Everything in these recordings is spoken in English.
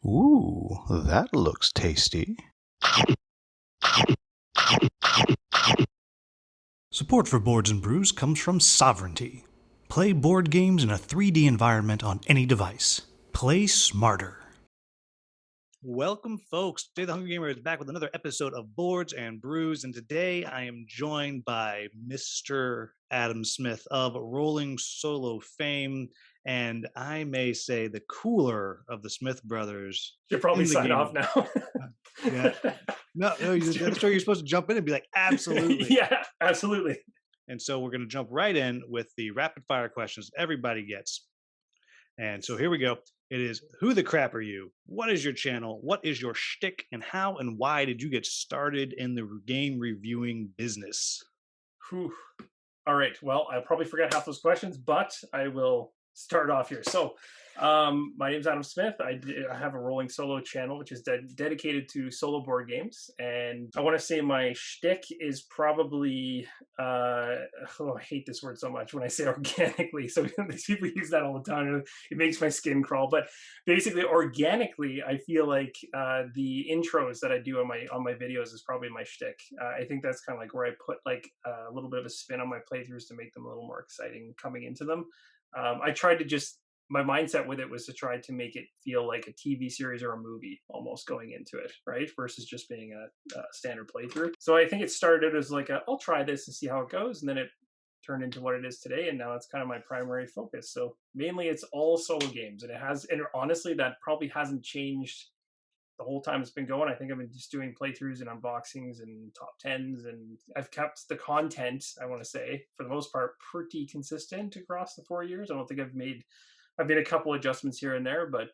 Ooh, that looks tasty. Support for Boards and Brews comes from Sovereignty. Play board games in a 3D environment on any device. Play smarter. Welcome, folks. Today, the Hungry Gamer is back with another episode of Boards and Brews, and today I am joined by Mr. Adam Smith of Rolling Solo fame, and I may say the cooler of the Smith brothers. You'll probably sign off now. Yeah. No, that's where you're supposed to jump in and be like, absolutely. Yeah, absolutely. And so we're going to jump right in with the rapid fire questions everybody gets. And so here we go. It is, who the crap are you? What is your channel? What is your shtick? And how and why did you get started in the game reviewing business? Whew. All right. Well, I probably forgot half those questions, but I will start off here. So my name's Adam Smith. I have a Rolling Solo channel, which is dedicated to solo board games. And I want to say my shtick is probably, I hate this word so much when I say organically. So these people use that all the time. It makes my skin crawl. But basically, organically, I feel like the intros that I do on my videos is probably my shtick. I think that's kind of like where I put like a little bit of a spin on my playthroughs to make them a little more exciting coming into them. I tried to just, my mindset with it was to try to make it feel like a TV series or a movie almost going into it, right? Versus just being a standard playthrough. So I think it started as like, I'll try this and see how it goes. And then it turned into what it is today. And now it's kind of my primary focus. So mainly it's all solo games. And and honestly, that probably hasn't changed the whole time it's been going. I think I've been just doing playthroughs and unboxings and top 10s, and I've kept the content, I want to say, for the most part, pretty consistent across the 4 years. I don't think I've made a couple adjustments here and there, but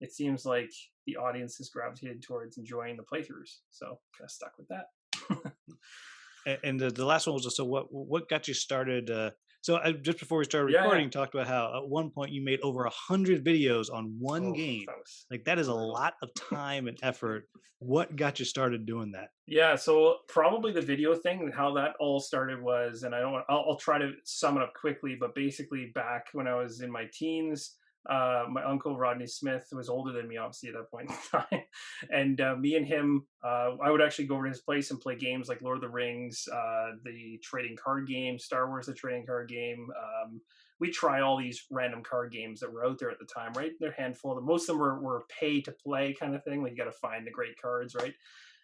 it seems like the audience has gravitated towards enjoying the playthroughs. So kind of stuck with that. And the last one was, so what got you started? So just before we started recording, talked about how at one point you made over 100 videos on one game. Like that is a lot of time and effort. What got you started doing that? Yeah, so probably the video thing, how that all started was, and I'll try to sum it up quickly, but basically back when I was in my teens, my uncle Rodney Smith was older than me, obviously, at that point in time, and me and him, I would actually go over to his place and play games like Lord of the Rings, the trading card game, Star Wars, the trading card game. We try all these random card games that were out there at the time, right? They're a handful. Most of them were pay to play kind of thing. Like you got to find the great cards, right?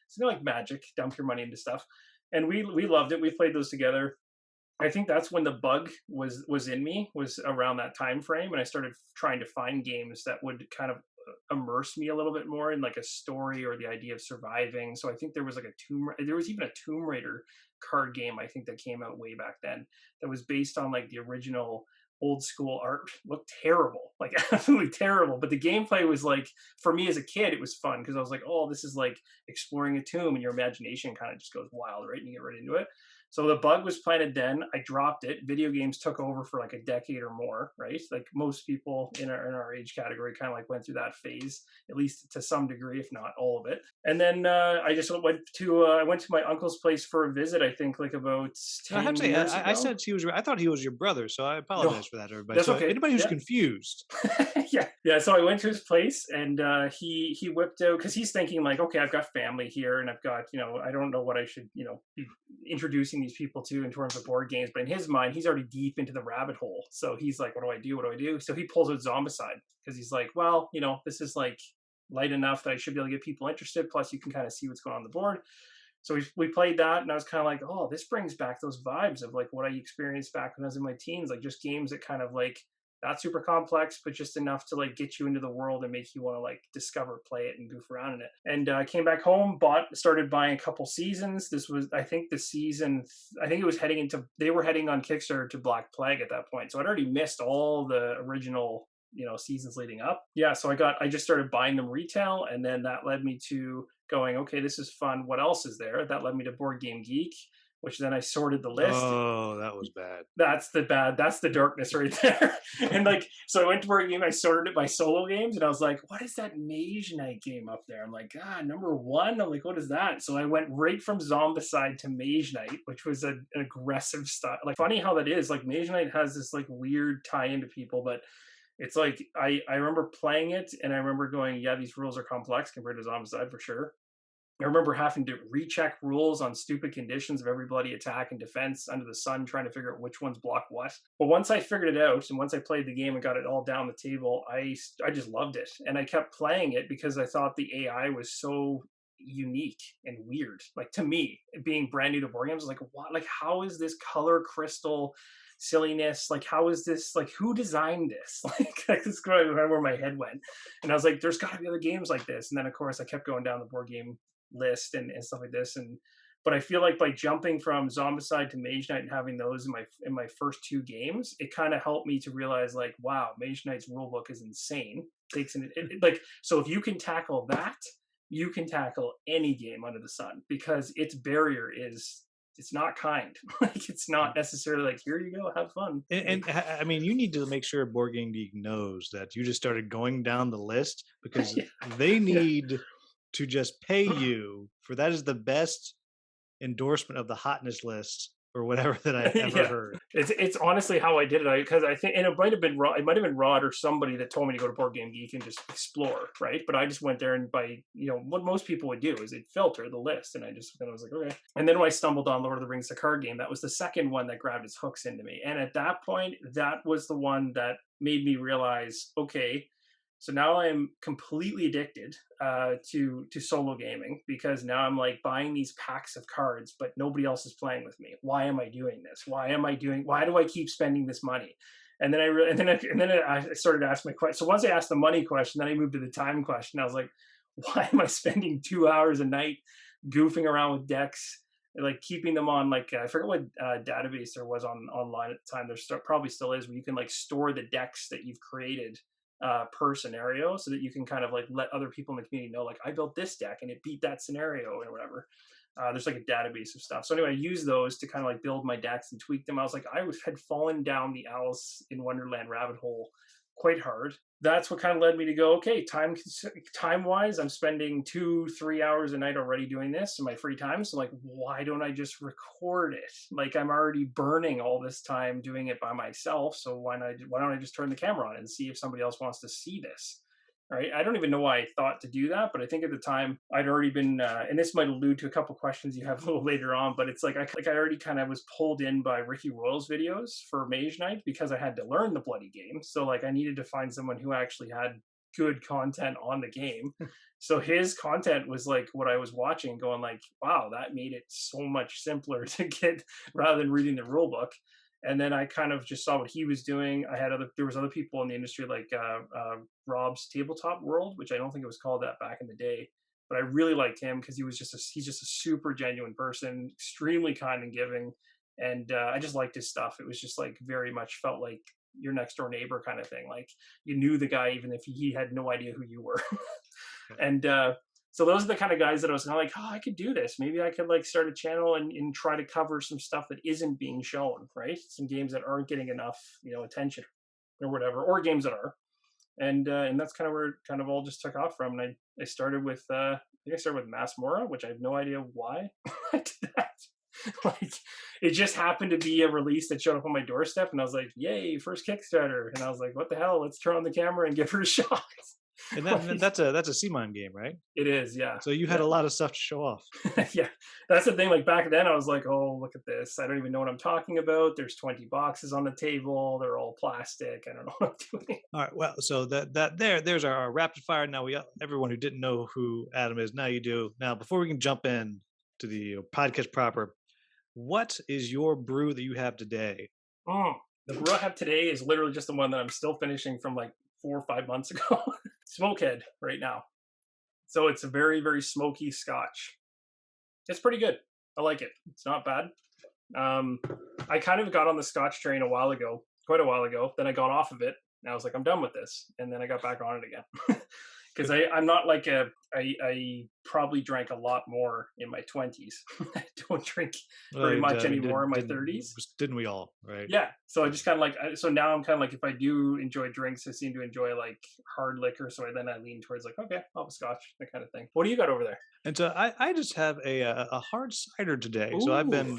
So like Magic, dump your money into stuff, and we loved it. We played those together. I think that's when the bug was in me, was around that time frame, and I started trying to find games that would kind of immerse me a little bit more in like a story or the idea of surviving. So I think there was like there was even a Tomb Raider card game, I think, that came out way back then that was based on like the original old school art. Looked terrible, like absolutely terrible, but the gameplay was like, for me as a kid, it was fun because I was like, oh, this is like exploring a tomb, and your imagination kind of just goes wild, right? And you get right into it. So the bug was planted then. I dropped it. Video games took over for like a decade or more, right? Like most people in our age category kind of like went through that phase, at least to some degree, if not all of it. And then I just went to my uncle's place for a visit, I think like about 10 years ago. I said I thought he was your brother, so I apologize for that, everybody. That's so okay. Anybody who's confused. Yeah. So I went to his place, and he whipped out, because he's thinking like, okay, I've got family here, and I've got, I don't know what I should, be introducing these people to in terms of board games. But in his mind, he's already deep into the rabbit hole. So he's like, what do I do? What do I do? So he pulls out Zombicide, because he's like, well, this is like light enough that I should be able to get people interested. Plus, you can kind of see what's going on the board. So we played that, and I was kind of like, oh, this brings back those vibes of like what I experienced back when I was in my teens, like just games that kind of like, not super complex, but just enough to like get you into the world and make you want to like discover, play it, and goof around in it. And I came back home, started buying a couple seasons. This was, I think, they were heading on Kickstarter to Black Plague at that point. So I'd already missed all the original, seasons leading up. Yeah. So I just started buying them retail. And then that led me to going, okay, this is fun. What else is there? That led me to Board Game Geek, which then I sorted the list. Oh, that was bad. That's the darkness right there. And like, so I went to Board Game, I sorted it by solo games, and I was like, what is that Mage Knight game up there? I'm like, number 1. I'm like, what is that? So I went right from Zombicide to Mage Knight, which was an aggressive style. Like, funny how that is. Like, Mage Knight has this like weird tie into people, but It's like I remember playing it, and I remember going, yeah, these rules are complex compared to Zombicide for sure. I remember having to recheck rules on stupid conditions of every bloody attack and defense under the sun, trying to figure out which ones block what. But once I figured it out, and once I played the game and got it all down the table, I just loved it, and I kept playing it because I thought the AI was so unique and weird. Like, to me, being brand new to board games, like, what? Like, how is this color crystal silliness? Like, how is this? Like, who designed this? Like this is kind of where my head went, and I was like, there's got to be other games like this. And then of course I kept going down the board game list and stuff like this. And but I feel like by jumping from Zombicide to Mage Knight and having those in my first two games, it kind of helped me to realize, like, wow, Mage Knight's rulebook is insane. Takes like, so if you can tackle that, you can tackle any game under the sun, because its barrier is, it's not kind. Like, it's not necessarily like, here you go, have fun. I mean, you need to make sure Board Game Geek knows that you just started going down the list, because Yeah. they need to just pay you for that. Is the best endorsement of the hotness list or whatever that I've ever heard. It's honestly how I did it, because I think, and it might have been Rod or somebody that told me to go to Board Game Geek and just explore, right? But I just went there, and by, what most people would do is they'd filter the list, and I was like, okay. And then when I stumbled on Lord of the Rings, the card game, that was the second one that grabbed its hooks into me, and at that point, that was the one that made me realize, okay, so now I'm completely addicted to solo gaming, because now I'm like buying these packs of cards, but nobody else is playing with me. Why am I doing this? Why do I keep spending this money? And then I started asking my question. So once I asked the money question, then I moved to the time question. I was like, why am I spending 2 hours a night goofing around with decks? Like, keeping them on, like, I forget what database there was online at the time. There probably still is, where you can like store the decks that you've created per scenario, so that you can kind of like let other people in the community know, like, I built this deck and it beat that scenario or whatever. There's like a database of stuff. So anyway, I used those to kind of like build my decks and tweak them. I was like, had fallen down the Alice in Wonderland rabbit hole quite hard. That's what kind of led me to go, okay, time wise, I'm spending 2-3 hours a night already doing this in my free time. So like, why don't I just record it? Like, I'm already burning all this time doing it by myself. So why don't I just turn the camera on and see if somebody else wants to see this? Right. I don't even know why I thought to do that, but I think at the time I'd already been, and this might allude to a couple questions you have a little later on, but it's like I already kind of was pulled in by Ricky Royal's videos for Mage Knight, because I had to learn the bloody game. So like, I needed to find someone who actually had good content on the game. So his content was like what I was watching, going like, wow, that made it so much simpler to get, rather than reading the rule book. And then I kind of just saw what he was doing. There was other people in the industry, like Rob's Tabletop World, which I don't think it was called that back in the day, but I really liked him because he's just a super genuine person, extremely kind and giving, and I just liked his stuff. It was just like, very much felt like your next door neighbor kind of thing. Like, you knew the guy even if he had no idea who you were. And so those are the kind of guys that I was kind of like, oh, I could do this. Maybe I could like start a channel and try to cover some stuff that isn't being shown, right? Some games that aren't getting enough, attention or whatever, or games that are. And that's kind of where it kind of all just took off from. And I started with, I think I started with Mass Mora, which I have no idea why I did that. Like, it just happened to be a release that showed up on my doorstep, and I was like, yay, first Kickstarter. And I was like, what the hell? Let's turn on the camera and give her a shot. And that's a CMON game, right? It is, yeah. So you had a lot of stuff to show off. Yeah, that's the thing. Like, back then, I was like, "Oh, look at this! I don't even know what I'm talking about." There's 20 boxes on the table. They're all plastic. I don't know what I'm doing. All right. Well, so there's our rapid fire. Now everyone who didn't know who Adam is, now you do. Now, before we can jump in to the podcast proper, what is your brew that you have today? The brew I have today is literally just the one that I'm still finishing from like 4 or 5 months ago. Smokehead right now. So it's a very, very smoky Scotch. It's pretty good. I like it. It's not bad. I kind of got on the Scotch train quite a while ago. Then I got off of it, and I was like, I'm done with this. And then I got back on it again. Because I'm not like I probably drank a lot more in my 20s. I don't drink very much anymore in my 30s. Didn't we all, right? Yeah. So I just kind of like, so now I'm kind of like, if I do enjoy drinks, I seem to enjoy like hard liquor. So then I lean towards like, okay, I'll have a Scotch, that kind of thing. What do you got over there? And so I just have a hard cider today. Ooh, so I've been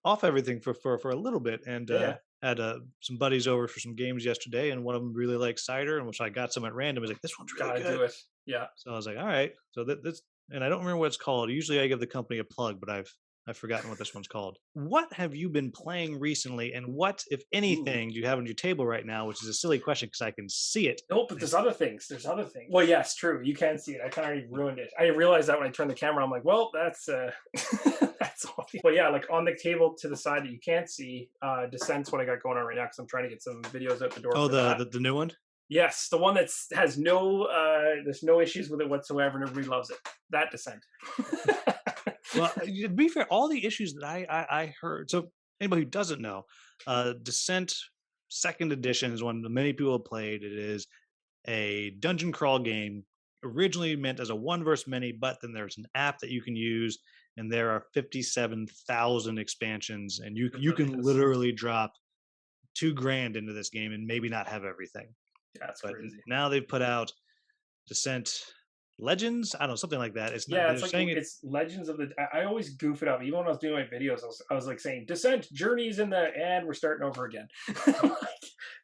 off everything for a little bit, and yeah. had some buddies over for some games yesterday, and one of them really liked cider, and which I got some at random. I was like, "This one's really Gotta good." do it. Yeah. So I was like, "All right." So this, and I don't remember what it's called. Usually, I give the company a plug, but I've forgotten what this one's called. What have you been playing recently, and what, if Ooh. anything, do you have on your table right now? Which is a silly question because I can see it. Nope, but there's other things. There's other things. Well, yes, true. You can see it. I kind of already ruined it. I realized that when I turned the camera, I'm like, well, that's that's all. But yeah, like on the table to the side that you can't see, Descent's what I got going on right now because I'm trying to get some videos out the door Oh, for that. the new one. Yes, the one that has no, there's no issues with it whatsoever, and everybody loves it. That Descent. Well, to be fair, all the issues that I heard. So anybody who doesn't know, Descent Second Edition is one that many people have played. It is a dungeon crawl game originally meant as a one verse many, but then there's an app that you can use, and there are 57,000 expansions, and you It you really can is. literally drop 2 grand into this game and maybe not have everything. Yeah, it's But crazy. now they've put out Descent Legends. I don't know, something like that. It's not. Yeah, They're it's like saying it. it's Legends of the. I always goof it up. Even when I was doing my videos, I was like saying Descent Journeys in the, and we're starting over again. Like,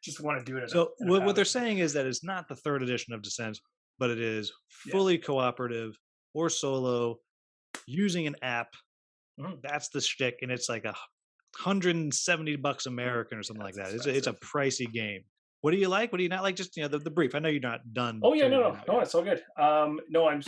just want to do it So in a what they're pattern. saying is that it's not the third edition of Descent, but it is Yeah. fully cooperative or solo using an app. Mhm. That's the shtick, and it's like $170 American or something like That's that. It's a expensive. pricey game. What do you like? What do you not like? Just the brief. I know you're not done Oh yeah, no, figuring no, it out no, yet. it's all good. No, I'm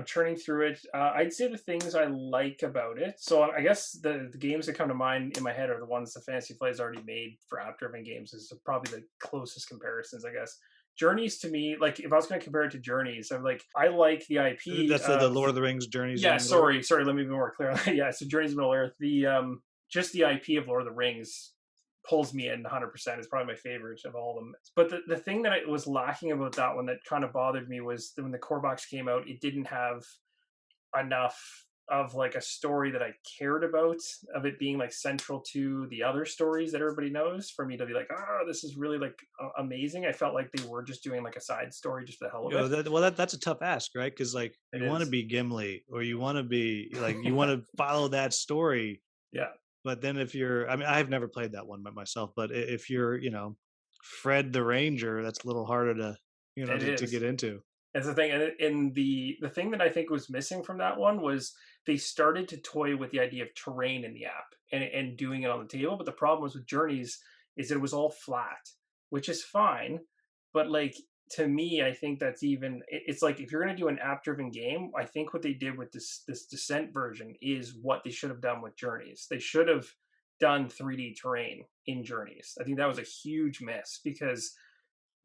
churning through it. I'd say the things I like about it. So I guess the games that come to mind in my head are the ones the Fantasy Flight has already made for app-driven games. Is probably the closest comparisons, I guess. Journeys to me, like if I was going to compare it to Journeys, I'm like I like the IP That's the of. Lord of the Rings Journeys in Yeah, Middle Earth. sorry. Let me be more clear. Yeah, so Journeys of Middle Earth. The just the IP of Lord of the Rings pulls me in 100%. It's probably my favorite of all of them. But the thing that I was lacking about that one that kind of bothered me was that when the core box came out, it didn't have enough of like a story that I cared about, of it being like central to the other stories that everybody knows, for me to be like, oh, this is really like amazing. I felt like they were just doing like a side story just for the hell of it. That's a tough ask, right? Because like It you want to is. be Gimli, or you want to be like you want to follow that story. Yeah, But then if you're, I mean, I've never played that one by myself, but if you're, Fred the Ranger, that's a little harder to, it to is. get into. That's the thing, and the thing that I think was missing from that one was they started to toy with the idea of terrain in the app and doing it on the table. But the problem was with Journeys is it was all flat, which is fine, but like to me, I think that's even. It's like if you're going to do an app-driven game, I think what they did with this Descent version is what they should have done with Journeys. They should have done 3D terrain in Journeys. I think that was a huge miss because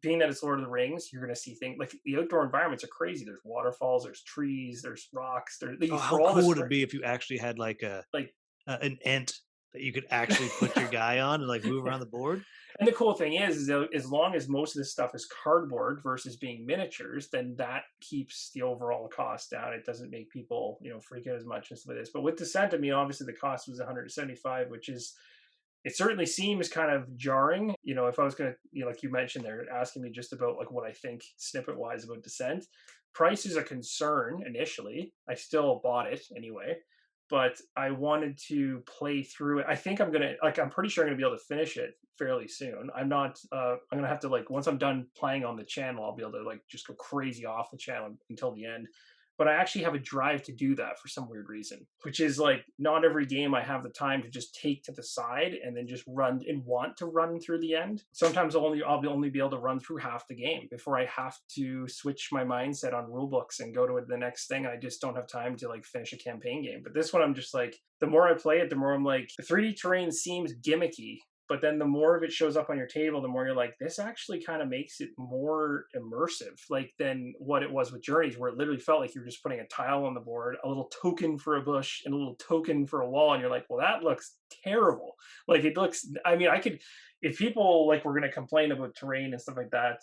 being that it's Lord of the Rings, you're going to see things like the outdoor environments are crazy. There's waterfalls, there's trees, there's rocks. Oh, You how throw all cool this would it be if you actually had like like an ent that you could actually put your guy on and like move around the board? And the cool thing is that as long as most of this stuff is cardboard versus being miniatures, then that keeps the overall cost down. It doesn't make people, freak out as much as with this. But with Descent, I mean, obviously the cost was 175, which is it certainly seems kind of jarring. If I was going to, like you mentioned, they're asking me just about like what I think snippet wise about Descent. Price is a concern initially. I still bought it anyway, but I wanted to play through it. I think I'm pretty sure I'm gonna be able to finish it fairly soon. I'm not. I'm gonna have to like once I'm done playing on the channel, I'll be able to like just go crazy off the channel until the end. But I actually have a drive to do that for some weird reason, which is like not every game I have the time to just take to the side and then just run and want to run through the end. Sometimes I'll only be able to run through half the game before I have to switch my mindset on rule books and go to the next thing. I just don't have time to like finish a campaign game. But this one, I'm just like, the more I play it, the more I'm like, the 3D terrain seems gimmicky, but then the more of it shows up on your table, the more you're like, this actually kind of makes it more immersive, like than what it was with Journeys, where it literally felt like you were just putting a tile on the board, a little token for a bush, and a little token for a wall, and you're like, well, that looks terrible. Like it looks. I mean, I could. If people like were going to complain about terrain and stuff like that,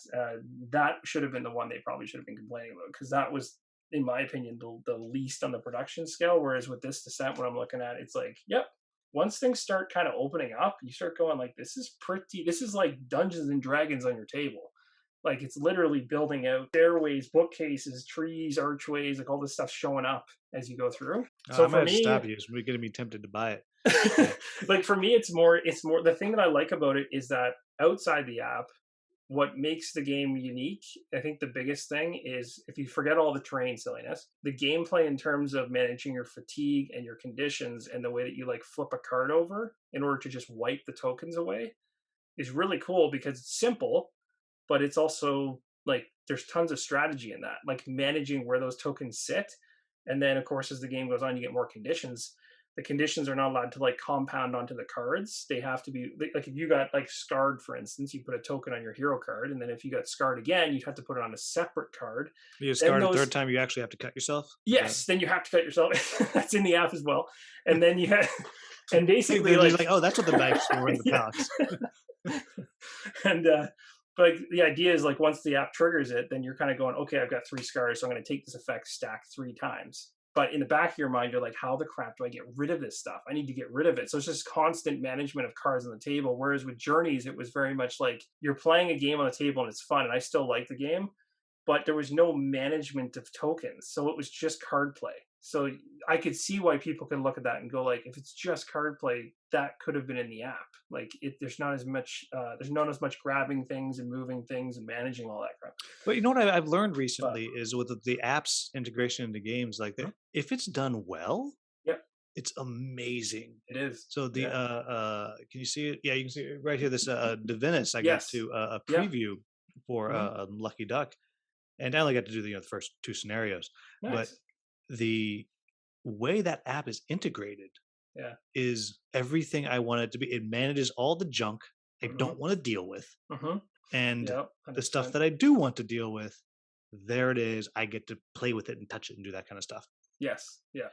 that should have been the one they probably should have been complaining about because that was, in my opinion, the least on the production scale. Whereas with this Descent, when I'm looking at, it's like, yep, once things start kind of opening up, you start going like, this is like Dungeons and Dragons on your table. Like it's literally building out stairways, bookcases, trees, archways, like all this stuff showing up as you go through. I So might for have to me, stop you. It's getting me tempted to buy it. Like for me, it's more the thing that I like about it is that outside the app, what makes the game unique, I think the biggest thing is if you forget all the terrain silliness, the gameplay in terms of managing your fatigue and your conditions and the way that you like flip a card over in order to just wipe the tokens away is really cool because it's simple, but it's also like there's tons of strategy in that, like managing where those tokens sit. And then, of course, as the game goes on, you get more conditions. The conditions are not allowed to like compound onto the cards. They have to be like if you got like scarred, for instance, you put a token on your hero card, and then if you got scarred again, you'd have to put it on a separate card. You Then scarred a third those time, you actually have to cut yourself? Is that yes, then you have to cut yourself. That's in the app as well. And then you have and like, basically they're just like like, "Oh, that's what the bag's for in the yeah. palace." And but like, the idea is like once the app triggers it, then you're kind of going, okay, I've got 3 scars, so I'm going to take this effect stack 3 times. But in the back of your mind, you're like, how the crap do I get rid of this stuff? I need to get rid of it. So it's just constant management of cards on the table. Whereas with Journeys, it was very much like you're playing a game on the table and it's fun, and I still like the game, but there was no management of tokens, so it was just card play. So I could see why people can look at that and go like, if it's just card play, that could have been in the app. Like there's not as much, there's not as much grabbing things and moving things and managing all that crap. But you know what I've learned But recently is with the app's integration into games, like, mhm, if it's done well, yep, it's amazing. it is. So the Yeah. can you see it? Yeah, you can see it right here. This Divinus, I got Yes. to a Yep. preview for Hmm. Lucky Duck, and I only got to do the first two scenarios. But Nice. the way that app is integrated Yeah. is everything I want it to be. It manages all the junk I Hmm. don't want to deal with, Hmm. and Yep. the stuff 100%. that I do want to deal with, there it is. I get to play with it and touch it and do that kind of stuff. Yes. Yeah.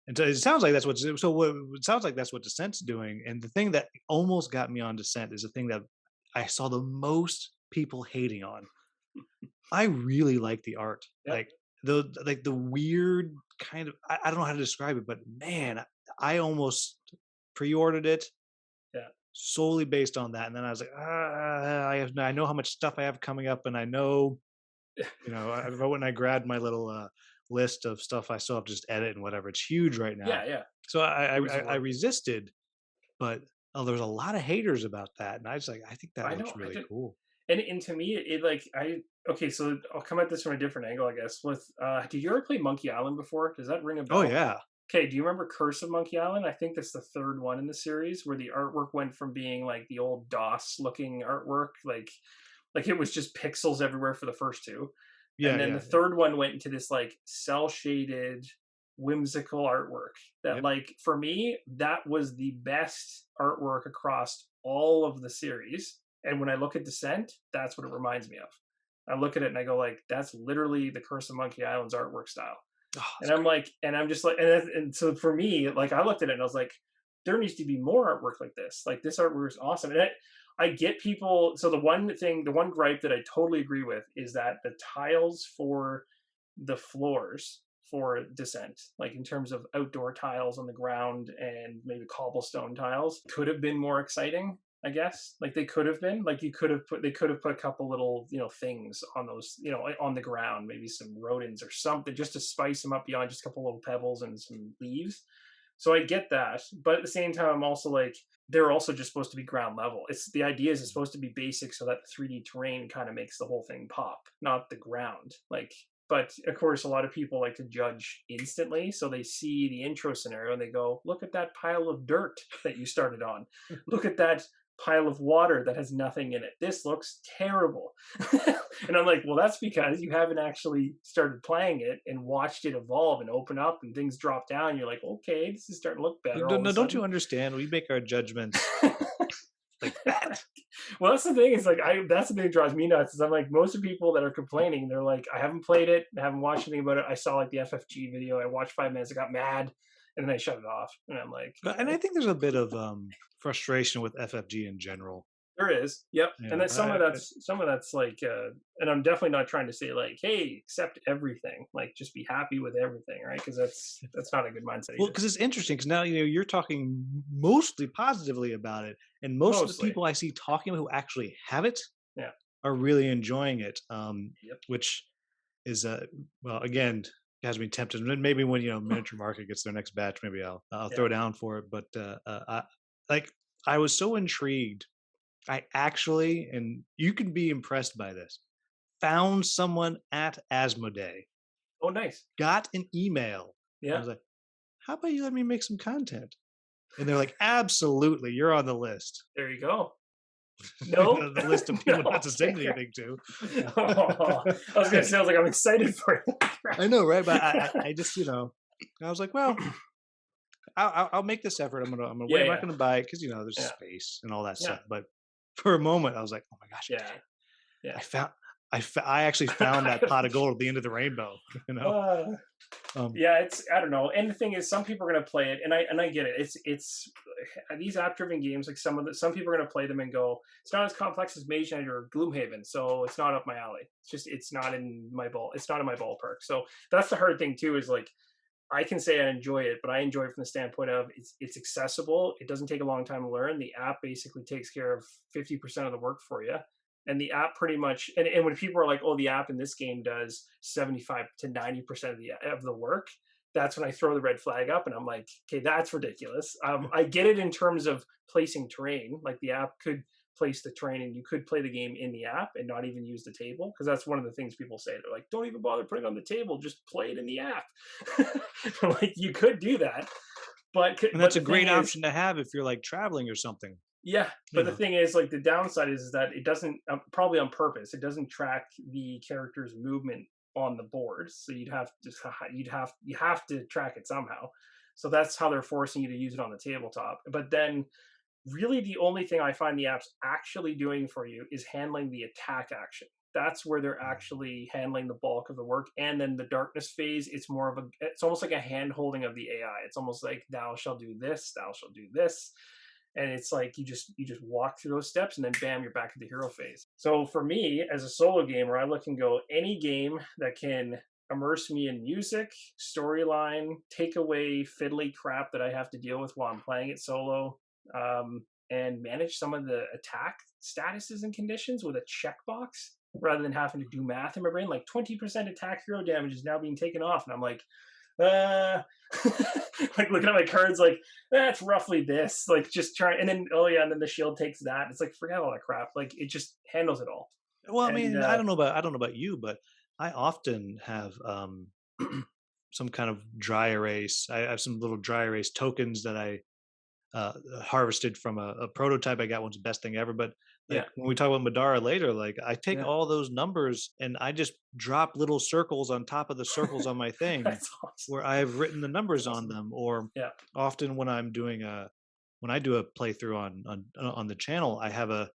And so it sounds like that's what. So what it sounds like that's what Descent's doing. And the thing that almost got me on Descent is the thing that I saw the most people hating on. I really like the art, Yep. like the weird kind of. I don't know how to describe it, but man, I almost pre-ordered it Yeah. solely based on that. And then I was like, I know how much stuff I have coming up, and I know, I went and I grabbed my little list of stuff I still have to just edit and whatever. It's huge right now, Yeah. Yeah. so It was I work. resisted, but there's a lot of haters about that, and I was like, I think that I looks know. I really did. cool. And to me, it like I okay. So I'll come at this from a different angle, I guess. With did you ever play Monkey Island before? Does that ring a Oh bell? yeah, Okay, do you remember Curse of Monkey Island? I think that's the third one in the series where the artwork went from being like the old DOS looking artwork, like it was just pixels everywhere for the first two. yeah, And then the yeah, third one went into this like cell shaded whimsical artwork that yep. like for me that was the best artwork across all of the series. And when I look at Descent, that's what it reminds me of. I look at it and I go like, that's literally the Curse of Monkey Island's artwork style. Oh, And that's I'm great. like, and I'm just like, and so for me, like I looked at it and I was like, there needs to be more artwork like this. Like this artwork is awesome. And I get people. So the one gripe that I totally agree with is that the tiles for the floors for Descent, like in terms of outdoor tiles on the ground and maybe cobblestone tiles, could have been more exciting. I guess like they could have been like they could have put a couple little things on those on the ground, maybe some rodents or something just to spice them up beyond just a couple little pebbles and some leaves. So I get that, but at the same time I'm also like they're also just supposed to be ground level. It's the idea is it's supposed to be basic so that the 3D terrain kind of makes the whole thing pop, not the ground. Like, but of course, a lot of people like to judge instantly. So they see the intro scenario and they go, look at that pile of dirt that you started on. Look at that pile of water that has nothing in it. This looks terrible. And I'm like, well, that's because you haven't actually started playing it and watched it evolve and open up and things drop down. You're like, okay, this is starting to look better No, all of a no, don't you sudden. understand? We make our judgments like that. Well, that's the thing. Is like that's the thing that drives me nuts. Is I'm like most of the people that are complaining, they're like, I haven't played it, I haven't watched anything about it. I saw like the FFG video, I watched 5 minutes, I got mad, and then I shut it off. And I'm like, And I think there's a bit of frustration with FFG in general. there is, yep. And Yeah, then some of that's like, and I'm definitely not trying to say like, hey, accept everything, like just be happy with everything, right? Because that's not a good mindset well, either. because it's interesting. Because now you're talking mostly positively about it, and most of the Mostly, people I see talking who actually have it yeah, are really enjoying it. yep, Which is well, again. has me tempted. And then maybe when Miniature Market gets their next batch, maybe I'll Yeah. throw down for it. But like I was so intrigued. I actually, and you can be impressed by this, found someone at Asmodee, Oh, nice. got an email. I Yeah. was like, "How about you let me make some content?" And they're like, "Absolutely, you're on the list." There you go. No, The list of people not no. to send anything to. Oh, I was gonna say, I was like, I'm excited for you. I know, right? But I just, I was like, well, I'll make this effort. I'm gonna wait. Yeah, I'm not yeah, gonna buy it because there's yeah, space and all that yeah, stuff. But for a moment, I was like, oh my gosh, I did yeah, it. yeah. I found. I actually found that pot of gold at the end of the rainbow. You know. Uh, Um, yeah, it's I don't know. And the thing is, some people are gonna play it, and I get it. It's these app-driven games. Like some people are gonna play them and go, it's not as complex as Mage Knight or Gloomhaven, so it's not up my alley. It's not in my ball. It's not in my ballpark. So that's the hard thing too. Is like I can say I enjoy it, but I enjoy it from the standpoint of it's accessible. It doesn't take a long time to learn. The app basically takes care of 50% of the work for you. And the app pretty much, and when people are like, oh, the app in this game does 75 to 90% of the work, that's when I throw the red flag up and I'm like, okay, that's ridiculous. I get it in terms of placing terrain. Like the app could place the terrain and you could play the game in the app and not even use the table. Because that's one of the things people say. They're like, don't even bother putting it on the table, just play it in the app. Like you could do that. and But that's a the thing great is, option to have if you're like traveling or something. yeah, You but the know. thing is, like the downside is that it doesn't probably on purpose. It doesn't track the character's movement on the board, so you have to track it somehow. So that's how they're forcing you to use it on the tabletop. But then, really, the only thing I find the app's actually doing for you is handling the attack action. That's where they're actually handling the bulk of the work. And then the darkness phase, it's almost like a hand holding of the AI. It's almost like thou shall do this, thou shall do this, and it's like you just walk through those steps and then bam, you're back at the hero phase. So for me as a solo gamer, I look and go, any game that can immerse me in music, storyline, take away fiddly crap that I have to deal with while I'm playing it solo, and manage some of the attack statuses and conditions with a checkbox rather than having to do math in my brain. Like 20% attack hero damage is now being taken off, and I'm like, uh like looking at my cards like that's roughly this, like just try, and then oh yeah, and then the shield takes that. It's like forget all that crap, like it just handles it all. Well, I And mean, I don't know about you, but I often have some kind of dry erase. I have some little dry erase tokens that I harvested from a prototype I got once, best thing ever. But yeah, like when we talk about Middara later, like I take yeah. all those numbers and I just drop little circles on top of the circles on my thing That's awesome. where I've written the That's numbers on awesome. them. Or Yeah, often when I do a playthrough on the channel, I have a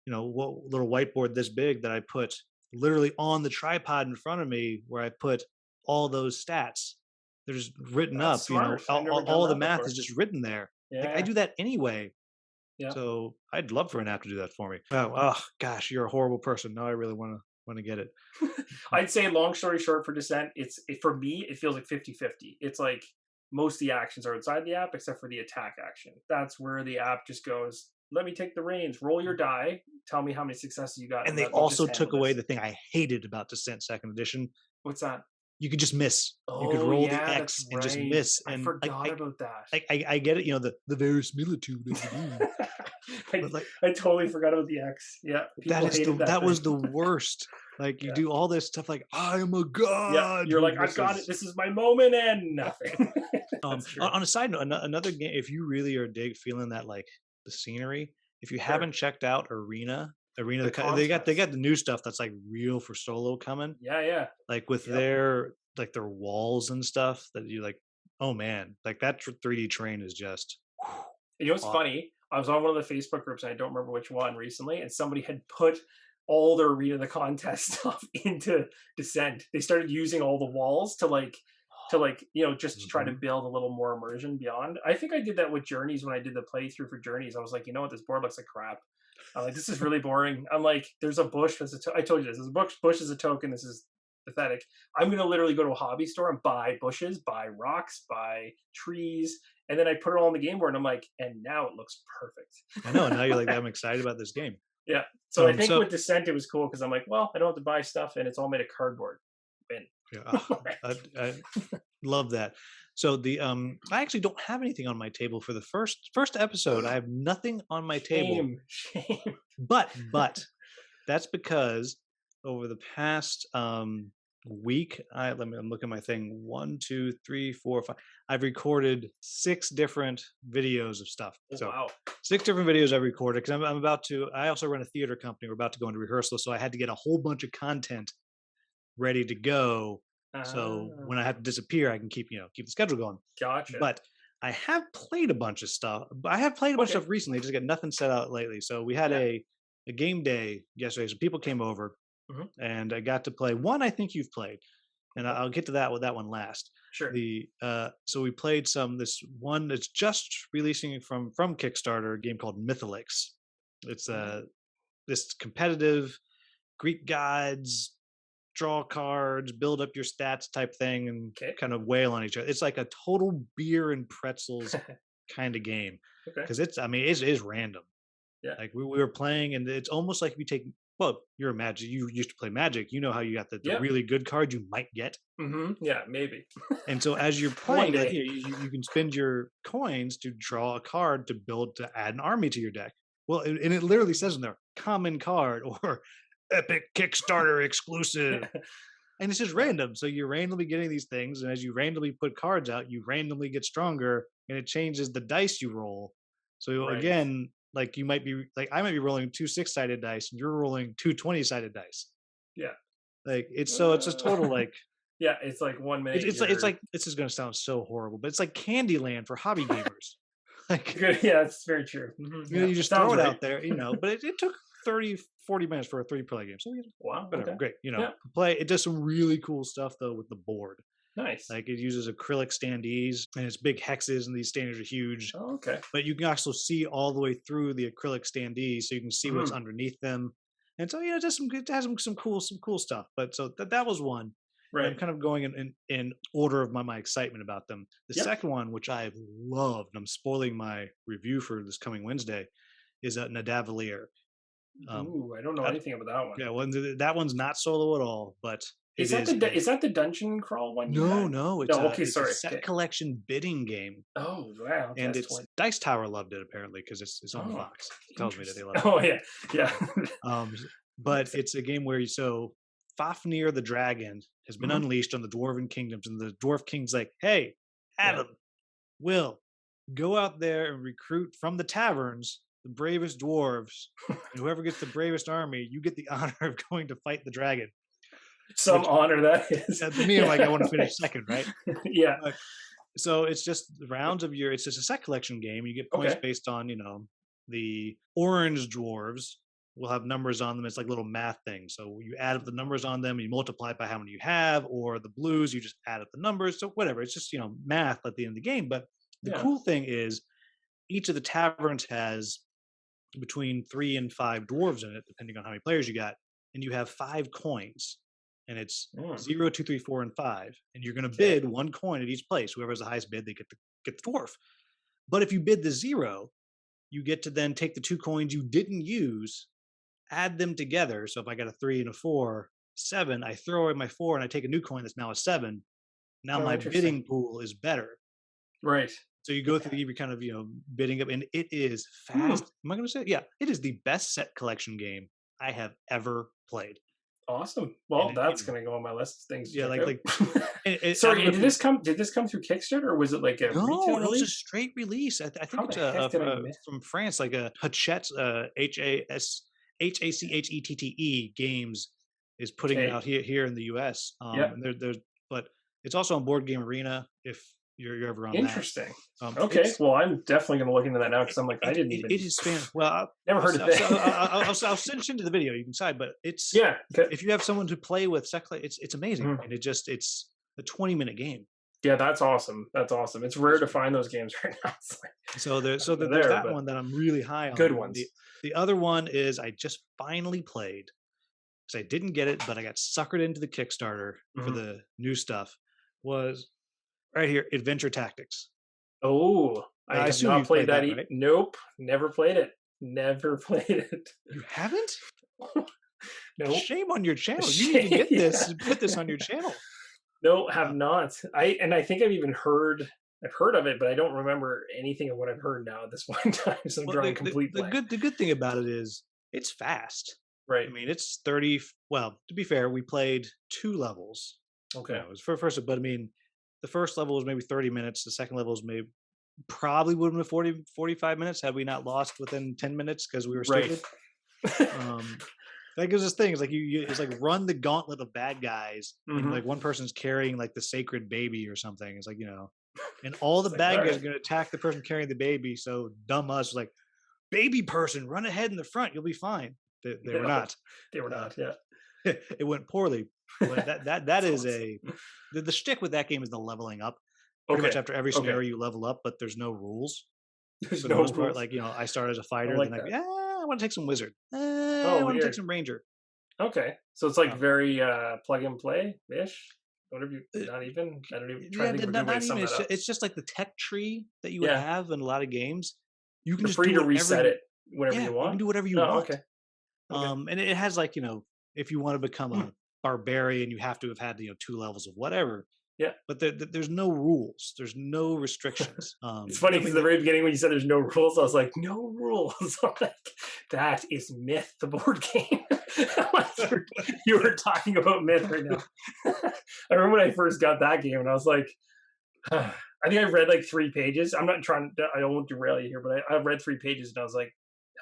little whiteboard this big that I put literally on the tripod in front of me, where I put all those stats. They're just written that's up. smart. I've never done All the that math is before. just written there. Like I Yeah, do that anyway. yeah. So I'd love for an app to do that for me. Oh gosh, you're a horrible person. Now I really want to get it. I'd say long story short, for Descent, for me it feels like 50-50. It's like most of the actions are outside the app except for the attack action. That's where the app just goes, let me take the reins, roll your die, tell me how many successes you got, And and they let me just also handle took away this. the thing I hated about Descent Second Edition. What's that? You could just miss. You could Oh roll the yeah, that's X and just right. miss. I And forgot about that. I get it. The verisimilitude of the game, I, but like I totally forgot about the X. Yeah, people hated that that thing. was the worst. Like you Yeah, do all this stuff like I am a yeah. god You're who like, I've got it. misses. This is my moment, and nothing. That's true. On a side note, another game, if you really are feeling that like the scenery, if you Sure. haven't checked out Arena, The they contests. got the new stuff that's like real for solo coming, Yeah, yeah. like with Yep. their walls and stuff that you like. Oh man, like that 3D train is just You know what's awesome. funny? I was on one of the Facebook groups, and I don't remember which one recently, and somebody had put all their Arena the Contest stuff into Descent. They started using all the walls just to try to Mhm. build a little more immersion beyond. I think I did that with Journeys when I did the playthrough for Journeys. I was like, you know what, this board looks like crap. I'm like, this is really boring. I'm like, there's a bush. I told you this. There's a bush is a token. This is pathetic. I'm gonna literally go to a hobby store and buy bushes, buy rocks, buy trees, and then I put it all on the game board. And I'm like, and now it looks I know. And now you're like, perfect. I'm excited about this game. Yeah. So I think So with Descent it was cool because I'm like, well, I don't have to buy stuff, and it's all made of cardboard. Win. Yeah, I love that. So I actually don't have anything on my table for the first episode. I have nothing on my table, Shame. but that's because over the past week, I'm looking at my thing. 1, 2, 3, 4, 5. I've recorded 6 different videos of stuff. Oh, So wow. 6 different videos I've recorded because I'm about to. I also run a theater company. We're about to go into rehearsal, so I had to get a whole bunch of content ready to go. So when I Ah, have to disappear, I can keep the schedule going. gotcha. But I have played a bunch of stuff. I have played a bunch of Okay. stuff recently. Just got nothing set out lately. So we had Yeah. a game day yesterday. So people came over, Mhm. and I got to play one. I think you've played, and Okay. I'll get to that with that one last. Sure. The So we played this one that's just releasing from Kickstarter, a game called Mythalix. It's Mm, this competitive Greek gods, draw cards, build up your stats type thing, and okay. kind of wail on each other. It's like a total beer and pretzels kind of game Okay. because it is random. Yeah. Like we were playing, and it's almost like if you take you're a magic. You used to play Magic. You know how you got the Yeah. really good cards you might get, Yeah. Maybe and so as you're one playing, like day. you can spend your coins to draw a card to add an army to your deck. Well, and it literally says in there, common card or epic Kickstarter exclusive. And it's just Yeah. random. So you're randomly getting these things, and as you randomly put cards out, you randomly get stronger, and it changes the dice you roll. So Right. again, like I might be rolling 2 6-sided dice, and you're rolling 2 20-sided dice. Yeah. Like it's a Uh, total like yeah. It's like 1 minute it's you're like this is gonna sound so horrible, but it's like Candyland for hobby gamers. Like good. Yeah, that's very true. Yeah. you just throw Sounds it right. out there, but it took 30, 40 minutes for a 3 player game. So Wow. whatever, Okay. great. Yeah. Play it does some really cool stuff though with the board. Nice. Like it uses acrylic standees and it's big hexes, and these standees are huge. Oh, okay. But you can also see all the way through the acrylic standees, so you can see what's Mhm. underneath them. And so it does it has some cool stuff. But so that was one, and I'm Right. kind of going in order of my excitement about them. The Yep. second one, which I've loved, and I'm spoiling my review for this coming Wednesday, is Nidavellir. Um, Ooh, I don't know I, anything about that one. yeah, well, that one's not solo at all, but it is a Is that the dungeon crawl one you no, had? no, No. Okay. it's a Sorry. set Okay. collection bidding game, Oh wow. Okay. and That's it's 20. Dice Tower loved it apparently because it's on the Oh, box. It tells me that they interesting. loved it. Oh yeah. Yeah. But Makes sense. it's a game where Fafnir the dragon has been Mhm. unleashed on the Dwarven kingdoms, and the Dwarf King's like, "Hey, Yeah. Adam, Will, go out there and recruit from the taverns the bravest dwarves, and whoever gets the bravest army, you get the honor of going to fight the dragon." Some Which honor that is. to me, I'm like, I want to finish second, right? Yeah. But so it's just rounds of it's just a set collection game. You get points Okay. based on, the orange dwarves will have numbers on them. It's like little math things. So you add up the numbers on them, and you multiply it by how many you have, or the blues, you just add up the numbers. So whatever. It's just, math at the end of the game. But the Yeah. cool thing is each of the taverns has between 3 and 5 dwarves in it, depending on how many players you got, and you have 5 coins, and it's Mm, 0, 2, 3, 4, and 5, and you're going to okay. bid 1 coin at each place. Whoever has the highest bid, they get the dwarf. But if you bid the 0, you get to then take the 2 coins you didn't use, add them together. So if I got a 3 and a 4, 7, I throw away my 4 and I take a new coin that's now a 7. Now Oh, my interesting. bidding pool is better. Right. So you go through every kind of bidding up, and it is Hmm. fast. Am I going to say it? Yeah, it is the best set collection game I have ever played. Awesome. And Well, that's gonna go on my list of things to yeah, check like out. I don't Sorry, know and if you. did this come through Kickstarter or was it like a No, retail no, it's a release? straight release. I think How the it's heck did I miss? from France, like a Hachette, Hachette Games is putting it Okay. out here in the U.S. Yep. And there's but it's also on Board Game Arena if you're ever on that. Interesting. Okay. It's Well, I'm definitely gonna look into that now because I'm like, I didn't it even is fan. Well, never heard of that. I'll send you the video. You can decide, but it's Yeah. Okay. if you have someone to play with, it's amazing, Mhm. and it's a 20-minute game. Yeah, that's awesome. That's awesome. It's rare to find those games right now. It's like, There's there, that but one that I'm really high on. good And ones. the other one is I just finally played because I didn't get it, but I got suckered into the Kickstarter for Mhm. the new stuff. Was right here, Adventure Tactics. Oh, I I have assume not you played played that. that, right? Nope, never played it. Never played it. You haven't? Nope. Shame on your channel. You need to Shame. get this Yeah. and put this on your channel. No, have Uh, not. I think I've heard of it, but I don't remember anything of what I've heard now at this point in time. So I'm well, drawing complete blank. the good thing about it is it's fast. I Right. mean, it's 30. Well, to be fair, we played 2 levels. Okay. It was for first, but I mean, the first level was maybe 30 minutes. The second level was maybe probably would have been 45 minutes had we not lost within 10 minutes because we were Right. stupid. Um, that gives us things like it's like run the gauntlet of bad guys, and Hmm. like one person's carrying like the sacred baby or something. It's like and all the It's like, all bad guys right. are going to attack the person carrying the baby. So dumb us was like, baby person, run ahead in the front, you'll be fine. They were No, not. they were Uh, not. Yeah. it went poorly, but that That's is awesome. a the shtick with that game is the leveling up. Pretty much Okay. after every Okay. scenario you level up, but there's no rules There's for the no most part. rules. Like I start as a I fighter, then like I go, that. yeah, I want to take some wizard. I Oh, want to take weird. some ranger. Okay. So it's like Um, very plug and play ish. Whatever you uh, not even. I don't even trying yeah, to think of a good way to not sum even. that up. It's just like the tech tree that you would Yeah. have in a lot of games. You can You're just do free to whatever reset you. it whenever Yeah, you you can want. do whatever you Oh, want. okay. Okay. And it has like if you want to become Hmm. a barbarian, you have to have had 2 levels of whatever. Yeah. But there's no rules. There's no restrictions. It's funny I because mean, at the very beginning when you said there's no rules, I was like, no rules. I'm like, that is Myth, the board game. Like, you were talking about Myth right now. I remember when I first got that game and I was like, I think I read like 3 pages. I'm not trying to, I don't want to derail you here, but I read 3 pages and I was like,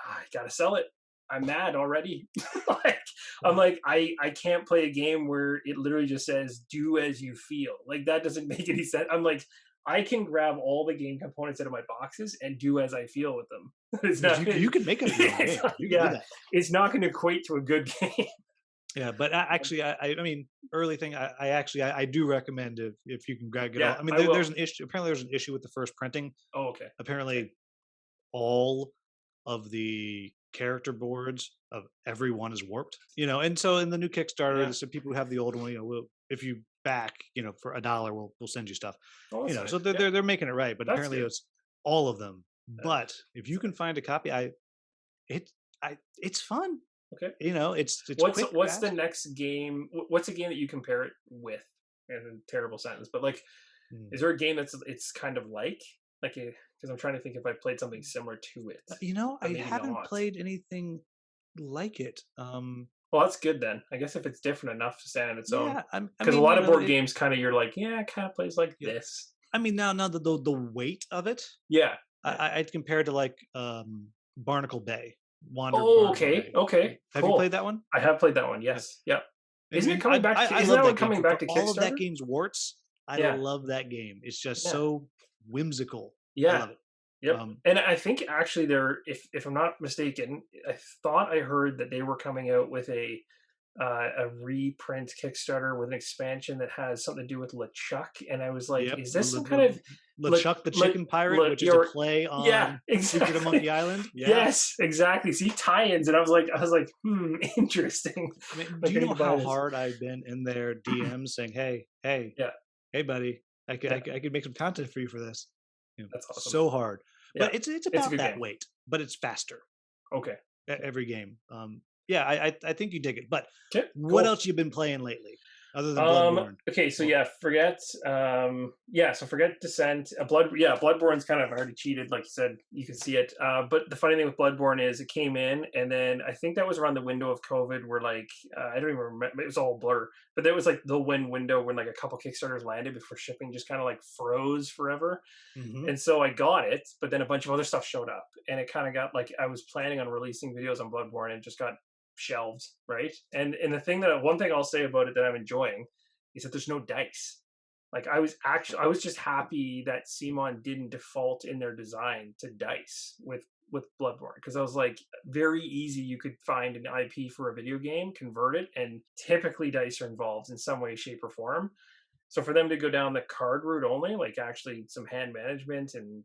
I gotta sell it. I'm mad already. Like, I'm like, I can't play a game where it literally just says do as you feel. Like that doesn't make any sense. I'm like, I can grab all the game components out of my boxes and do as I feel with them. It's because not, you can make up your own it's game. not, You can do yeah, that. it's not going to equate to a good game. Yeah, but actually, I mean, early thing, I do recommend if you can get all. Yeah, I mean, I will. there's an issue. Apparently, there's an issue with the first printing. Oh, okay. Okay. Apparently, all of the character boards of everyone is warped. And so in the new Kickstarter, Yeah. there's some people who have the old one. If you back, for $1, we'll send you stuff. Oh, that's So nice. they're Yeah, they're making it right, but that's apparently good. it's all of them. Uh, But if you can find a copy, it it's fun. okay. It's What's quick, what's the fast. next game? What's a game that you compare it with? In a terrible sentence, but like, Mm. is there a game that's it's kind of like a? Because I'm trying to think if I played something similar to it, but I maybe haven't not. played anything like it. Well, that's good then. I guess if it's different enough to stand on its own, Yeah, I because a mean, lot of board games kind of you're like, yeah, it kind of plays like yeah. this. I mean, now the weight of it, Yeah, yeah. I'd compare to like Barnacle Bay, Wander Oh, Barnacle okay, Bay. okay, Have you cool. played that one? I have played that one. Yeah. Yes, yeah. Isn't it And coming back? I Isn't love that one that game coming for back to all of that Kickstarter? game's warts. I Yeah, love that game. It's just yeah, so whimsical. I yeah. love it. Yep. Um, And I think actually they're, if I'm not mistaken, I thought I heard that they were coming out with a reprint Kickstarter with an expansion that has something to do with LeChuck, and I was like, yep, is this some kind of Le, LeChuck the Le, Chicken Pirate, Le, which is a your play yeah, on Secret of Monkey exactly. Island. Yeah. Yes, exactly. See tie-ins, and I was like, interesting. I mean, do Like you I need know to buy how this. hard I've been in their DMs saying, "Hey, hey, Yeah, hey, buddy, yeah. I could make some content for you for this." That's awesome. So hard, Yeah, but it's it's a about good that game. weight, but it's faster Okay. every game. Yeah, I think you dig it. But Okay. what Cool. else you been playing lately, other than Bloodborne? Okay, so Or yeah, forget Descent. Bloodborne's kind of already cheated, like you said, you can see it. But the funny thing with Bloodborne is it came in, and then I think that was around the window of COVID where like I don't even remember, it was all a blur. But there was like the window when like a couple Kickstarters landed before shipping just kind of like froze forever. Mhm. And so I got it, but then a bunch of other stuff showed up, and it kind of got like I was planning on releasing videos on Bloodborne, and it just got shelved, right? And the thing that one thing I'll say about it that I'm enjoying is that there's no dice. Like I was just happy that Simon didn't default in their design to dice with Bloodborne, because I was like, very easy, you could find an IP for a video game, convert it, and typically dice are involved in some way, shape, or form. So for them to go down the card route only, like actually some hand management and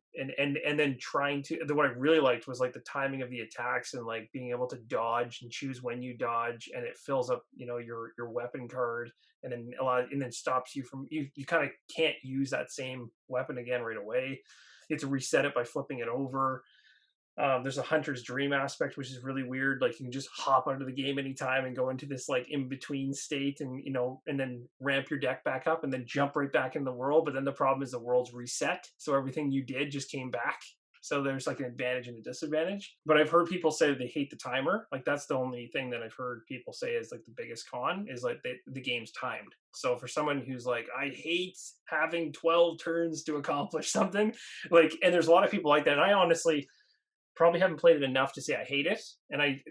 then trying to, what I really liked was like the timing of the attacks and like being able to dodge and choose when you dodge, and it fills up your weapon card, and then and then stops you from, you kind of can't use that same weapon again right away. You have to reset it by flipping it over. There's a hunter's dream aspect, which is really weird. Like you can just hop out of the game anytime and go into this like in between state, and and then ramp your deck back up, and then jump right back in the world. But then the problem is the world's reset, so everything you did just came back. So there's like an advantage and a disadvantage. But I've heard people say they hate the timer. Like that's the only thing that I've heard people say is like the biggest con is like the game's timed. So for someone who's like, I hate having 12 turns to accomplish something, like, and there's a lot of people like that. And I honestly probably haven't played it enough to say I hate it,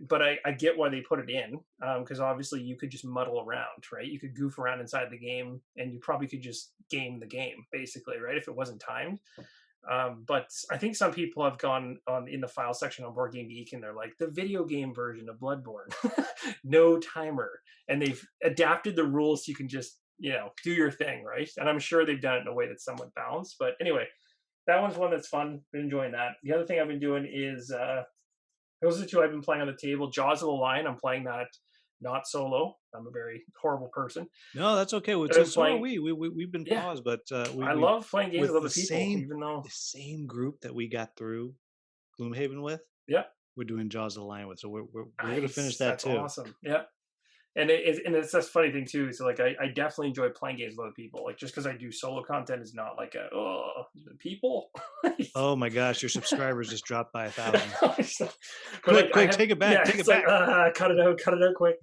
but I get why they put it in, because obviously you could just muddle around, right? You could goof around inside the game, and you probably could just game the game basically, right? If it wasn't timed. But I think some people have gone on in the file section on Board Game Geek, and they're like the video game version of Bloodborne, no timer, and they've adapted the rules so you can just do your thing, right? And I'm sure they've done it in a way that's somewhat balanced. But anyway, that one's one that's fun. Been enjoying that. The other thing I've been doing is those are two I've been playing on the table. Jaws of the Lion. I'm playing that not solo. I'm a very horrible person. No, that's okay. Well, But so, I'm so are playing. we. We've been Yeah, paused, but I we love playing games with with other people, even though. the same group that we got through Gloomhaven with. Yeah, We're doing Jaws of the Lion with, so we're gonna finish nice. that That's too. awesome. Yeah. And it's this funny thing too. So like I definitely enjoy playing games with other people. Like just because I do solo content is not like a people. Oh my gosh, your subscribers just dropped by 1,000. Quick, Quick, take it back, yeah, take it it's like, back. cut it out quick.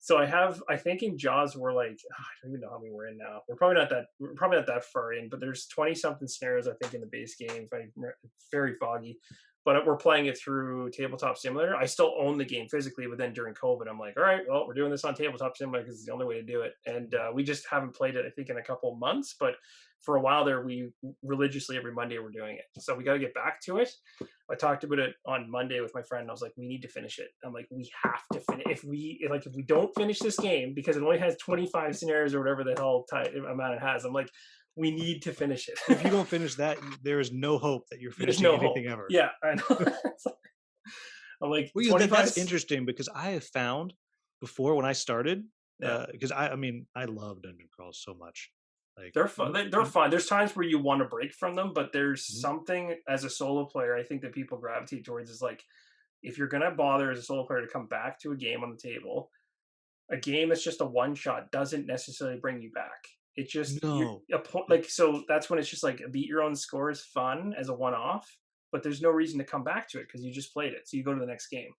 So I think in Jaws we're like, I don't even know how many we're in now. We're probably not that far in, but there's 20 something scenarios I think in the base game. It's very foggy. But we're playing it through Tabletop Simulator. I still own the game physically, but then during COVID, I'm like, all right, well, we're doing this on Tabletop Simulator because it's the only way to do it. And we just haven't played it, I think, in a couple of months. But for a while there, we religiously every Monday we're doing it. So we got to get back to it. I talked about it on Monday with my friend. And I was like, we need to finish it. I'm like, we have to finish. If we don't finish this game because it only has 25 scenarios or whatever the hell amount it has, I'm like, we need to finish it. If you don't finish that, there is no hope that you're finishing anything ever. Yeah, I know. I'm like, well, that's interesting because I have found before when I started, because I mean, I love dungeon crawls so much. Like they're fun. They're fun. There's times where you want to break from them, but there's something as a solo player I think that people gravitate towards is like, if you're gonna bother as a solo player to come back to a game on the table, a game that's just a one shot doesn't necessarily bring you back. It just like, so that's when it's just like beat your own score is fun as a one off, but there's no reason to come back to it because you just played it. So you go to the next game.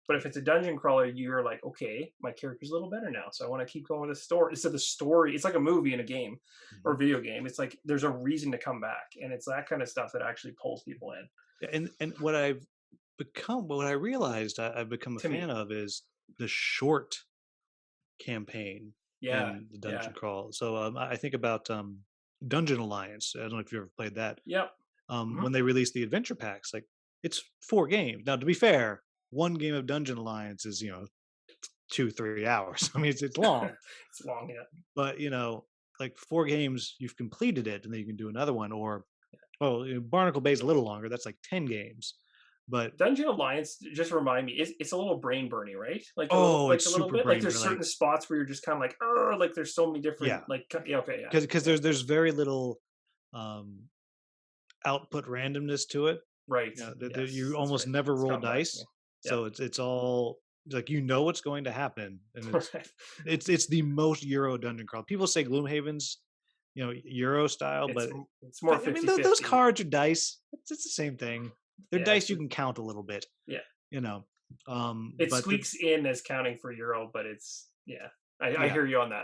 But if it's a dungeon crawler, you're like, okay, my character's a little better now, so I want to keep going with the story. So the story, it's like a movie in a game or video game. It's like there's a reason to come back, and it's that kind of stuff that actually pulls people in. And what I realized I've become a fan of is the short campaign in the dungeon crawl. So I think about Dungeon Alliance. I don't know if you ever played that. Yep. When they released the adventure packs, like it's 4 games. Now, to be fair, one game of Dungeon Alliance is 2-3 hours. I mean, it's long. It's long, yeah. But like 4 games, you've completed it, and then you can do another one. Or Barnacle Bay's a little longer. That's like 10 games. But Dungeon Alliance, just remind me, it's a little brain burny, right? Like it's a little super bit. brain Like there's certain spots where you're just kind of like, oh, like there's so many different Because there's very little output randomness to it. Right. You almost never roll dice, so it's all like what's going to happen, and it's the most Euro dungeon crawl. People say Gloomhaven's Euro style, but it's more 50-50. I mean, those cards are dice. It's the same thing. They're dice you can count a little bit. Yeah. It squeaks in as counting for Euro, but it's I hear you on that.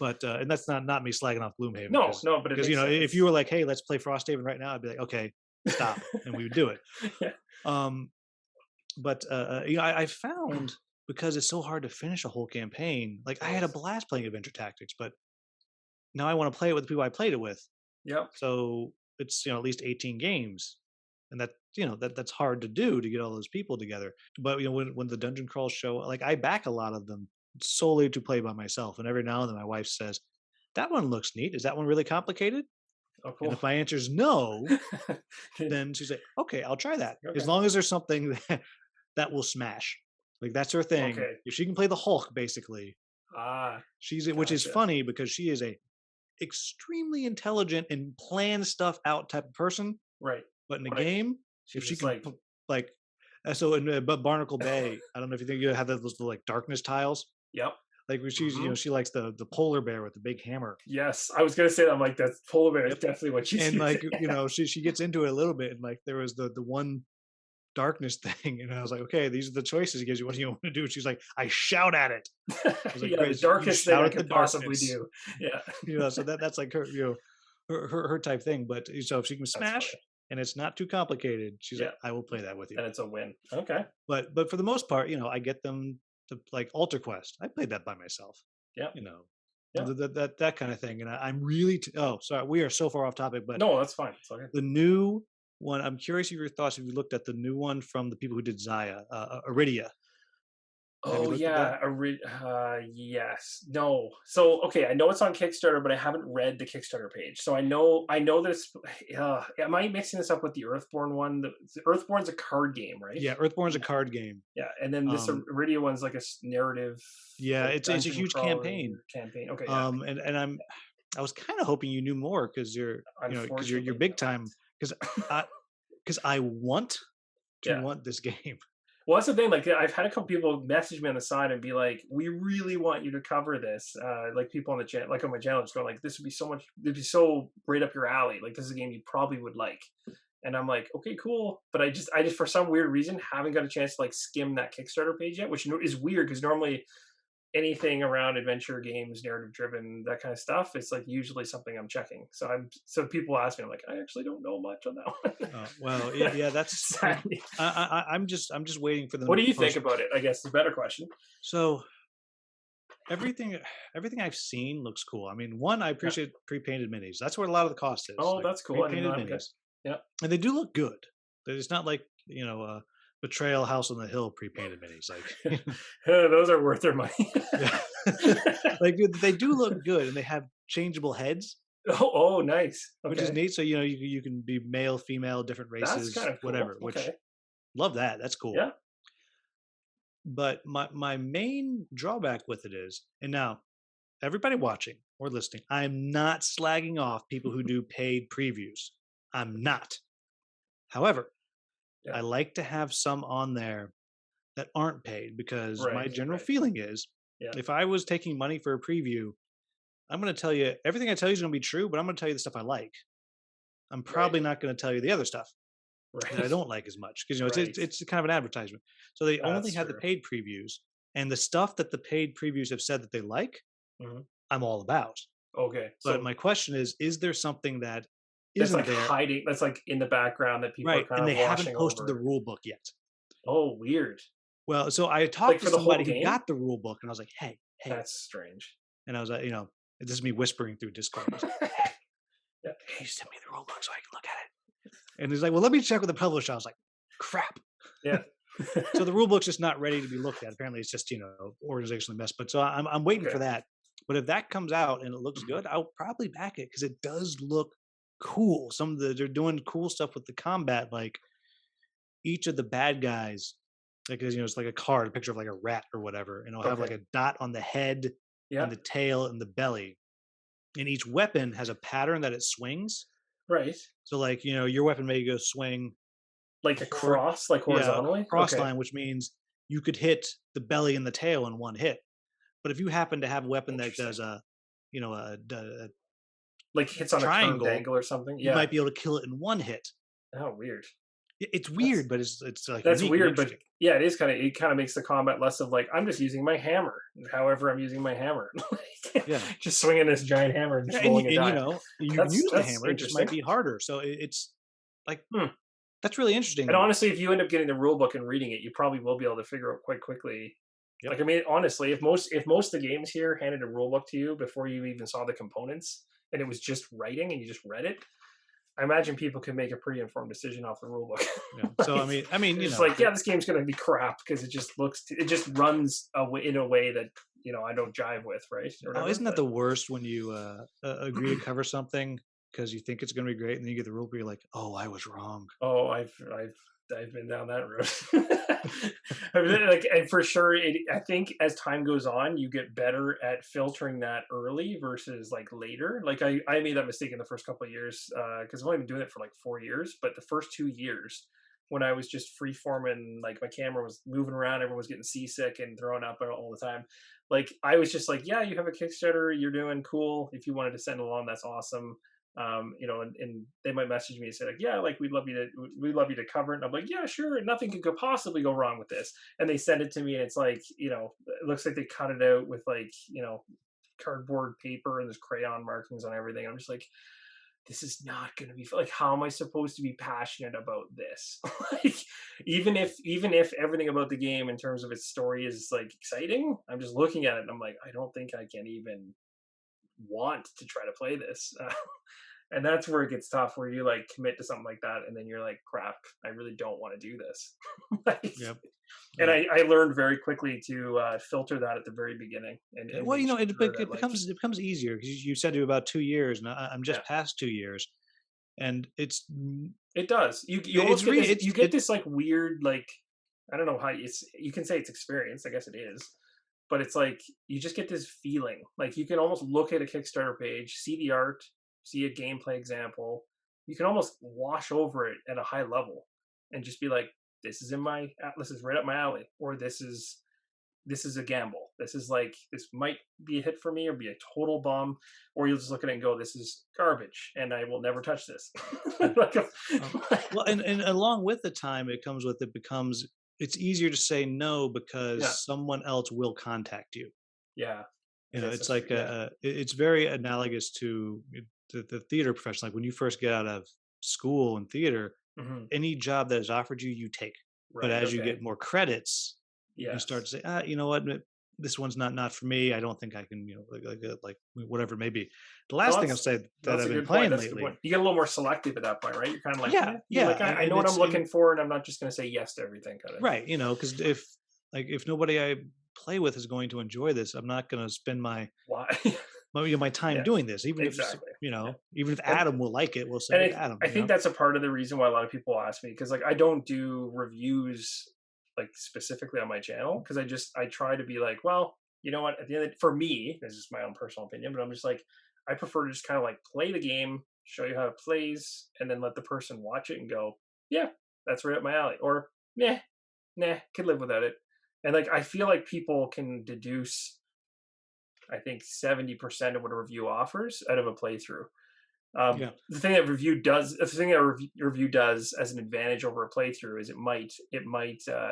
But and that's not me slagging off Gloomhaven. No, but because if you were like, hey, let's play Frosthaven right now, I'd be like, okay, stop, and we would do it. But I found, because it's so hard to finish a whole campaign, like I had a blast playing Adventure Tactics, but now I want to play it with the people I played it with. Yep. So it's at least 18 games, and that's hard to do, to get all those people together. But when the dungeon crawls show, like I back a lot of them solely to play by myself, and every now and then my wife says, "That one looks neat. Is that one really complicated?" Oh, cool. And if my answer is no, then she's like, "Okay, I'll try that." Okay. As long as there's something that will smash. Like that's her thing. Okay. If she can play the Hulk, basically. Which is funny because she is a extremely intelligent and plan stuff out type of person. Right. But in a game, She if she just can, like, like, so in but Barnacle Bay, I don't know if you think you have those like darkness tiles, yep. like where she's Hmm. she likes the polar bear with the big hammer. Yes, I was gonna say that. I'm like, that's polar bear is Yep. definitely what she's And using. like she gets into it a little bit, and like there was the one darkness thing, and I was like, okay, these are the choices he gives you. What do you want to do? And she's like, I shout at it. I was like, Yeah, great, the so you darkest thing shout I at the could possibly darkness, do. Yeah, so that's like her, her type thing. But so if she can that's funny. smash and it's not too complicated, she's like, Yeah, I will play that with you. and it's a win. Okay. But for the most part, I get them to like Alter Quest. I played that by myself, Yeah, you know, yeah. that kind of thing. And I'm really oh, sorry, we are so far off topic, but No, that's fine. It's okay. the new one. I'm curious of your thoughts if you looked at the new one from the people who did Zaya, Arydia. Have you Oh looked at that? yeah, yes. No. So okay, I know it's on Kickstarter, but I haven't read the Kickstarter page. So I know that it's. Am I mixing this up with the Earthborn one? The Earthborn's a card game, right? Yeah, Earthborn's a Yeah, card game. yeah. And then this Um, Iridia one's like a narrative, yeah, like it's a dungeon huge crawler campaign. campaign. Okay, yeah. And I was kind of hoping you knew more because you're Unfortunately, big no. time because I because I want to Yeah. want this game. Well, that's the thing. Like, I've had a couple people message me on the side and be like, "We really want you to cover this." Like people on the channel, like on my channel, just going like, "This would be so much. It'd be so right up your alley. Like, this is a game you probably would like." And I'm like, "Okay, cool." But I just for some weird reason haven't got a chance to like skim that Kickstarter page yet, which is weird because normally anything around adventure games, narrative driven, that kind of stuff, it's like usually something I'm checking. So people ask me, I'm like, I actually don't know much on that Well, one. yeah, that's Sadly. I'm just waiting for them What to do you think post. about it? I guess is a better question. So everything everything I've seen looks cool. I mean, one, I Yeah. appreciate pre-painted minis. That's where a lot of the cost is, Oh, like that's cool. I didn't know pre-painted that. Okay. minis, Yeah. and they do look good. It's not like Betrayal House on the Hill pre-painted minis. Like, Those are worth their money. yeah, like they do look good, and they have changeable heads, Oh, nice. which is Okay. neat. So you can be male, female, different That's races, kind of cool. whatever. Which Okay. love that. That's cool. Yeah. But my main drawback with it is, and now everybody watching or listening, I'm not slagging off people who do paid previews. I'm not. However, Yeah. I like to have some on there that aren't paid because my Right. general Right. feeling is Yeah. if I was taking money for a preview, I'm going to tell you everything I tell you is going to be true, but I'm going to tell you the stuff I like. I'm Right. probably not going to tell you the other stuff that I Right. don't like as much because Right. it's kind of an advertisement. So they only That's had the true. paid previews, and the stuff that the paid previews have said that they like, Hmm. I'm all about. Okay. But So my question is there something that that's isn't like there? hiding. That's like in the background that people are Right, kind and of they haven't washing posted the over. rule book yet. Oh, weird. Well, so I Like talked to for the whole somebody who game? got the rule book, and I was like, "Hey, hey," That's strange. and I was like, this is me whispering through Discord. I was like, Yeah. "Hey, send me the rule book so I can look at it." And he's like, "Well, let me check with the publisher." I was like, "Crap." Yeah. So the rule book's just not ready to be looked at. Apparently, it's just organizationally messed. But so I'm waiting for Okay. that. But if that comes out and it looks good, I'll probably back it because it does look cool. They're doing cool stuff with the combat, like each of the bad guys, like it's like a card, a picture of like a rat or whatever, and it'll have like Okay. a dot on the head Yeah. and the tail and the belly. And each weapon has a pattern that it swings. Right. So like, your weapon may go swing Like a cross, like a horizontally? cross Okay. line, which means you could hit the belly and the tail in one hit. But if you happen to have a weapon that Interesting. does a Like hits on a curved triangle, angle or something? you Yeah. might be able to kill it in one hit. Oh, weird. It's That's weird, but it's like that's unique and weird, but interesting. yeah, it kinda makes the combat less of like, I'm just using my hammer, however I'm using my hammer. Like, Yeah. just swinging this giant hammer and just And, rolling a die. you can use the That's hammer. It just might interesting. be harder. So it's like Hmm. that's really interesting And to me. honestly, if you end up getting the rule book and reading it, you probably will be able to figure out quite quickly. Yep. Like, I mean, honestly, if most of the games here handed a rule book to you before you even saw the components, and it was just writing and you just read it, I imagine people can make a pretty informed decision off the rule book. Yeah. So Like, it's just like, the, yeah, this game's gonna be crap because it just runs in a way that I don't jive with, right, or oh, whatever. isn't that But the worst when you agree to cover something because you think it's going to be great, and then you get the rule, but you're like, "Oh, I was wrong." oh, I've been down that road. I mean, like, and for sure, I think as time goes on, you get better at filtering that early versus like later. Like I made that mistake in the first couple of years because I've only been doing it for like 4 years, but the first 2 years, when I was just freeforming, like my camera was moving around, everyone was getting seasick and throwing up all the time. Like I was just like, yeah, you have a Kickstarter, you're doing cool. If you wanted to send along, that's awesome. And they might message me and say like, yeah, like we'd love you to cover it. And I'm like, yeah, sure, nothing could possibly go wrong with this. And they send it to me, and it's like, it looks like they cut it out with like, cardboard paper and there's crayon markings on everything. I'm just like, this is not going to be like, how am I supposed to be passionate about this? Like, even if everything about the game in terms of its story is like exciting, I'm just looking at it and I'm like, I don't think I can even want to try to play this. And that's where it gets tough, where you like commit to something like that and then you're like, crap, I really don't want to do this. Like, Yep. and Yeah. I learned very quickly to filter that at the very beginning, Yeah, and well, make sure that it like, becomes easier because you said to about 2 years, and I'm yeah, just past 2 years, and it does. You it's almost get really this. You get this like weird, like, I don't know how it's. You can say it's experience. I guess it is, but it's like you just get this feeling. Like you can almost look at a Kickstarter page, see the art, see a gameplay example. You can almost wash over it at a high level, and just be like, this is right up my alley, or this is a gamble. This is like, this might be a hit for me or be a total bomb, or you'll just look at it and go, this is garbage, and I will never touch this. yeah. Like Um, well, and along with the time it comes with, it becomes it's easier to say no yeah, because someone else will contact you. yeah, I guess It's that's true. like Yeah, it's very analogous to the theater profession. Like when you first get out of school and theater, hmm, any job that is offered you, you take. But right. as you Okay. get more credits, you start Yes. to say, you know what, this one's not for me. I don't think I can, like whatever it may be. The No, last thing I'll that's say that that's I've a been good point. playing That's a good point. lately, You get a little more selective at that point, right? You're kind of like, yeah, you're like, yeah, I know and what I'm it's looking for, and I'm not just going to say yes to everything, kind of thing. right, because if nobody I play with is going to enjoy this, I'm not going to spend Why? my time Yeah, doing this. exactly. Yeah, Even if and Adam will like it, we'll send and it to Adam. I think that's a part of the reason why a lot of people ask me, because like I don't do reviews like specifically on my channel, because I try to be like, well, you know what, at the end of for me, this is my own personal opinion, but I'm just like, I prefer to just kind of like play the game, show you how it plays, and then let the person watch it and go, yeah, that's right up my alley, or nah, could live without it. And like I feel like people can deduce, I think 70% of what a review offers out of a playthrough. Yeah. The thing that a review does as an advantage over a playthrough is it might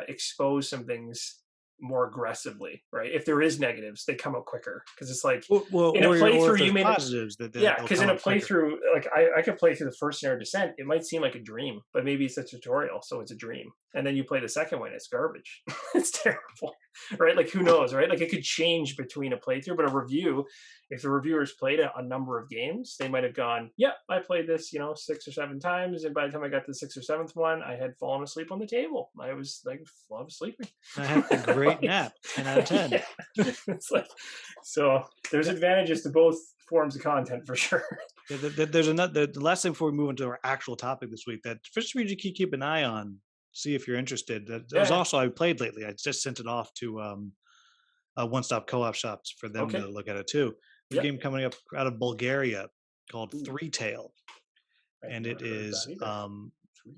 expose some things more aggressively, right? If there is negatives, they come out quicker, because it's like in a Or if playthrough there's you made it. positives Yeah, they'll because come in a up quicker. playthrough, like I could play through the first Snare Descent, it might seem like a dream, but maybe it's a tutorial, so it's a dream. And then you play the second one, it's garbage. It's terrible, right? Like who knows, right? Like it could change between a playthrough, but a review, if the reviewers played a number of games, they might have gone, yeah, I played this, 6 or 7 times, and by the time I got to the sixth or seventh one, I had fallen asleep on the table. I was like, I was sleeping. I had a great Like, nap, 10 out of 10. yeah, it's like, so there's Yeah. advantages to both forms of content for sure. Yeah, there's another. The last thing before we move into our actual topic this week, that first for you to keep an eye on, see if you're interested. That was Yeah. also I played lately. I just sent it off to one stop co-op shops for them to Okay. look at it too. There's a Yep. game coming up out of Bulgaria called Ooh, ThreeTale, I've and never it heard of that is either.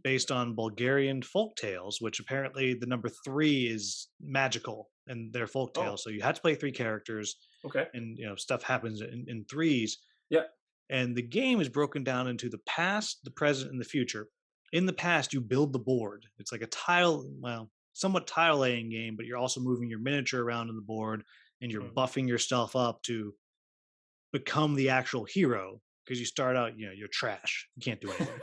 based 3 on Bulgarian folk tales, which apparently the number three is magical in their folk Oh, tales. So you had to play three characters, okay. and stuff happens in threes. Yeah. And the game is broken down into the past, the present, and the future. In the past, you build the board. It's like a somewhat tile laying game, but you're also moving your miniature around on the board, and you're Mhm. buffing yourself up to become the actual hero. Because you start out, you're trash. You can't do anything.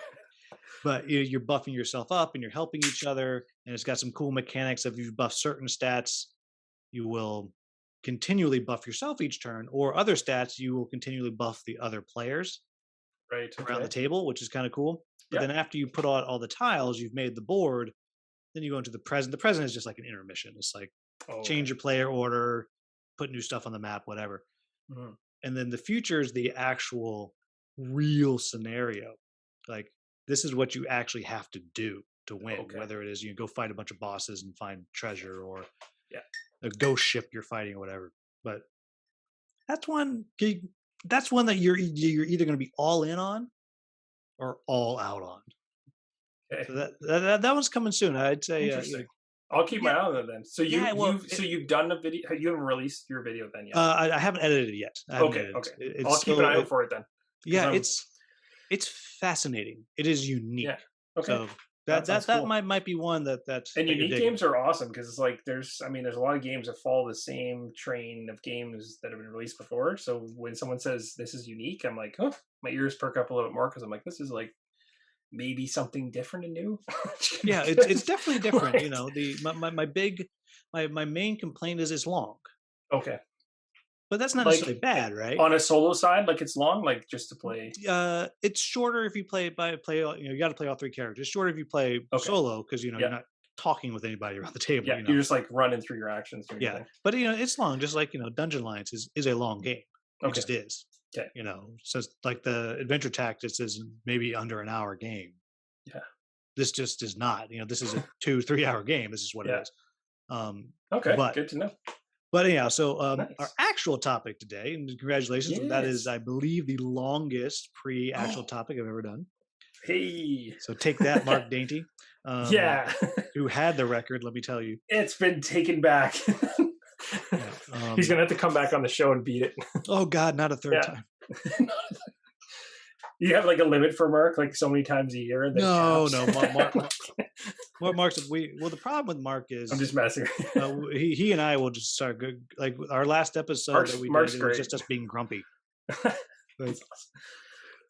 But you're buffing yourself up, and you're helping each other. And it's got some cool mechanics. If you buff certain stats, you will continually buff yourself each turn, or other stats, you will continually buff the other players Right. around the Okay. table, which is kind of cool. But Yeah. then after you put all the tiles, you've made the board, then you go into the present. The present is just like an intermission. It's like Oh, change okay. your player order, put new stuff on the map, whatever. Mhm. And then the future is the actual real scenario. Like this is what you actually have to do to win, Okay. whether it is you go fight a bunch of bosses and find treasure, or Yeah. a ghost ship you're fighting or whatever. But that's one that's one that you're either going to be all in on or all out on. Okay. So that one's coming soon. I'd say, Interesting. I'll keep my yeah, eye on it then. So yeah. Well, you've done a video. You haven't released your video then yet. I haven't edited it yet. I haven't Okay, edited okay. it. I'll It's keep an still eye out for it then, because yeah. I'm It's fascinating. It is yeah. unique. Okay, So that sounds that cool. might be one And that you're unique digging. games are awesome because it's like there's a lot of games that follow the same train of games that have been released before. So when someone says this is unique, I'm like, oh, my ears perk up a little bit more because I'm like, this is like maybe something different and new. Yeah, it's definitely different. You Like, know, my big my main complaint is it's long, okay, but that's not like necessarily bad, right? on a solo side, like it's long, like just to play. It's shorter if you you got to play all three characters. Shorter if you play Okay, solo because you're yeah, not talking with anybody around the table. yeah, you're just like running through your actions doing your Yeah, thing. but it's long. Just like Dungeon Alliance is a long game. It Okay, just is. okay, So it's like the Adventure Tactics is maybe under an hour game. yeah, This just is not. This is a 2 3 hour game. This is what it yeah. is. Um, Okay, but good to know. anyhow, so our Nice. actual topic today, and congratulations, that is, Yes. I believe, the longest pre-actual topic I've ever done. Hey. So take that, Mark Dainty, Yeah. who had the record. Let me tell you. It's been taken back. Yeah. He's gonna have to come back on the show and beat it. Oh God, not a third Yeah. time. You have like a limit for Mark, like so many times a year, and then it No, caps. no. Mark's well. The problem with Mark I'm is just messing. he and I will just start good. Like our last episode that we did, Mark's it was great. just us being grumpy. That's Like, awesome.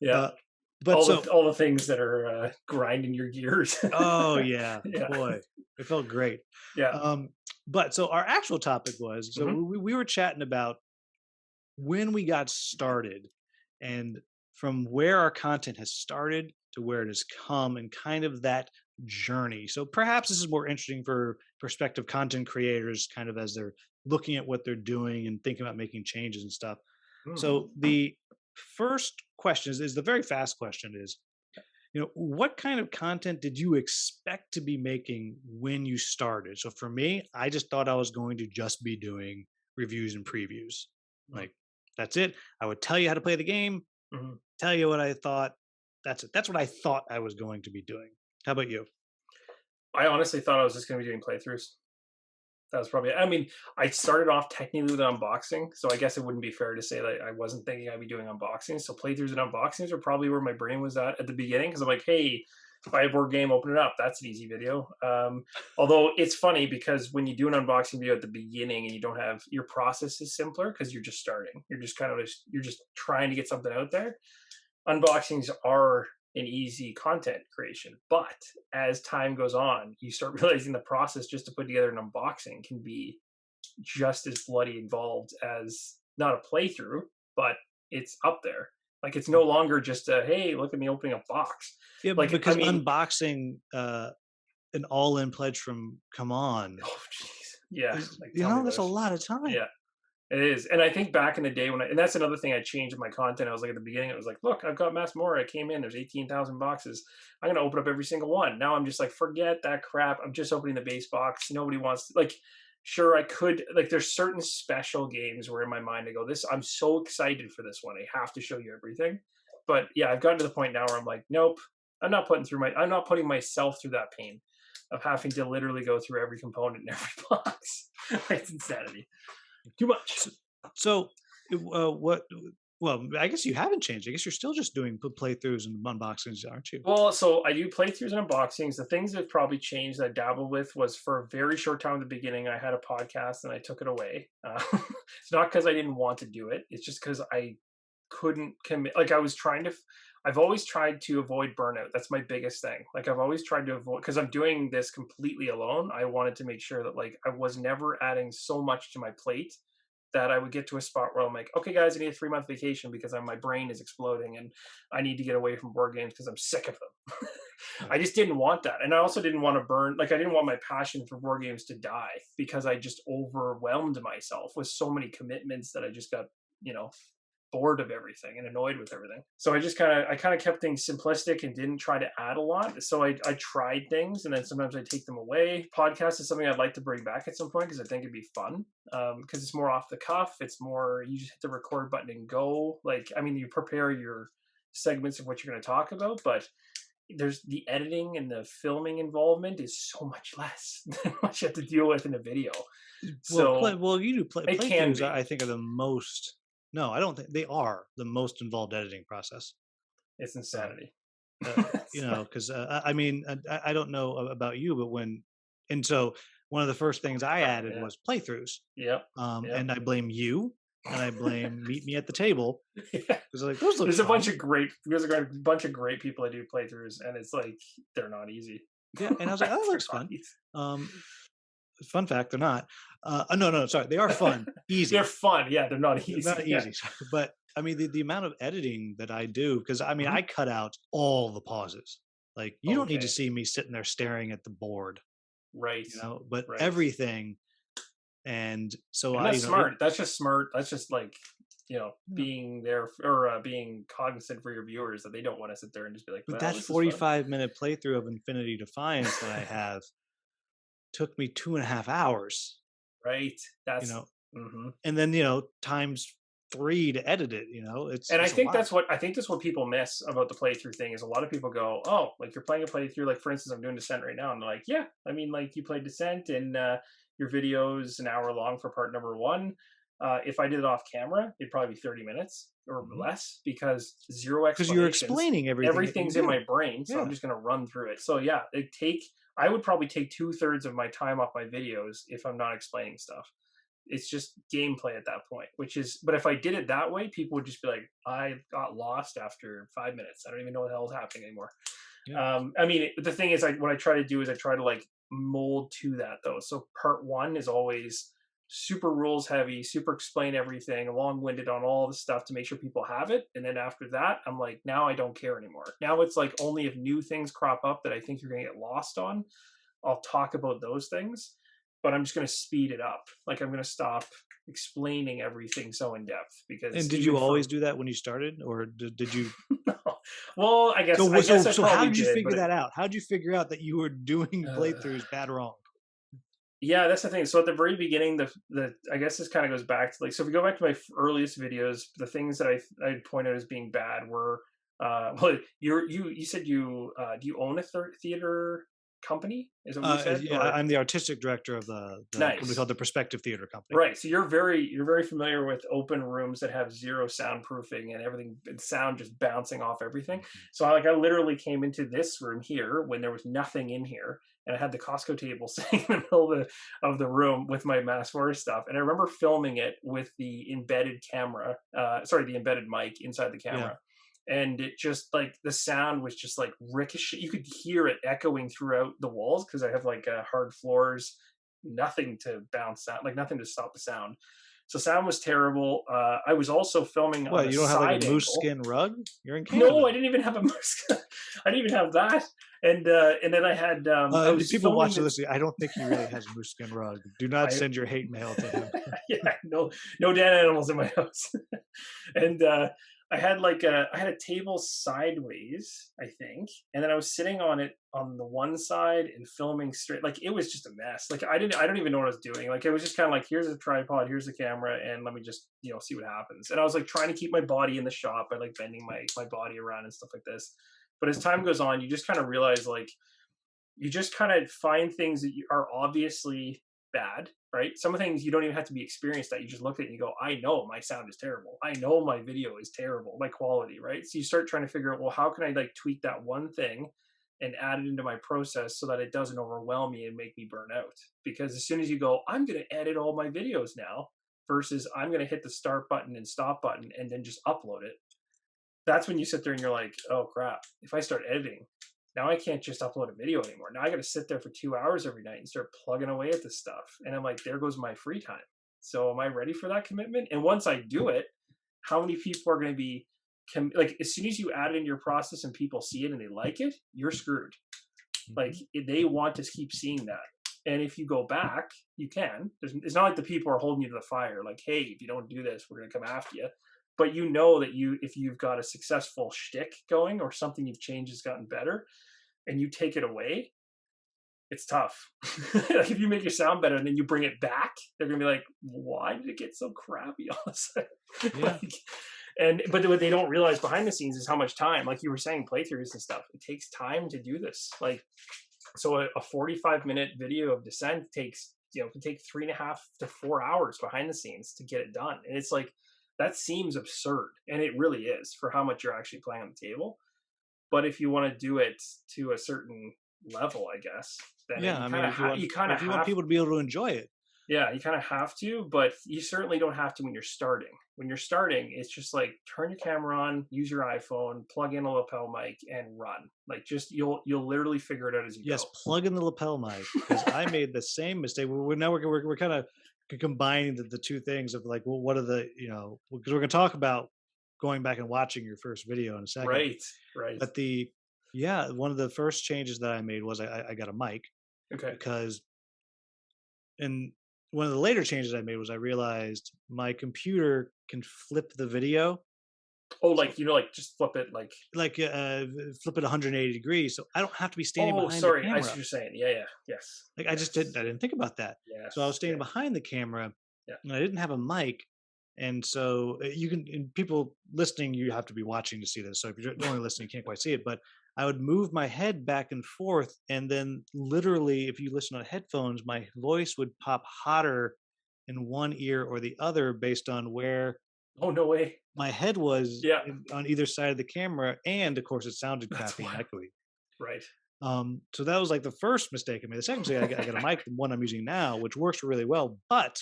Yeah, but so all the things that are grinding your gears. oh yeah, Yeah, boy, it felt great. yeah. Um, but so our actual topic was so Hmm. we were chatting about when we got started and from where our content has started to where it has come and kind of that journey. So perhaps this is more interesting for prospective content creators, kind of as they're looking at what they're doing and thinking about making changes and stuff. Hmm. So the first question is the very fast question is, what kind of content did you expect to be making when you started? So for me, I just thought I was going to just be doing reviews and previews. Like that's it. I would tell you how to play the game, Hmm. tell you what I thought. That's it. That's what I thought I was going to be doing. How about you? I honestly thought I was just gonna be doing playthroughs. That was probably. I mean, I started off technically with unboxing, so I guess it wouldn't be fair to say that I wasn't thinking I'd be doing unboxings. So playthroughs and unboxings are probably where my brain was at the beginning because I'm like, hey, buy a board game, open it up. That's an easy video. Although it's funny because when you do an unboxing video at the beginning and you don't have your process is simpler because you're just starting. You're just you're just trying to get something out there. Unboxings are an easy content creation. But as time goes on, you start realizing the process just to put together an unboxing can be just as bloody involved as not a playthrough, but it's up there. Like it's no longer just a hey, look at me opening a box. Yeah, Like I because mean, unboxing an all-in pledge from Come On oh jeez, yeah, is, like tell me about that's a it. lot of time. Yeah, it is. And I think back in the day and that's another thing I changed in my content. I was like at the beginning, it was like, look, I've got Mass Mora. I came in, there's 18,000 boxes. I'm going to open up every single one. Now I'm just like, forget that crap. I'm just opening the base box. Nobody wants to, like, sure, I could, like, there's certain special games where in my mind I go, I'm so excited for this one. I have to show you everything. But yeah, I've gotten to the point now where I'm like, nope, I'm not putting myself through that pain of having to literally go through every component in every box. It's insanity. Too much. So, what? Well, I guess you haven't changed. I guess you're still just doing playthroughs and unboxings, aren't you? Well, so I do playthroughs and unboxings. The things that probably changed that I dabbled with was for a very short time at the beginning, I had a podcast and I took it away. It's not because I didn't want to do it. It's just because I couldn't commit. Like I've always tried to avoid burnout. That's my biggest thing. Like I've always tried to avoid, because I'm doing this completely alone. I wanted to make sure that like I was never adding so much to my plate that I would get to a spot where I'm like, okay, guys, I need a 3 month vacation because my brain is exploding and I need to get away from board games because I'm sick of them. I just didn't want that. And I also didn't want to I didn't want my passion for board games to die because I just overwhelmed myself with so many commitments that I just got, bored of everything and annoyed with everything. So I kind of kept things simplistic and didn't try to add a lot. So I tried things and then sometimes I take them away. Podcast is something I'd like to bring back at some point because I think it'd be fun. Because it's more off the cuff. It's more you just hit the record button and go. Like I mean, you prepare your segments of what you're going to talk about, but there's the editing and the filming involvement is so much less than what you have to deal with in a video. So Well, you do it can playthroughs. be. I think are the most. No, I don't think they are the most involved editing process. It's Um, insanity. you It's know, like, because I mean, I don't know about you, but and so one of the first things I added yeah. was playthroughs, Yep. and Yep. I blame you, and I blame Meet Me at the Table Yeah. because like those look There's a bunch fun. of great there's a bunch of great people that do playthroughs, and it's like they're not easy. Yeah, and I was like, oh, that They're looks not fun. easy. Um, Fun fact, they're not. No, sorry, they are fun, They're easy. fun. Yeah, they're not They're not easy. Yeah. easy, but I mean the amount of editing that I do because I mean Mhm. I cut out all the pauses. Like you don't need to Okay. see me sitting there staring at the board, Right. but Right. everything. And so And I, that's you know, it, smart. That's just smart. That's just like, you know, being there or being cognizant for your viewers that they don't want to sit there and just be like, but well, that this is fun. 45-minute playthrough of Infinity Defiance that I have took me 2.5 hours, Right. you That's, know, hmm and then times three to edit it. You know, and it's a lot. I think that's what people miss about the playthrough thing is a lot of people go, oh, like you're playing a playthrough. Like for instance, I'm doing Descent right now, and they're like, yeah, I mean, like you played Descent, and your video's an hour long for part number one. If I did it off camera, it'd probably be 30 minutes or less because zero Because you're explanations. explaining everything that you Everything's in my do. brain, so I'm Yeah. just gonna run through it. So yeah, I would probably take 2/3 of my time off my videos if I'm not explaining stuff. It's just gameplay at that point, which is, but if I did it that way, people would just be like, I got lost after 5 minutes. I don't even know what the hell is happening anymore. Yeah. I mean, the thing is, like, what I try to do is I try to like mold to that though. So part one is always super rules heavy, super explain everything, long winded on all the stuff to make sure people have it. And then after that, I'm like, now I don't care anymore. Now it's like only if new things crop up that I think you're going to get lost on, I'll talk about those things, but I'm just going to speed it up. Like I'm going to stop explaining everything so in depth And because did even you for always do that when you started, or did you? well, So I so guess I so how probably did you did, figure but that out? How did you figure out that you were doing uh, playthroughs bad wrong? yeah, that's the thing. So at the very beginning, the I guess this kind of goes back to like, so if we go back to my earliest videos, the things that I'd point out as being bad were well, you said you do you own a theater company? Is that what you said? Yeah, Or I'm the artistic director of the company nice. called the Perspective Theater Company. Right. So you're very familiar with open rooms that have zero soundproofing and everything, and sound just bouncing off everything. Mhm. So I literally came into this room here when there was nothing in here, and I had the Costco table sitting in the middle of the room with my Mass Horror stuff. And I remember filming it with the embedded camera, the embedded mic inside the Yeah. camera. And it just like the sound was just like ricochet. You could hear it echoing throughout the walls because I have like hard floors, nothing to bounce out, like nothing to stop the sound. So sound was terrible. I was also filming on What, a you don't have like a side moose angle. skin rug? You're in No, Canada. I didn't even have a mouse. I didn't even have that. And then I had I was People filming watching the this, I don't think he really has a moose skin rug. Do not I send your hate mail to him. yeah, no dead animals in my house. And I had a table sideways, I think, and then I was sitting on it on the one side and filming straight. Like it was just a mess. Like I don't even know what I was doing. Like it was just kind of like, here's a tripod, here's the camera, and let me just see what happens. And I was like trying to keep my body in the shot by like bending my body around and stuff like this. But as time goes on, you just kind of realize like you just kind of find things that are obviously bad, right? Some of the things you don't even have to be experienced at. You just look at it and you go, I know my sound is terrible. I know my video is terrible, my quality, right? So you start trying to figure out, well, how can I like tweak that one thing and add it into my process so that it doesn't overwhelm me and make me burn out? Because as soon as you go, I'm going to edit all my videos now versus I'm going to hit the start button and stop button and then just upload it, that's when you sit there and you're like, oh crap, if I start editing, now I can't just upload a video anymore. Now I got to sit there for 2 hours every night and start plugging away at this stuff. And I'm like, there goes my free time. So am I ready for that commitment? And once I do it, how many people are going to be like, as soon as you add it in your process and people see it and they like it, you're screwed. Like they want to keep seeing that. And if you go back, you can. It's not like the people are holding you to the fire. Like, hey, if you don't do this, we're going to come after you. But you know that if you've got a successful shtick going or something you've changed has gotten better, and you take it away, it's tough. Like if you make your sound better and then you bring it back, they're gonna be like, "Why did it get so crappy all of a sudden?" Yeah. Like, But what they don't realize behind the scenes is how much time, like you were saying, playthroughs and stuff. It takes time to do this. Like, so a 45-minute video of Descent takes, can take 3.5 to 4 hours behind the scenes to get it done. And it's like, that seems absurd. And it really is for how much you're actually playing on the table. But if you want to do it to a certain level, I guess, then Yeah, you I kind mean, of if you want people to be able to enjoy it. yeah, you kind of have to, but you certainly don't have to when you're starting. When you're starting, it's just like turn your camera on, use your iPhone, plug in a lapel mic, and run. Like just you'll literally figure it out as you Yes, go. plug in the lapel mic, because I made the same mistake. We're kind of combining the two things of like, well, what are the because we're going to talk about going back and watching your first video in a second. Right, right. But one of the first changes that I made was I got a mic, Okay. because and one of the later changes I made was I realized my computer can flip the video. Oh, So, like like just flip it, like. flip it 180 degrees, so I don't have to be standing Oh, behind the sorry, I see camera. what you're saying. Yeah, yeah, yes, Like I just yes, didn't think about that. So I was yes. standing Okay, behind the camera, yeah, and I didn't have a mic. And so you can, and people listening, you have to be watching to see this. So if you're only listening, you can't quite see it. But I would move my head back and forth, and then literally, if you listen on headphones, my voice would pop hotter in one ear or the other based on where Oh, no way. my head was Yeah, on either side of the camera, and of course, it sounded that's crappy and wild. echoey. Right. So that was like the first mistake I made. The second mistake, I got a mic, the one I'm using now, which works really well. But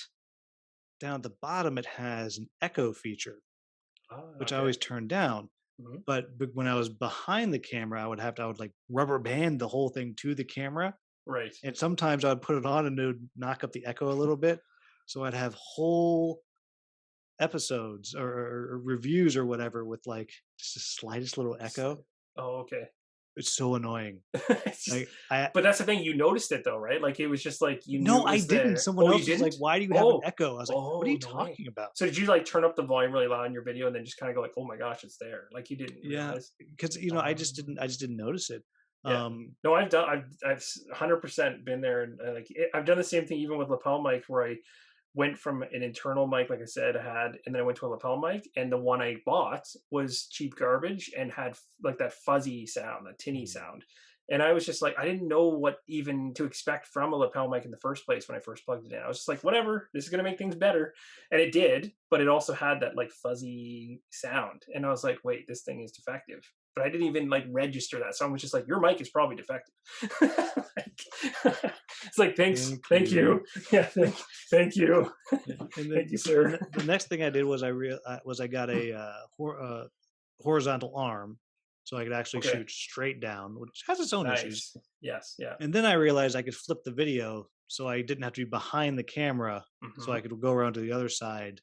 down at the bottom, it has an echo feature, Ah, which I okay. always turn down. Hmm. But when I was behind the camera, I would like rubber band the whole thing to the camera, Right. and sometimes I'd put it on and it would knock up the echo a little bit. So I'd have whole episodes or reviews or whatever with like just the slightest little echo. Oh, okay. It's so annoying. It's just, Like I but that's the thing. You noticed it though, right? Like it was just like you knew No, it I was didn't. there. Someone Oh, you else was like, didn't? "Why do you have an Oh, echo?" I was like, "What are oh, you no way. talking about?" So did you like turn up the volume really loud in your video and then just kind of go like, "Oh my gosh, it's there"? Like you didn't Yeah, realize? because Um, I just didn't notice it. yeah. No, I've 100% been there, and I've done the same thing even with lapel mic, where I went from an internal mic, like I said, I had, and then I went to a lapel mic, and the one I bought was cheap garbage and had like that fuzzy sound, that tinny Mm. sound. And I was just like, I didn't know what even to expect from a lapel mic in the first place when I first plugged it in. I was just like, whatever, this is gonna make things better, and it did. But it also had that like fuzzy sound, and I was like, wait, this thing is defective. But I didn't even like register that. So I was just like, your mic is probably defective. It's like, Thank thank you. you, yeah, thank you. Yeah, and Thank then you, sir. the next thing I did was I got a horizontal arm, so I could actually Okay, shoot straight down, which has its own issues. nice. Yes, yeah. And then I realized I could flip the video, so I didn't have to be behind the camera, so Hmm. I could go around to the other side,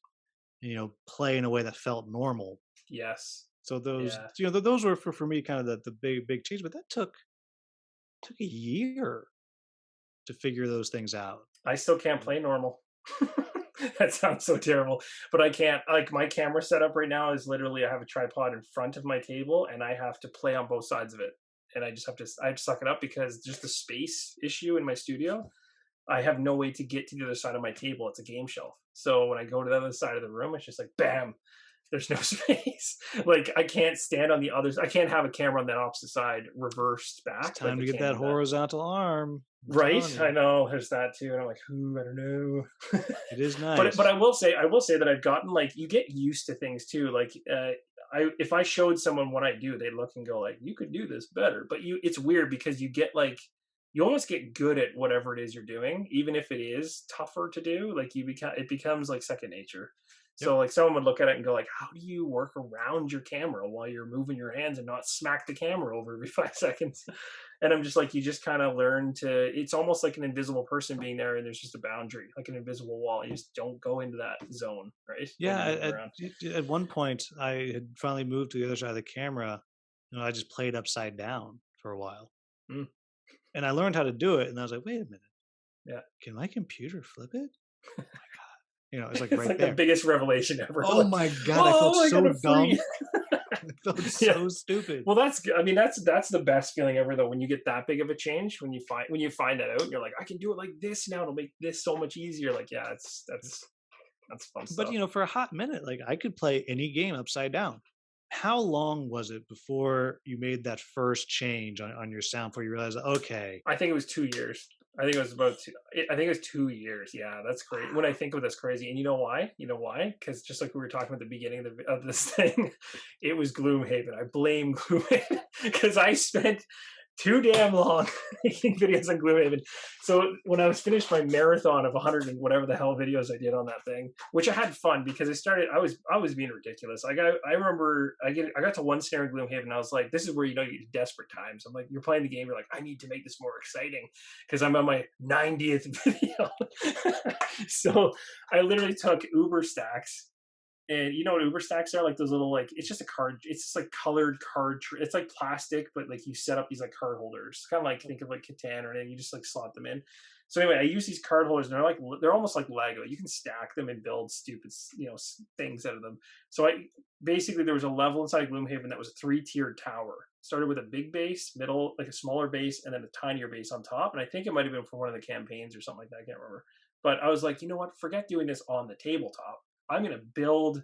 and, play in a way that felt normal. Yes, So those, yeah. those were for me kind of the big change, but that took a year to figure those things out. I still can't play normal. That sounds so terrible, but I can't. Like my camera setup right now is literally I have a tripod in front of my table, and I have to play on both sides of it, and I have to suck it up because just the space issue in my studio. I have no way to get to the other side of my table. It's a game shelf. So when I go to the other side of the room, it's just like bam, there's no space. Like I can't stand on the other. I can't have a camera on that opposite side reversed It's back. Like time I to get can't that do that. horizontal arm. I'm telling Right? I you, know there's that too, and I'm like, ooh, I don't know. it is But nice. I will say that I've gotten like you get used to things too. Like I if I showed someone what I do, they'd look and go like, you could do this better. But it's weird because you get like you almost get good at whatever it is you're doing, even if it is tougher to do. Like it becomes like second nature. Yep. So like someone would look at it and go like, how do you work around your camera while you're moving your hands and not smack the camera over every 5 seconds? And I'm just like, you just kind of learn to. It's almost like an invisible person being there, and there's just a boundary, like an invisible wall. You just don't go into that zone, right? When Yeah. you're moving around. At one point, I had finally moved to the other side of the camera. I just played upside down for a while, Mm, and I learned how to do it. And I was like, wait a minute, yeah, can my computer flip it? It's like it's right like the there. biggest revelation ever. Oh Like, my god, I felt oh, I got so a free. dumb. I felt Yeah. so stupid. Well, that's good. I mean, that's the best feeling ever though when you get that big of a change when you find that out and you're like, I can do it like this now. It'll make this so much easier. Like, yeah, it's that's That's fun But stuff. for a hot minute, like I could play any game upside down. How long was it before you made that first change on your sound before you realized, okay, I think it was 2 years. I think it was about two. I think it was 2 years. Yeah, that's great. When I think of it, that's crazy. And you know why? You know why? Because just like we were talking at the beginning of this thing, it was Gloomhaven. I blame Gloomhaven because I spent too damn long making videos on Gloomhaven. So when I was finished my marathon of 100 and whatever the hell videos I did on that thing, which I had fun because I was being ridiculous. I remember I got to one snare in Gloomhaven and I was like, this is where you get desperate times. I'm like, you're playing the game, you're like, I need to make this more exciting because I'm on my 90th video. So I literally took Uber stacks, and you know what Uber stacks are? Like those little, like, it's just a card. It's just like colored card. It's like plastic, but like you set up these like card holders. Kind of like, think of like Catan or anything. You just like slot them in. So anyway, I use these card holders, and they're almost like Lego. You can stack them and build stupid things out of them. So I basically, there was a level inside Gloomhaven that was a 3-tiered tower. Started with a big base, middle, like a smaller base, and then a tinier base on top. And I think it might have been for one of the campaigns or something like that. I can't remember. But I was like, you know what? Forget doing this on the tabletop. I'm gonna build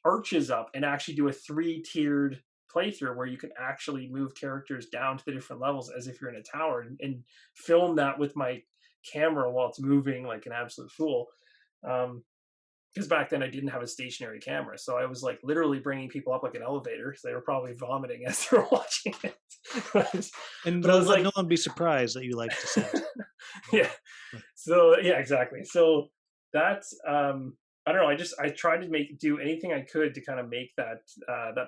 arches up and actually do a 3-tiered playthrough where you can actually move characters down to the different levels as if you're in a tower, and film that with my camera while it's moving like an absolute fool. Because back then I didn't have a stationary camera, so I was like literally bringing people up like an elevator. So they were probably vomiting as they were watching it. and But I was let like, no one be surprised that you like to set. yeah. So yeah, exactly. So that's I don't know. I tried to do anything I could to kind of make that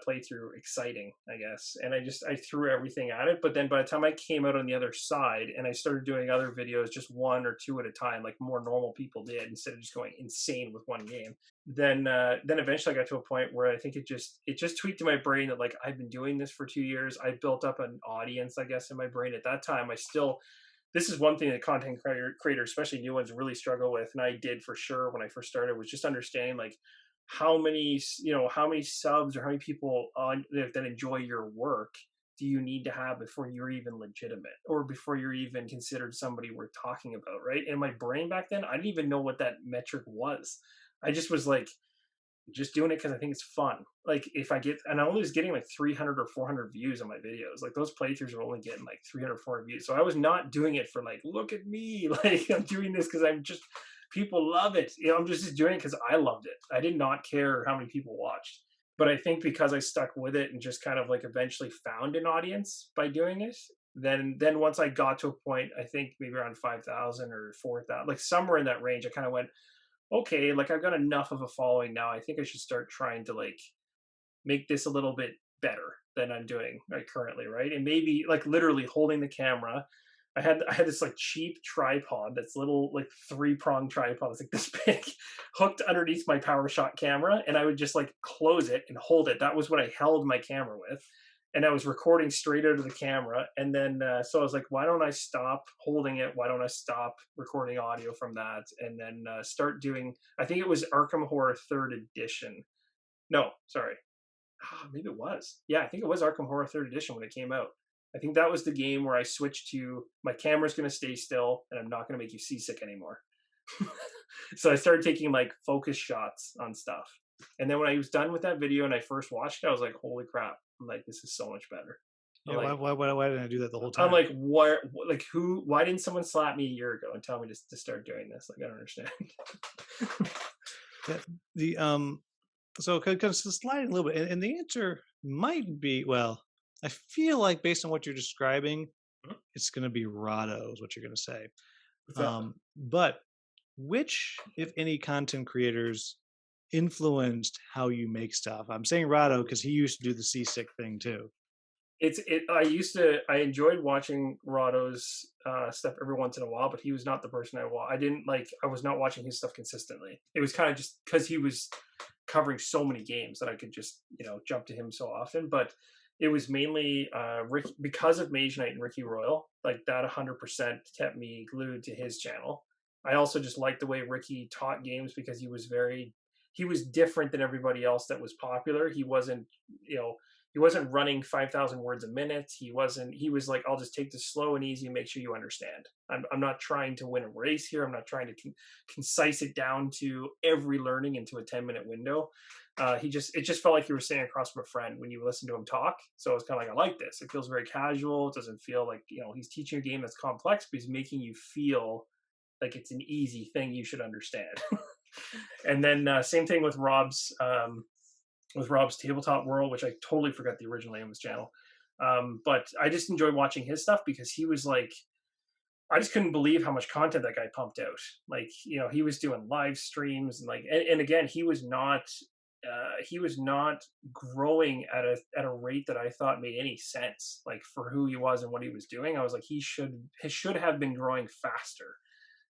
playthrough exciting, I guess. And I threw everything at it. But then by the time I came out on the other side and I started doing other videos, just one or two at a time, like more normal people did, instead of just going insane with one game. Then eventually I got to a point where I think it just tweaked in my brain that like I've been doing this for 2 years. I built up an audience, I guess, in my brain. At that time, this is one thing that content creators, especially new ones, really struggle with, and I did for sure when I first started, was just understanding like how many subs or how many people that enjoy your work do you need to have before you're even legitimate or before you're even considered somebody worth talking about, right? In my brain back then, I didn't even know what that metric was. I just was like, just doing it because I think it's fun. Like if I get, and I only was getting like 300 or 400 views on my videos. Like those playthroughs are only getting like 300, 400 views. So I was not doing it for like, look at me. Like I'm doing this because people love it. I'm just doing it because I loved it. I did not care how many people watched. But I think because I stuck with it and just kind of like eventually found an audience by doing it, then once I got to a point, I think maybe around 5,000 or 4,000, like somewhere in that range, I kind of went, okay, like I've got enough of a following now. I think I should start trying to like make this a little bit better than I'm doing like currently, right? And maybe like literally holding the camera. I had this like cheap tripod that's little like 3-pronged tripod that's like this big hooked underneath my PowerShot camera, and I would just like close it and hold it. That was what I held my camera with, and I was recording straight out of the camera. And then so I was like, why don't I stop holding it? Why don't I stop recording audio from that? And then start doing, I think it was Arkham Horror 3rd Edition. No, sorry. Maybe it was. Yeah, I think it was Arkham Horror 3rd Edition when it came out. I think that was the game where I switched to my camera's going to stay still and I'm not going to make you seasick anymore. So I started taking like focus shots on stuff. And then when I was done with that video and I first watched it, I was like, holy crap. I'm like, this is so much better. I'm Yeah, like, why didn't I do that the whole I'm time? like, why didn't someone slap me a year ago and tell me to start doing this? Like, I don't understand. Yeah, the so kind of sliding a little bit, and the answer might be, well, I feel like based on what you're describing, it's going to be Rado is what you're going to say. What's that? But which, if any, content creators influenced how you make stuff? I'm saying Rado because he used to do the seasick thing too. I enjoyed watching Rado's stuff every once in a while, but he was not the person I was not watching his stuff consistently. It was kind of just because he was covering so many games that I could just jump to him so often. But it was mainly because of Mage Knight and Ricky Royal. Like that 100% kept me glued to his channel. I also just liked the way Ricky taught games because he was different than everybody else that was popular. He he wasn't running 5,000 words a minute. He wasn't. He was like, I'll just take this slow and easy and make sure you understand. I'm not trying to win a race here. I'm not trying to concise it down to every learning into a 10-minute window. It just felt like you were sitting across from a friend when you listen to him talk. So it's kind of like, I like this. It feels very casual. It doesn't feel like, he's teaching a game that's complex, but he's making you feel like it's an easy thing you should understand. And then same thing with Rob's Tabletop World, which I totally forgot the original name of his channel. But I just enjoyed watching his stuff because he was like, I just couldn't believe how much content that guy pumped out. Like, he was doing live streams and like, and again, he was not growing at a rate that I thought made any sense. Like for who he was and what he was doing, I was like, he should have been growing faster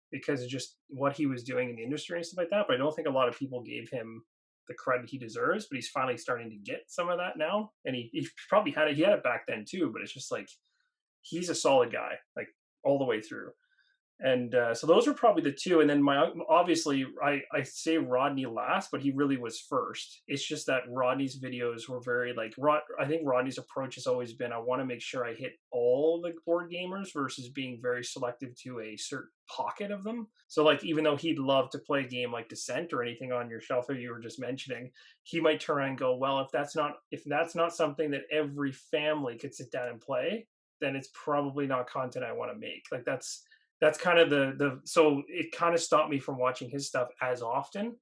because of just what he was doing in the industry and stuff like that. But I don't think a lot of people gave him the credit he deserves. But he's finally starting to get some of that now, and he probably had it back then too. But it's just like he's a solid guy, like all the way through. And so those were probably the two. And then obviously I say Rodney last, but he really was first. It's just that Rodney's videos were very like I think Rodney's approach has always been, I want to make sure I hit all the board gamers versus being very selective to a certain pocket of them. So like, even though he'd love to play a game like Descent or anything on your shelf that you were just mentioning, he might turn around and go, well, if that's not something that every family could sit down and play, then it's probably not content I want to make. Like that's kind of so it kind of stopped me from watching his stuff as often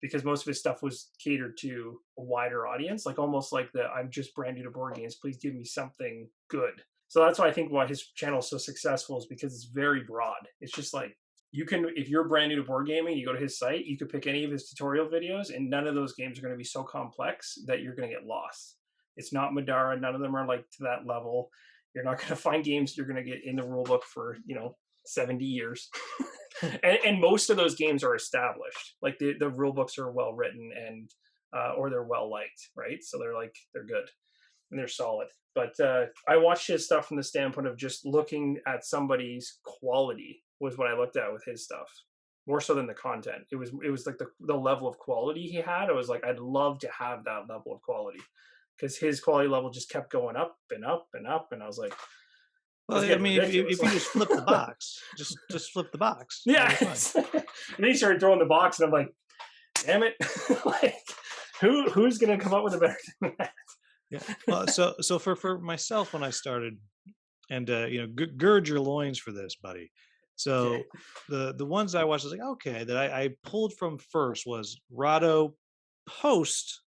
because most of his stuff was catered to a wider audience, like almost like I'm just brand new to board games, please give me something good. So that's why I think why his channel is so successful is because it's very broad. It's just like, you can, if you're brand new to board gaming, you go to his site, you could pick any of his tutorial videos and none of those games are going to be so complex that you're going to get lost. It's not Middara. None of them are like to that level. You're not going to find games you're going to get in the rule book for, 70 years. and most of those games are established. Like the rule books are well written and or they're well liked, right? So they're good and they're solid. But I watched his stuff from the standpoint of just looking at somebody's quality was what I looked at with his stuff, more so than the content. It was like the level of quality he had. I was like, I'd love to have that level of quality because his quality level just kept going up and up and up, and I was like, well, I mean, if you just flip the box, just flip the box. Yeah. And then he started throwing the box, and I'm like, damn it. Like, who's going to come up with a better thing than that? Yeah. Well, so for myself, when I started, and gird your loins for this, buddy. So Okay. the ones I watched, I was like, okay, that I pulled from first was Rado post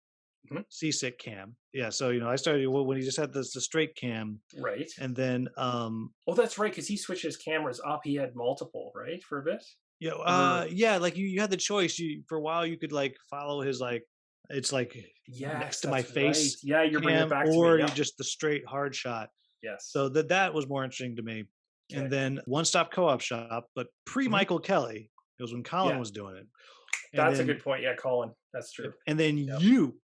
Seasick cam. Yeah, so I started when he just had the straight cam, Right. and then Oh, that's right, because he switched his cameras up. He had multiple, right, for a bit. yeah, like you had the choice. For a while you could like follow his like, it's like Yes, next to my that's face, right. Yeah, you're bringing it cam, back to or me. you Yep. just the straight hard shot. Yes. So that was more interesting to me. Okay. And then One Stop Co-op Shop, but pre Michael Kelly. It was when Colin Yeah. was doing it. That's a good point. Yeah, Colin. That's true. And then Yep. you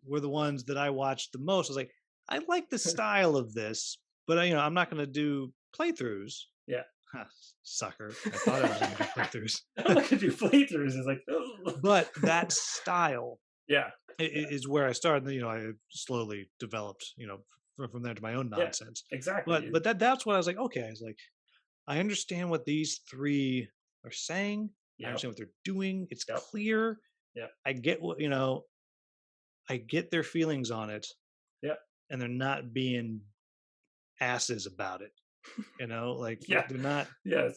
were the ones that I watched the most. I was like, I like the style of this, but I'm not going to do playthroughs. Yeah. Huh, sucker. I thought I was going to do playthroughs. I'm not going to do playthroughs. It's like, ugh. But that style, yeah, is where I started. I slowly developed, from there to my own nonsense. Yeah, exactly. But that's what I was like. Okay, I was like, I understand what these three are saying. Yep. I understand what they're doing. It's Yep. clear. Yeah. I get what I get their feelings on it. Yeah. And they're not being asses about it. Like Yeah. they're not. Yeah.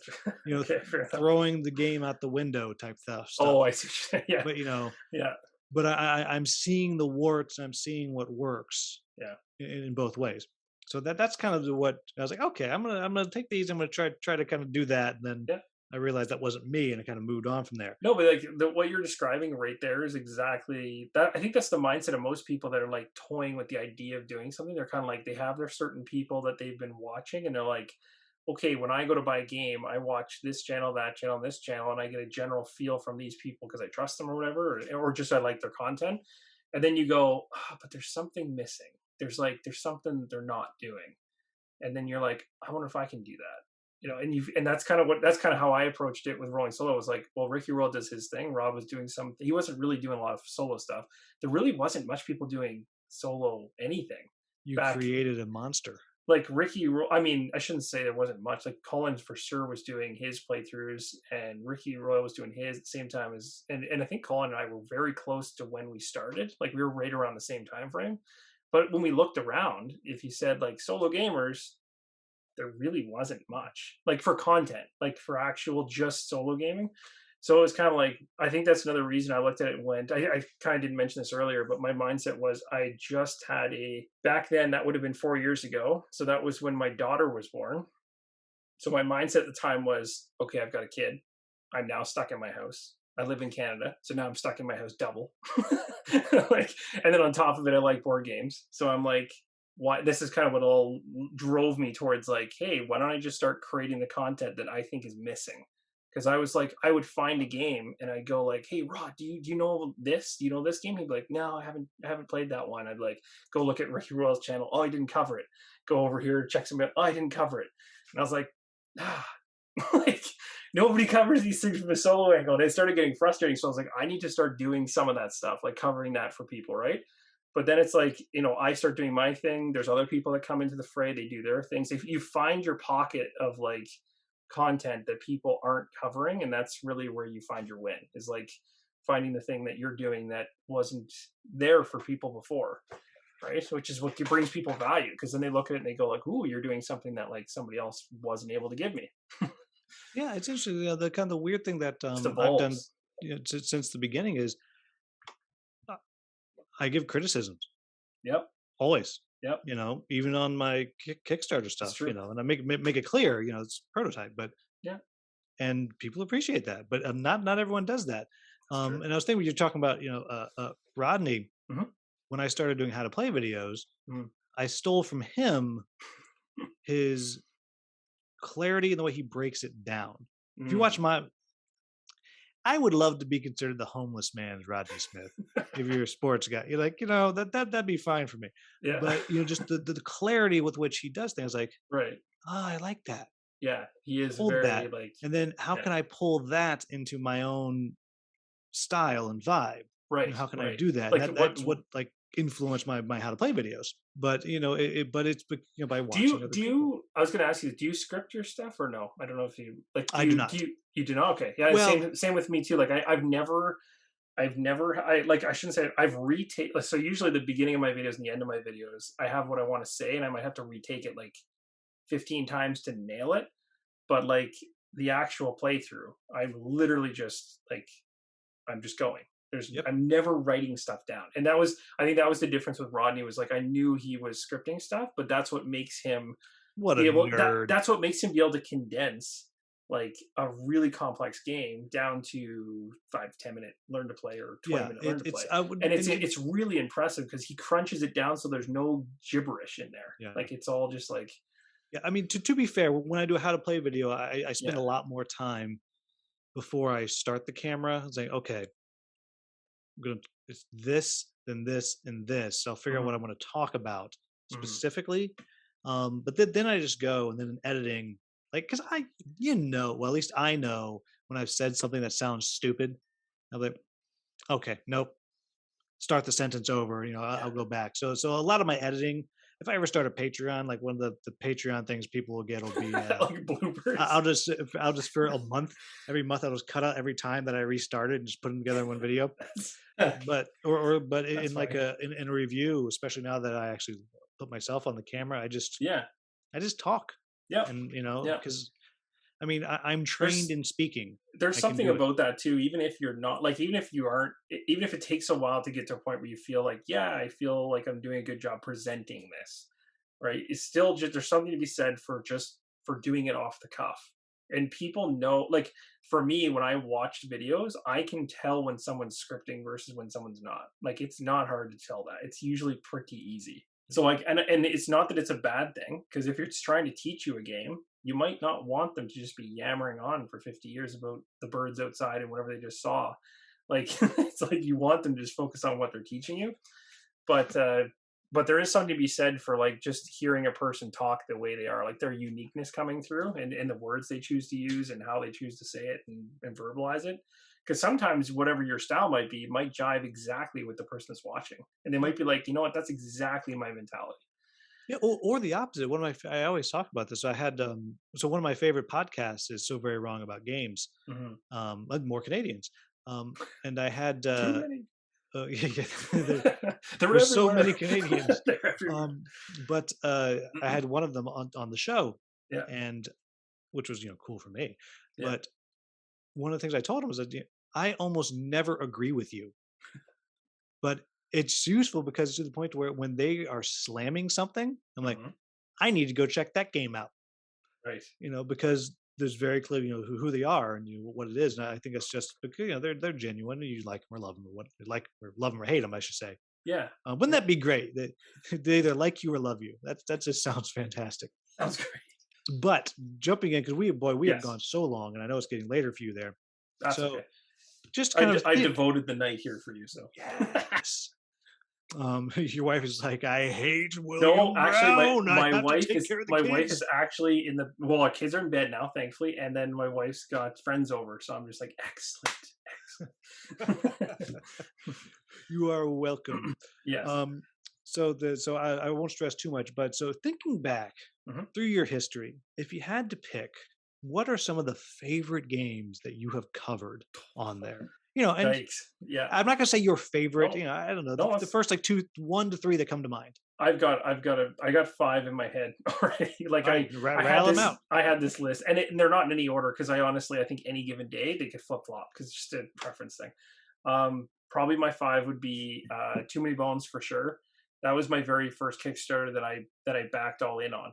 Okay, throwing the game out the window type stuff. Oh, I see. Yeah. But Yeah. But I'm seeing the warts. I'm seeing what works. Yeah. In both ways. So that's kind of what I was like. Okay, I'm gonna take these. I'm gonna try to kind of do that. And then I realized that wasn't me, and I kind of moved on from there. No, but like what you're describing right there is exactly that. I think that's the mindset of most people that are like toying with the idea of doing something. They're kind of like, they have their certain people that they've been watching, and they're like, okay, when I go to buy a game, I watch this channel, that channel, and this channel, and I get a general feel from these people because I trust them or whatever, or just I like their content. And then you go, but there's something missing. There's something they're not doing. And then you're like, I wonder if I can do that. And that's kind of how I approached it with Rolling Solo. It was like, well, Ricky Roll does his thing. Rob was doing something. He wasn't really doing a lot of solo stuff. There really wasn't much people doing solo anything. You back. created a monster. Like I mean, I shouldn't say there wasn't much. Like Collins for sure was doing his playthroughs, and Ricky Roy was doing his at the same time as, and I think Colin and I were very close to when we started. Like we were right around the same time frame. But when we looked around, if you said like solo gamers, there really wasn't much like for content, like for actual just solo gaming. So it was kind of like, I think that's another reason I looked at it and went, I kind of didn't mention this earlier, but my mindset was I just had back then, that would have been 4 years ago. So that was when my daughter was born. So my mindset at the time was, okay, I've got a kid. I'm now stuck in my house. I live in Canada, so now I'm stuck in my house double. Like, and then on top of it, I like board games. So I'm like, why? This is kind of what all drove me towards like, hey, why don't I just start creating the content that I think is missing? Because I was like, I would find a game and I'd go like, hey, Rod, do you know this? Do you know this game? He'd be like, no, I haven't played that one. I'd like go look at Ricky Royal's channel. Oh, I didn't cover it. Go over here, check some out. Oh, I didn't cover it. And I was like, ah, like nobody covers these things from a solo angle, and it started getting frustrating. So I was like, I need to start doing some of that stuff, like covering that for people, right? But then it's like, I start doing my thing. There's other people that come into the fray. They do their things. If you find your pocket of like content that people aren't covering, and that's really where you find your win, is like finding the thing that you're doing that wasn't there for people before, right? Which is what brings people value, because then they look at it and they go like, ooh, you're doing something that like somebody else wasn't able to give me. Yeah, it's interesting. The kind of the weird thing that Just I've done, evolves. since the beginning is uh, I give criticisms Yep. always. Yep. Even on my Kickstarter It's stuff. true. And I make it clear. It's prototype, but Yeah. and people appreciate that. But not everyone does that. It's true. And I was thinking when you're talking about Rodney, Hmm. when I started doing how to play videos, Hmm. I stole from him his clarity and the way he breaks it down. If you watch Mm. my I would love to be considered the homeless man's Rodney Smith. If you're a sports guy, you're like, that'd be fine for me. Yeah. But just the clarity with which he does things, like, Right. oh, I like that. Yeah. He is Hold very that, like, and then how yeah. can I pull that into my own style and vibe? Right. How can I Right. do that? And Like that's what like influenced my how to play videos. But but it's by watching other do people. you, I was gonna ask you, do you script your stuff or no? I don't know if you like, I do not. you do not? Okay. Yeah, Well, same with me too. Like I've never, I shouldn't say it, I've retake, so usually the beginning of my videos and the end of my videos, I have what I want to say, and I might have to retake it like 15 times to nail it. But like the actual playthrough, I'm literally just like, I'm just going. yep. I'm never writing stuff down. And I think that was the difference with Rodney, was like, I knew he was scripting stuff, but that's what makes him What a be able, nerd. that's what makes him be able to condense like a really complex game down to 5 to 10 minute learn to play, or 20 Yeah, minute learn to play. it's I would And and it's really impressive because he crunches it down so there's no gibberish in there. yeah. Like it's all just like, Yeah, I mean, to be fair, when I do a how to play video, I spend yeah. a lot more time before I start the camera. It's like, okay, it's this, then this, and this. So I'll figure out what I Hmm. want to talk about Hmm. specifically. But then I just go, and then in editing, like, because well, at least I know when I've said something that sounds stupid. I'm like, okay, nope, start the sentence over. I'll Yeah. go back. So a lot of my editing. If I ever start a Patreon, like one of the Patreon things people will get will be Like bloopers. I'll just for a month, every month I'll just cut out every time that I restarted and just put them together in one video. that's But that's in like funny. in a review, especially now that I actually put myself on the camera, Yeah. I just talk, Yep. and Yep. because I mean I'm trained There's in speaking. there's I can something do it. about that too, even if you're not like, even if you aren't, even if it takes a while to get to a point where you feel like, yeah, I feel like I'm doing a good job presenting this, right? It's still just, there's something to be said for just for doing it off the cuff. And people know, like for me, when I watched videos, I can tell when someone's scripting versus when someone's not. Like it's not hard to tell that. It's usually pretty easy. So like, and it's not that it's a bad thing, because if you're just trying to teach you a game, you might not want them to just be yammering on for 50 years about the birds outside and whatever they just saw. Like it's like you want them to just focus on what they're teaching you. But there is something to be said for like just hearing a person talk the way they are, like their uniqueness coming through, and the words they choose to use and how they choose to say it and verbalize it. Because sometimes whatever your style might be might jive exactly with the person that's watching, and they Yeah, might be like, you know what, that's exactly my mentality. Yeah, or the opposite. One of I always talk about this. I had so one of my favorite podcasts is So Very Wrong About Games. Hmm. More Canadians. And I had Too many. yeah, there, They're there's so everywhere. many Canadians. They're everywhere. But I had one of them on the show, Yeah. and which was cool for me. Yeah. But one of the things I told him was that I almost never agree with you, but it's useful because to the point where when they are slamming something, I'm like, Hmm. I need to go check that game out, Right. because there's very clear, who they are and what it is. And I think it's just because they're genuine and you like them or love them or what like or love them or hate them, I should say. Yeah. Wouldn't Yeah. that be great? That they either like you or love you. That just sounds fantastic. Sounds great. But jumping in because we have Yes. gone so long, and I know it's getting later for you there. That's So okay. just kind of I devoted the night here for you, so. yes. Your wife is like, I hate No, William actually, Brown. I have to take care of the my wife is kids. actually in the well. Our kids are in bed now, thankfully, and then my wife's got friends over, so I'm just like, excellent. You are welcome. Yes. Um, so I won't stress too much, but so thinking back Hmm. through your history, if you had to pick, what are some of the favorite games that you have covered on there? And Thanks. Yeah. I'm not gonna say your favorite. No, I don't know no, the first like 1 to 3 that come to mind. I got five in my head already. Like All right, I had rattle them this, out. I had this list, and they're not in any order because I honestly, I think any given day they could flip flop because it's just a preference thing. Probably my five would be Too Many Bones for sure. That was my very first Kickstarter that I backed all in on.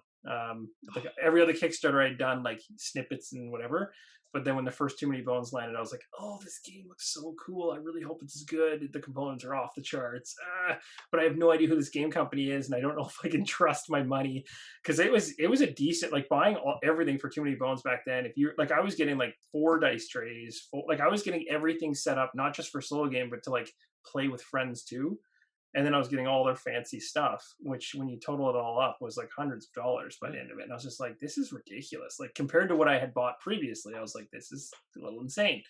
Like every other Kickstarter I'd done like snippets and whatever, but then when the first Too Many Bones landed, I was like, oh, this game looks so cool. I really hope it's good. The components are off the charts, but I have no idea who this game company is, and I don't know if I can trust my money because it was a decent like buying everything for Too Many Bones back then. If you like, I was getting like 4 dice trays, like I was getting everything set up not just for solo game, but to like play with friends too. And then I was getting all their fancy stuff, which when you total it all up was like hundreds of dollars by the end of it. And I was just like, this is ridiculous. Like compared to what I had bought previously, I was like, this is a little insane.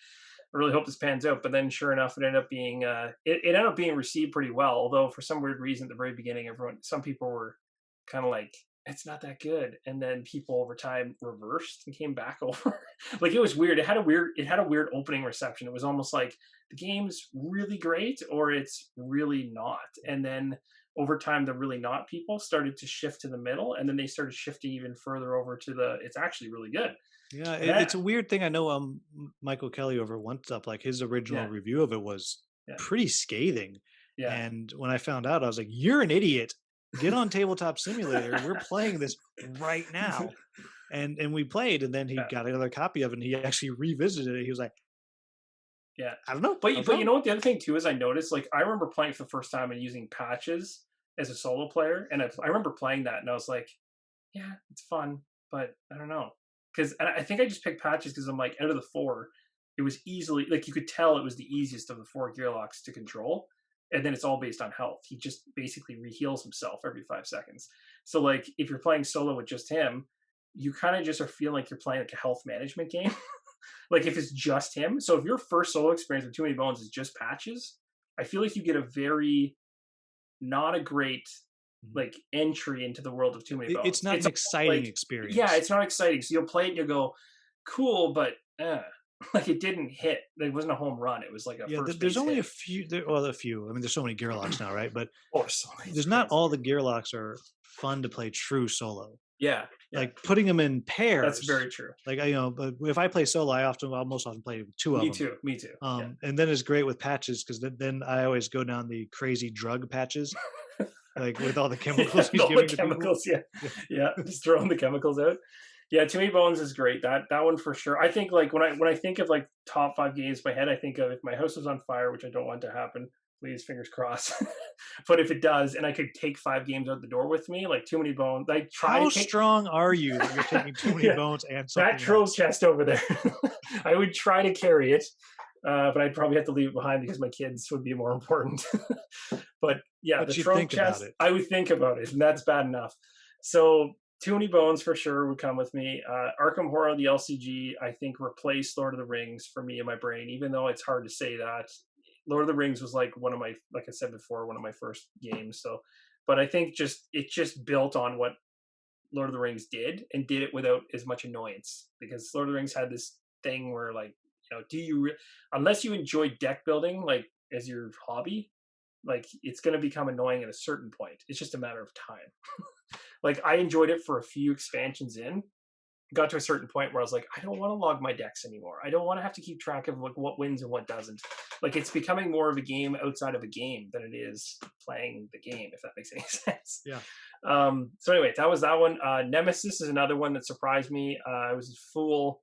I really hope this pans out. But then sure enough, it ended up being, it ended up being received pretty well. Although for some weird reason at the very beginning, some people were kind of like, it's not that good. And then people over time reversed and came back over. Like it was weird. It had a weird opening reception. It was almost like the game's really great or it's really not. And then over time the really not people started to shift to the middle, and then they started shifting even further over to the it's actually really good. Yeah, And that it's a weird thing. I know Michael Kelly over One Up, like his original yeah, review of it was yeah, pretty scathing. yeah. And when I found out, I was like, "You're an idiot. Get on Tabletop Simulator. We're playing this right now." And we played, and then he Yeah. got another copy of it, and he actually revisited it. He was like, Yeah. "I don't know. I was But you wrong." know what the other thing too is I noticed like I remember playing for the first time and using patches as a solo player, and I remember playing that and I was like, yeah, it's fun, but I don't know because I think I just picked patches because I'm like out of the four, it was easily like you could tell it was the easiest of the four gear locks to control, and then it's all based on health. He just basically reheals himself every 5 seconds. So like if you're playing solo with just him, you kind of just are feeling like you're playing like a health management game. Like if it's just him. So if your first solo experience with Too Many Bones is just patches, I feel like you get a very not a great Mhm. like entry into the world of Too Many It's Bones. not an It's exciting like yeah, experience. it's not exciting. So you'll play it and you'll go, cool, but like it didn't hit. It wasn't a home run. It was like a Yeah, first there's base only hit. a few. Well, a few. I mean, there's so many gear locks now, right? But Oh, so it's there's not crazy. all the gear locks are fun to play true solo. Yeah, yeah, Like putting them in that's pairs. very true. Like but if I play solo, I'll most often play two of Me them. too. Me too. Yeah. And then it's great with patches because then I always go down the crazy drug patches, like with all the chemicals he's All the giving to people. chemicals, yeah, yeah, just throwing the chemicals out. Yeah, Too Many Bones is great. That one for sure. I think like when I think of like top five games in my head, I think of if my house was on fire, which I don't want to happen. Please, fingers crossed. But if it does, and I could take 5 games out the door with me, like Too Many Bones, I try How to take. strong are you that you're taking too many Yeah, bones and that something trove else? chest over there. I would try to carry it, but I'd probably have to leave it behind because my kids would be more important. But yeah, the But you trove think about chest, it. I would think about it, and that's bad enough. So Too Many Bones for sure would come with me. Arkham Horror, the LCG, I think replaced Lord of the Rings for me in my brain, even though it's hard to say that. Lord of the Rings was like one of my, like I said before, one of my first games. So But I think it just built on what Lord of the Rings did, and did it without as much annoyance, because Lord of the Rings had this thing where, like, unless you enjoy deck building like as your hobby, like, it's going to become annoying at a certain point. It's just a matter of time. Like, I enjoyed it for a few expansions in, got to a certain point where I was like, I don't want to log my decks anymore. I don't want to have to keep track of like what wins and what doesn't. Like, it's becoming more of a game outside of a game than it is playing the game, if that makes any sense. Yeah. So anyway, that was that one. Nemesis is another one that surprised me. I was a fool.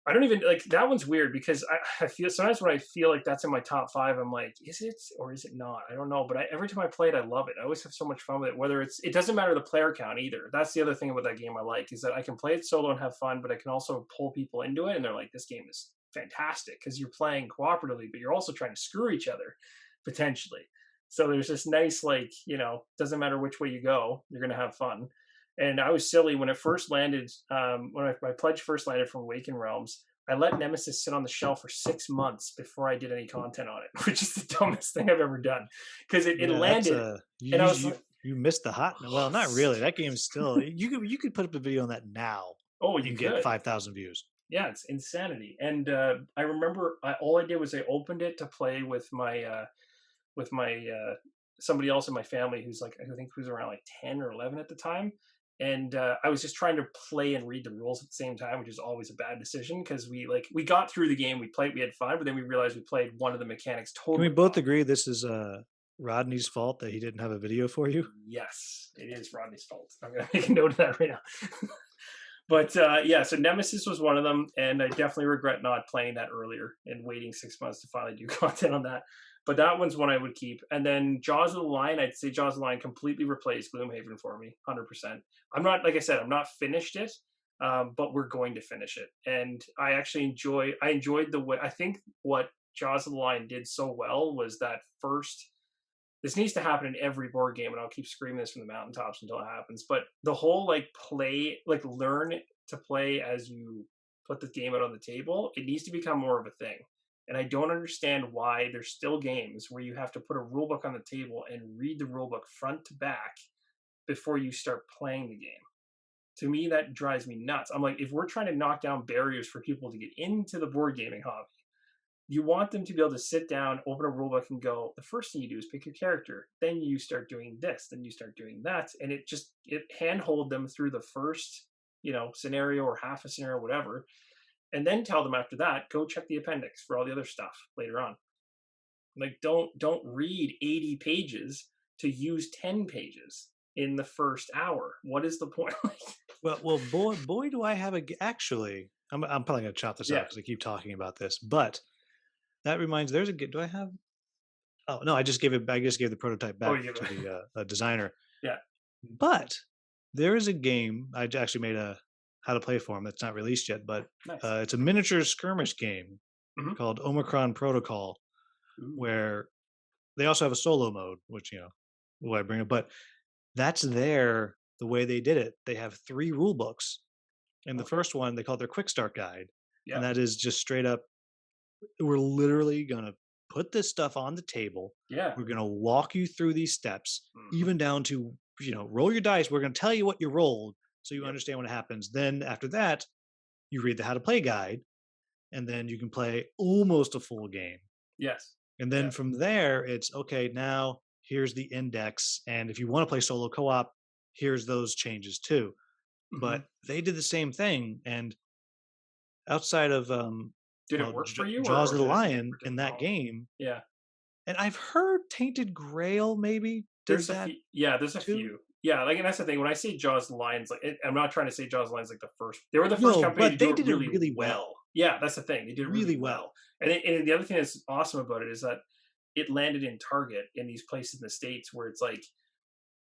I don't even like that one's weird because I feel sometimes when I feel like that's in my top 5, I'm like, is it or is it not? I don't know. But every time I play it, I love it. I always have so much fun with it. Whether it doesn't matter the player count either. That's the other thing about that game I like, is that I can play it solo and have fun, but I can also pull people into it, and they're like, this game is fantastic because you're playing cooperatively, but you're also trying to screw each other potentially. So there's this nice, like, doesn't matter which way you go, you're gonna have fun. And I was silly when it first landed. When my pledge first landed from Awakened Realms, I let Nemesis sit on the shelf for 6 months before I did any content on it, which is the dumbest thing I've ever done. Because it Yeah, landed, and I was like, you missed the hot. Well, not really. That game's still. You could put up a video on that now oh, and you get could. 5,000 views. Yeah, it's insanity. And I remember all I did was I opened it to play with my somebody else in my family who's like, I think who's around like 10 or 11 at the time. And I was just trying to play and read the rules at the same time, which is always a bad decision, because we got through the game, we played, we had fun, but then we realized we played one of the mechanics totally. Can we both wrong. agree this is Rodney's fault that he didn't have a video for you? Yes, it is Rodney's fault. I'm gonna make a note of that right now. But yeah, so Nemesis was one of them, and I definitely regret not playing that earlier and waiting 6 months to finally do content on that. But that one's one I would keep. And then Jaws of the Lion, I'd say Jaws of the Lion completely replaced Gloomhaven for me, 100%. I'm not, like I said, I'm not finished it, but we're going to finish it. And I actually enjoyed the way, I think what Jaws of the Lion did so well was that first, this needs to happen in every board game, and I'll keep screaming this from the mountaintops until it happens. But the whole learn to play as you put the game out on the table, it needs to become more of a thing. And I don't understand why there's still games where you have to put a rule book on the table and read the rule book front to back before you start playing the game. To me, that drives me nuts. I'm like, if we're trying to knock down barriers for people to get into the board gaming hobby, you want them to be able to sit down, open a rule book, and go, the first thing you do is pick your character. Then you start doing this. Then you start doing that. And it handhold them through the first, scenario or half a scenario, whatever. And then tell them after that, go check the appendix for all the other stuff later on. Like, don't read 80 pages to use 10 pages in the first hour. What is the point? Well, boy, do I have actually. I'm probably gonna chop this out because I keep talking about this, but that reminds. There's a. Do I have? Oh no, I just gave the prototype back to the designer. Yeah. But there is a game I actually made a how to play for him that's not released yet, but Nice. It's a miniature skirmish game called Omicron Protocol, where they also have a solo mode, which why I bring it, but that's the way they did it. They have 3 rule books, and the first one they call it their quick start guide, and that is just straight up. We're literally gonna put this stuff on the table. Yeah, we're gonna walk you through these steps, even down to roll your dice. We're gonna tell you what you rolled, so you understand what happens. Then after that, you read the how to play guide, and then you can play almost a full game. Yes. And then from there, it's okay. Now here's the index, and if you want to play solo co-op, here's those changes too. But they did the same thing, and outside of did it work for you? Jaws of the Lion in that game? Yeah. And I've heard Tainted Grail maybe. There's a few. Yeah, like, and that's the thing. When I say Jaws of the Lions, like, I'm not trying to say Jaws of the Lions like the first. They were the first company to do it really well. Yeah, that's the thing. They did it really well. And the other thing that's awesome about it is that it landed in Target in these places in the States where it's like,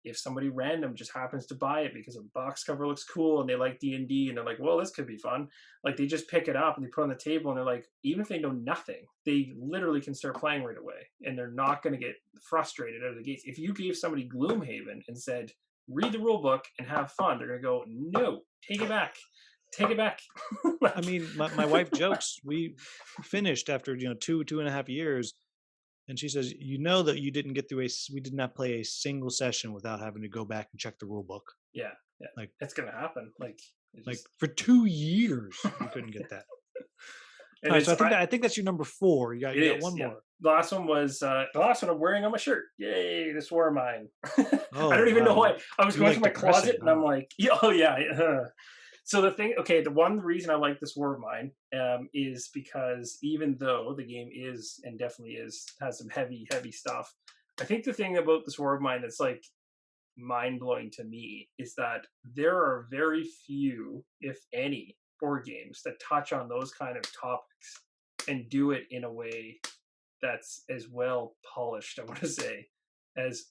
if somebody random just happens to buy it because a box cover looks cool and they like D&D and they're like, well, this could be fun. Like, they just pick it up and they put it on the table and they're like, even if they know nothing, they literally can start playing right away and they're not going to get frustrated out of the gates. If you gave somebody Gloomhaven and said, read the rule book and have fun, they're going to go, no, take it back. Take it back. I mean, my wife jokes, we finished after, 2.5 years. And she says, "You know that you didn't get through we did not play a single session without having to go back and check the rule book. Yeah, yeah, Like, it's gonna happen. Like, it like just for 2 years, we couldn't get that." and All right, so it's I think that's your number 4. it You got is, one yeah. more. The last one was the last one I'm wearing on my shirt. Yay, this war of mine. I Oh don't even know wow, why. I was you going like through my closet depressing, and huh? I'm like, yeah, oh yeah. So the thing, okay, the one reason I like this war of mine is because even though the game is and definitely is has some heavy stuff, I think the thing about this war of mine that's like mind blowing to me is that there are very few, if any, board games that touch on those kind of topics and do it in a way that's as well polished, I want to say, as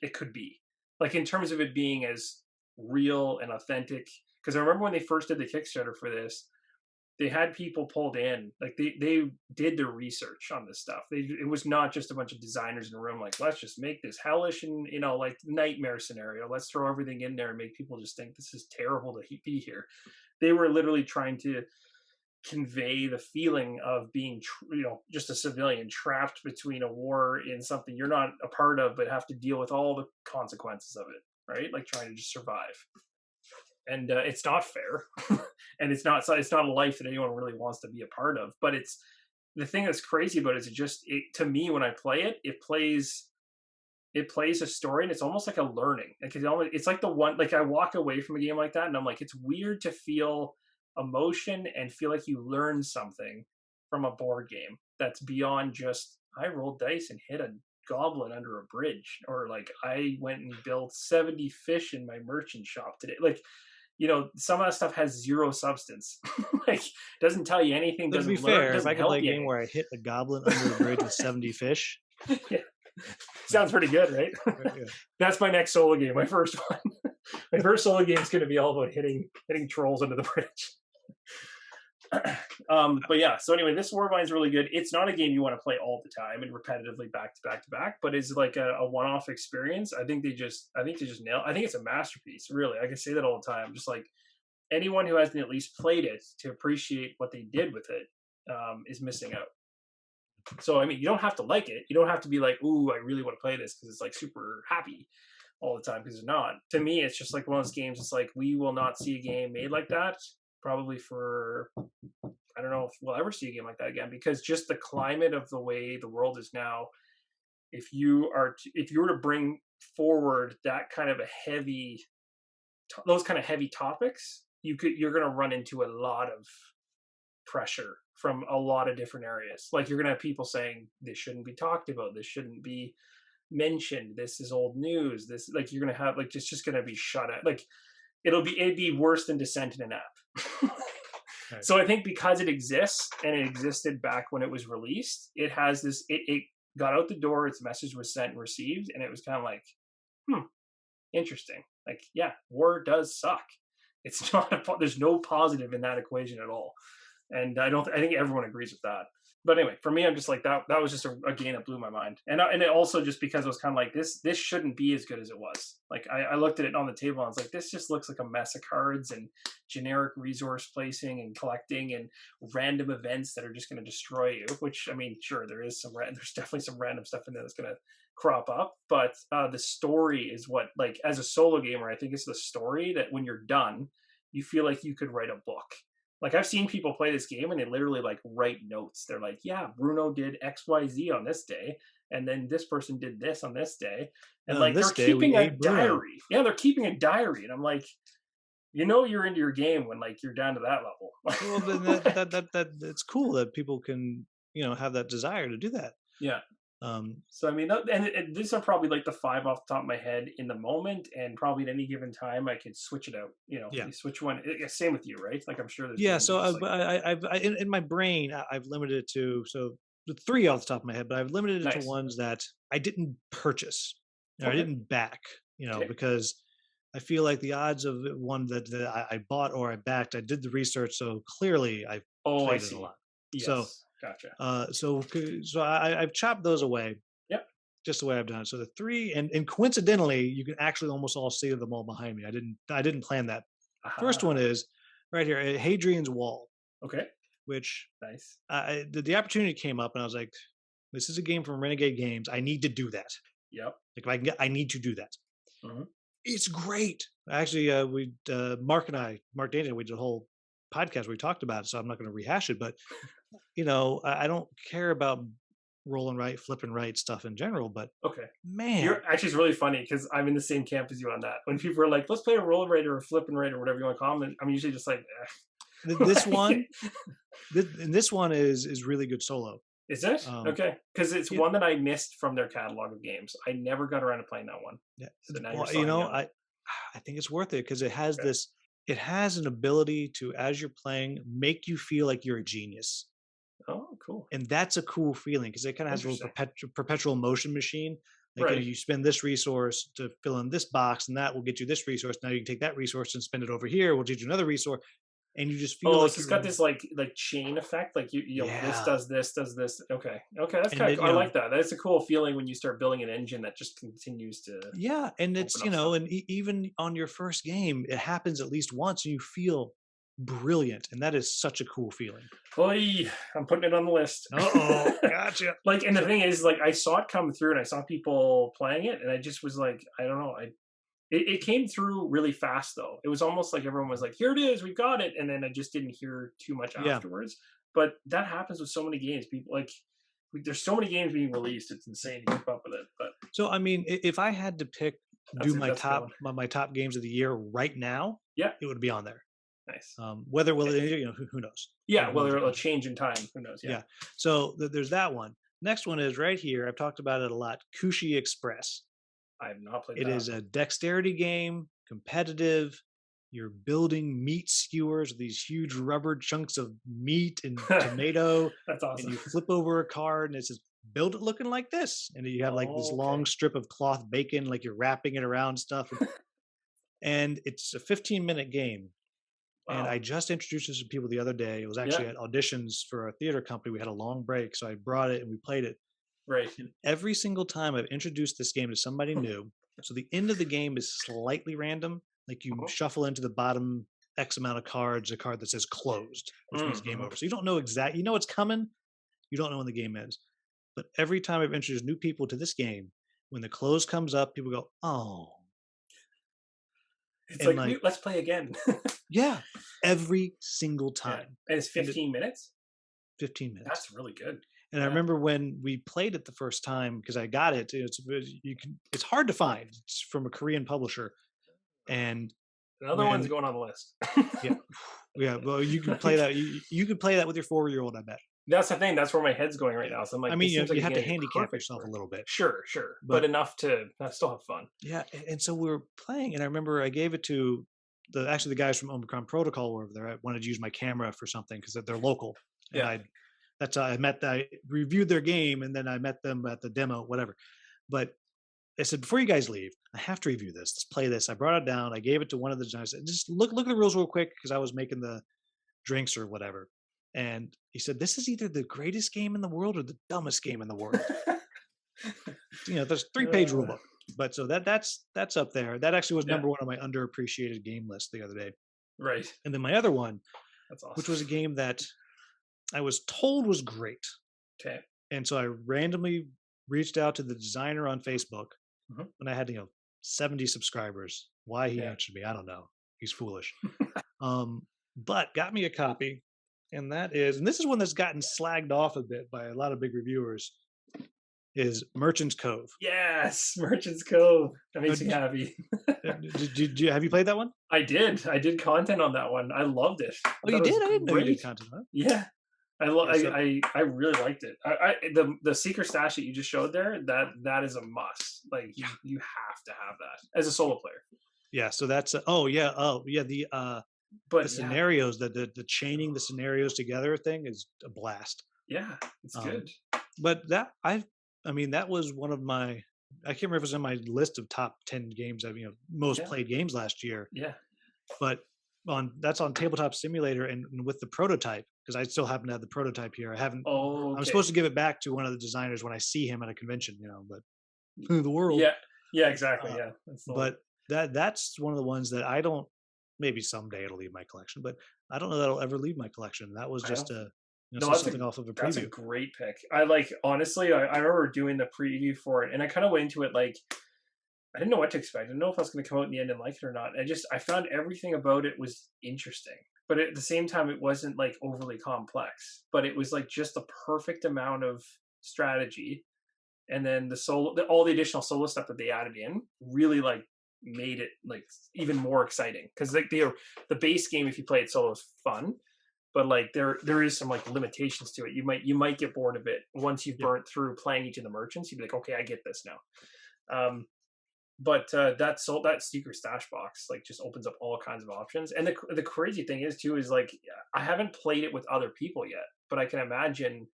it could be. Like in terms of it being as real and authentic. Because I remember when they first did the Kickstarter for this, they had people pulled in, like they did their research on this stuff. It was not just a bunch of designers in a room like, let's just make this hellish and like nightmare scenario, let's throw everything in there and make people just think this is terrible to be here. They were literally trying to convey the feeling of being just a civilian trapped between a war in something you're not a part of but have to deal with all the consequences of it, right? Like trying to just survive. And it's not fair. And it's not a life that anyone really wants to be a part of. But it's the thing that's crazy about it is to me, when I play it, it plays a story, and it's almost like a learning. Like it's like the one, like I walk away from a game like that and I'm like, it's weird to feel emotion and feel like you learn something from a board game that's beyond just I rolled dice and hit a goblin under a bridge, or like I went and built 70 fish in my merchant shop today. Like, some of that stuff has zero substance. Like, doesn't tell you anything, So to be doesn't learn, fair, if doesn't I could play help a you game any. where I hit a goblin under a bridge with 70 fish, Yeah, like, sounds pretty good, right? yeah. That's my next solo game, my first one. My first solo game is going to be all about hitting trolls under the bridge. But yeah, so anyway, this Warbind is really good. It's not a game you want to play all the time and repetitively back to back to back, but it's like a one-off experience. I think they just nail. I think it's a masterpiece. Really, I can say that all the time. Just like anyone who hasn't at least played it to appreciate what they did with it is missing out. So I mean, you don't have to like it. You don't have to be like, "Ooh, I really want to play this" because it's like super happy all the time, because it's not. To me, it's just like one of those games. It's like we will not see a game made like that probably for, I don't know if we'll ever see a game like that again, because just the climate of the way the world is now, if you were to bring forward that kind of a those kind of heavy topics, you're going to run into a lot of pressure from a lot of different areas. Like, you're going to have people saying this shouldn't be talked about, this shouldn't be mentioned, this is old news, this, like, you're going to have, like, it's just going to be shut out. Like, it'd be worse than dissent in an app. Right. So I think because it exists and it existed back when it was released, it has this, it got out the door, its message was sent and received, and it was kind of like, interesting. Like, yeah, war does suck. It's not there's no positive in that equation at all. And I think everyone agrees with that. But anyway, for me, I'm just like, that was just a game that blew my mind. And it also just because it was kind of like, this shouldn't be as good as it was. Like, I looked at it on the table and I was like, this just looks like a mess of cards and generic resource placing and collecting and random events that are just going to destroy you. Which, I mean, sure, there's definitely some random stuff in there that's going to crop up. But the story is what, like, as a solo gamer, I think it's the story that when you're done, you feel like you could write a book. Like, I've seen people play this game and they literally like write notes. They're like, yeah, Bruno did XYZ on this day, and then this person did this on this day. And like, This they're day we keeping a ate Bruno. diary. Yeah, they're keeping a diary. And I'm like, you're into your game when like you're down to that level. Well, then that it's cool that people can have that desire to do that. Yeah. Um, So I mean, these are probably like the 5 off the top of my head in the moment, and probably at any given time I could switch it out. yeah, You switch one. Same with you, right? Like, I'm sure there's yeah. games So that just like, in my brain, I've limited it to the 3 off the top of my head, but I've limited it to nice. ones that I didn't purchase or I Okay. didn't back. Okay. Because I feel like the odds of one that I bought or I backed, I did the research, so clearly I Oh, I played it a see. lot. So Yes, gotcha. I've chopped those away Yep. just the way I've done it. So the 3, and coincidentally, you can actually almost all see them all behind me. I didn't plan that. First one Aha. is right here, Hadrian's Wall, Okay. which Nice. the opportunity came up, and I was like, This is a game from Renegade Games. I need to do that. Yep. Like if I can get, I need to do that. Mhm. It's great. Actually, Mark Dana, we did a whole podcast where we talked about it, so I'm not going to rehash it. But I don't care about roll and right, flip and right stuff in general. But Okay. man, You're actually, it's really funny because I'm in the same camp as you on that. When people are like, "Let's play a roll and rate or a flip and rate or whatever you want to call them," I'm usually just like, this one, this one is really good solo. Is it? Okay. Because it's Yeah. one that I missed from their catalog of games. I never got around to playing that one. Yeah. So now Well, you're selling me on it. I think it's worth it because it has Okay. it has an ability to, as you're playing, make you feel like you're a genius. Oh, cool. And that's a cool feeling because it kind of has a little Interesting. perpetual motion machine. Like, Right. you spend this resource to fill in this box, and that will get you this resource. Now you can take that resource and spend it over here. We'll get you another resource, and you just feel Oh, like so it's you're got this like chain effect. Like this yeah. does this, does this. Okay. Okay. That's And kind of then cool. I like that. That's a cool feeling when you start building an engine that just continues to yeah, and it's open up stuff. and even on your first game, it happens at least once, and you feel brilliant, and that is such a cool feeling. Boy, I'm putting it on the list. Gotcha. Like, and the So thing is, like, I saw it come through, and I saw people playing it, and I just was like, I don't know, it came through really fast though. It was almost like everyone was like, "Here it is, we've got it," and then I just didn't hear too much yeah, afterwards. But that happens with so many games. People like, there's so many games being released. It's insane to keep up with it. But so I mean, if I had to do my that's a good one. my top games of the year right now, Yeah, it would be on there. nice. Whether will Okay. it, who knows? Yeah, Who well, knows there'll what a change in time. Who knows? Yeah. yeah. So there's that one. Next one is right here. I've talked about it a lot. Kushi Express. I have not played It that. is a dexterity game, competitive. You're building meat skewers, these huge rubber chunks of meat and tomato, That's and awesome. you flip over a card and it says, build it looking like this. And you have like this Oh, okay. long strip of cloth bacon, like you're wrapping it around stuff. And it's a 15-minute game. And Wow. I just introduced this to people the other day. It was Yeah. actually at auditions for a theater company. We had a long break. So I brought it and we played it. Right. And every single time I've introduced this game to somebody new, so the end of the game is slightly random. Like you Mhm. shuffle into the bottom X amount of cards, a card that says closed, which means game Mhm. over. So you don't know exactly, you know it's coming, you don't know when the game ends. But every time I've introduced new people to this game, when the close comes up, people go, oh. It's And like, like, let's play again. yeah, every single Yeah. time. And it's And it, 15 minutes? 15 minutes. That's really good. And I Yeah. remember when we played it the first time because I got it. It's hard to find. It's from a Korean publisher, and Another one's when going on the list. yeah, yeah. Well, you can play that. You can play that with your 4-year-old. I bet. That's the thing. That's where my head's going right now. So I'm I like, mean, this seems like you it's have to gonna be handicap perfect yourself for a it. little bit, Sure, sure, but but enough to still have fun. yeah. And so we were playing, and I remember I gave it to the guys from Omicron Protocol were over there. I wanted to use my camera for something because they're local, and Yeah. that's how I reviewed their game, and then I met them at the demo, whatever. But I said, before you guys leave, I have to review this. Let's play this. I brought it down. I gave it to one of the designers. I said, just look at the rules real quick because I was making the drinks or whatever. And he said, this is either the greatest game in the world or the dumbest game in the world. There's 3-page rule book. But so that's up there. That actually was Yeah. number one on my underappreciated game list the other day. Right. And then my other one, That's awesome. which was a game that I was told was great. Okay. And so I randomly reached out to the designer on Facebook Mhm. when I had 70 subscribers. Why he Yeah. answered me, I don't know. He's foolish. But got me a copy, and this is one that's gotten slagged off a bit by a lot of big reviewers. Is Merchant's Cove. Yes, Merchant's Cove. That makes Now, me happy. have you played that one? I did. I did content on that one. I loved it. I Oh, you thought it did? was I didn't know you did great. content. Huh? Yeah. Yeah, so I really liked it. The secret stash that you just showed there, that is a must. Like you have to have that as a solo player. yeah, so that's the But yeah, scenarios, the chaining the scenarios together thing is a blast. yeah, it's Um, good. But that was one of my, I can't remember if it was on my list of top 10 games of most Yeah. played games last year. Yeah. But that's on Tabletop Simulator and with the prototype, because I still happen to have the prototype here. I haven't. Oh, I'm okay. supposed to give it back to one of the designers when I see him at a convention, but the world. Yeah. Yeah. Exactly. Yeah. That's the But that's one of the ones that I don't. Maybe someday it'll leave my collection, but I don't know that it'll ever leave my collection. That was I just don't- You know, No, so something off of a that's a preview. great pick. I like honestly, I remember doing the preview for it, and I kind of went into it like I didn't know what to expect. I didn't know if I was going to come out in the end and like it or not. I found everything about it was interesting, but at the same time, it wasn't like overly complex. But it was like just the perfect amount of strategy, and then all the additional solo stuff that they added in really like made it like even more exciting because like the base game if you play it solo is fun, but like there is some like limitations to it. You might get bored of it once you've Yep. burnt through playing each of the merchants. You'd be like, okay, I get this now. But that secret stash box like just opens up all kinds of options. And the crazy thing is too is like I haven't played it with other people yet, but I can imagine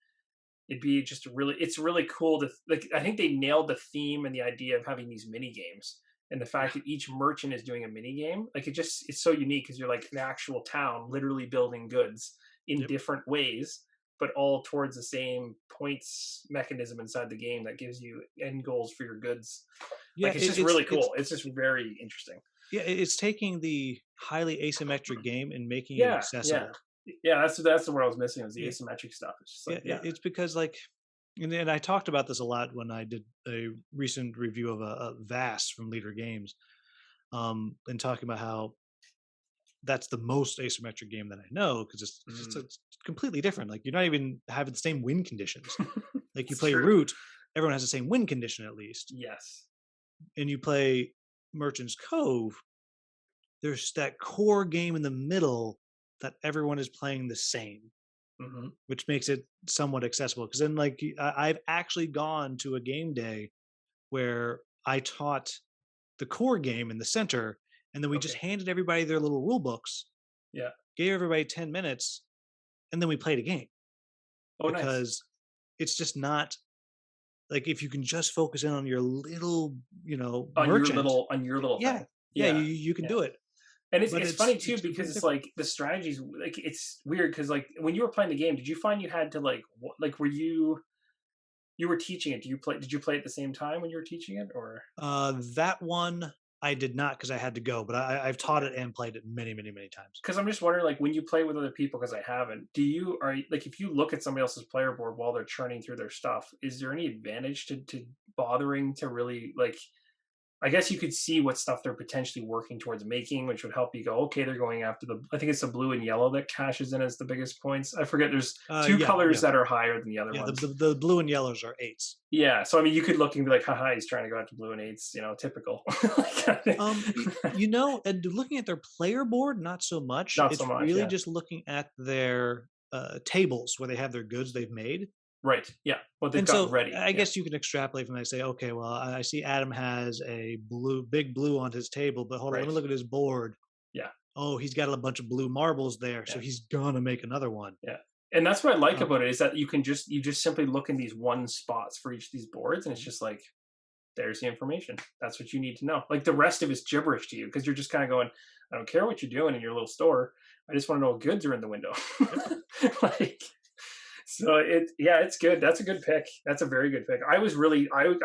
it'd be just it's really cool to like. I think they nailed the theme and the idea of having these mini games and the fact that each merchant is doing a mini game. Like it's so unique because you're like an actual town literally building goods in Yep. different ways, but all towards the same points mechanism inside the game that gives you end goals for your goods. Yeah, Like it's just really cool. It's just very interesting. yeah, it's taking the highly asymmetric game and making it Yeah, yeah, accessible. yeah. That's the word I was missing was the Yeah, asymmetric stuff. It's just yeah, like yeah, it's because like, and I talked about this a lot when I did a recent review of a Vast from Leader Games, and talking about how that's the most asymmetric game that I know because it's completely different. Like you're not even having the same win conditions. Like you it's play true. Root, everyone has the same win condition at least, Yes. and you play Merchant's Cove. There's that core game in the middle that everyone is playing the same, Hmm. which makes it somewhat accessible. Because then, like, I've actually gone to a game day where I taught the core game in the center, and then we just Okay. handed everybody their little rule books, Yeah. gave everybody 10 minutes, and then we played a game Oh, nice. because it's just not like if you can just focus in on your little, merchant. On your little Yeah, thing. yeah, you, Yeah. you can Yeah. do it, And but it's funny too it's because completely it's different. like the strategies like it's weird because like when you were playing the game, did you find you had to like were you were teaching it? Did you play at the same time when you were teaching it or That one I did not because I had to go, but I've taught okay? it and played it many, many, many times. Because I'm just wondering, like, when you play with other people, because I haven't, like, if you look at somebody else's player board while they're churning through their stuff, is there any advantage to bothering to really, like, I guess you could see what stuff they're potentially working towards making, which would help you go, okay, they're going after I think it's the blue and yellow that cashes in as the biggest points. I forget, there's two Yeah, colors yeah, that are higher than the other yeah. ones. The blue and yellows are eights. Yeah, so I mean, you could look and be like, haha, he's trying to go after blue and eights, typical. Like, And looking at their player board, not so much. not so It's much, really yeah. just looking at their tables where they have their goods they've made. Right, yeah. What they've And got so ready, I yeah, guess you can extrapolate from that and say, okay, well, I see Adam has a big blue on his table, but hold on, let right, me look at his board. yeah. Oh, he's got a bunch of blue marbles there, so Yeah. he's gonna make another one. Yeah. And that's what I like Um, about it is that you just simply look in these one spots for each of these boards and it's just like there's the information. That's what you need to know. Like the rest of it's gibberish to you because you're just kind of going, I don't care what you're doing in your little store. I just want to know what goods are in the window. yep. Like so it's good. That's a good pick. That's a very good pick. I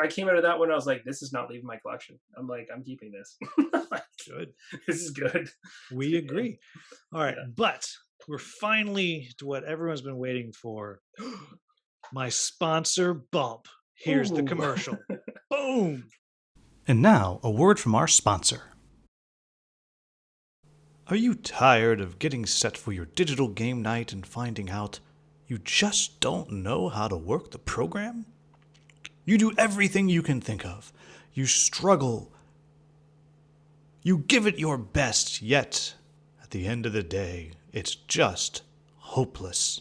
came out of that one. I was like, this is not leaving my collection. I'm like, I'm keeping this. Like, Good. this is good. We Yeah. agree. All right, Yeah. but we're finally to what everyone's been waiting for. My sponsor bump. Here's the Ooh. commercial. Boom. And now, a word from our sponsor. Are you tired of getting set for your digital game night and finding out you just don't know how to work the program? You do everything you can think of. You struggle. You give it your best, yet, at the end of the day, it's just hopeless.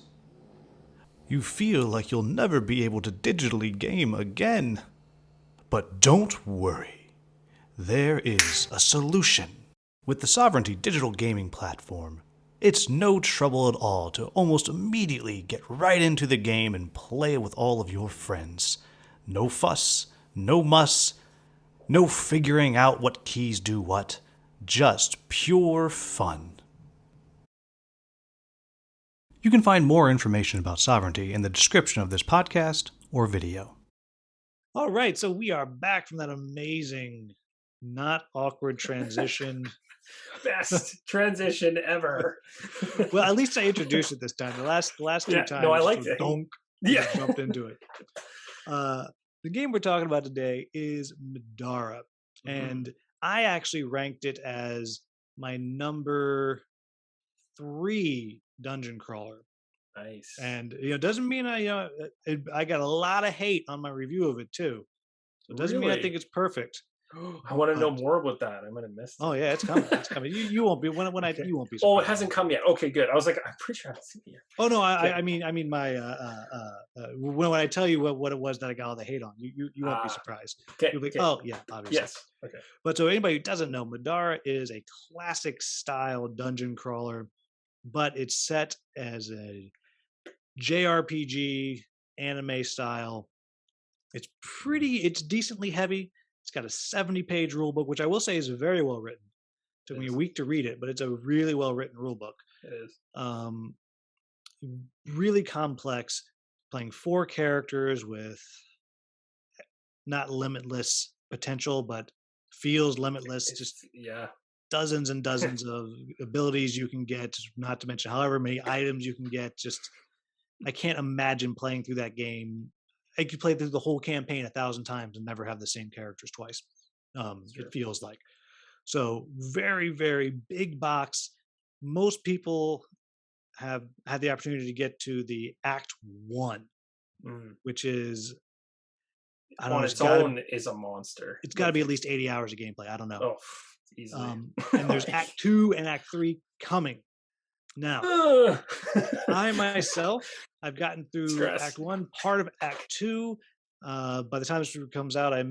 You feel like you'll never be able to digitally game again. But don't worry. There is a solution. With the Sovereignty digital gaming platform, it's no trouble at all to almost immediately get right into the game and play with all of your friends. No fuss, no muss, no figuring out what keys do what. Just pure fun. You can find more information about Sovereignty in the description of this podcast or video. All right, so we are back from that amazing, not awkward transition Best transition ever. Well, at least I introduced it this time. The last two Yeah, times, no, I just liked went it. donk, Yeah. just jumped into it. The game we're talking about today is Middara, and I actually ranked it as my number 3 dungeon crawler. Nice. And it doesn't mean I got a lot of hate on my review of it too. So it doesn't mean I think it's perfect. I want to know But more about that. I might have missed it. oh yeah, it's coming. It's coming. You won't be Okay. you won't be Oh, surprised. it hasn't come yet. Okay, good. I was like, I'm pretty sure I haven't seen it yet. Oh no, Okay. I mean my when I tell you what it was that I got all the hate on, you won't be surprised. Okay. You'll be oh yeah, obviously. Yes. Okay. But so anybody who doesn't know, Middara is a classic style dungeon crawler, but it's set as a JRPG anime style. It's decently heavy. It's got a 70-page rule book, which I will say is very well written. Took me a week to read it, but it's a really well written rule book. It is. Really complex, playing 4 characters with not limitless potential, but feels limitless. Just dozens and dozens of abilities you can get, not to mention however many items you can get. Just I can't imagine playing through that game. I could play through the whole campaign 1,000 times and never have the same characters twice. It feels like. So very, very big box. Most people have had the opportunity to get to the Act 1, which is on its own is a monster. It's got to be at least 80 hours of gameplay. I don't know. Oh, easily. And there's Act 2 and Act 3 coming. Now, I myself, I've gotten through Act 1, part of Act 2. By the time this comes out, I'm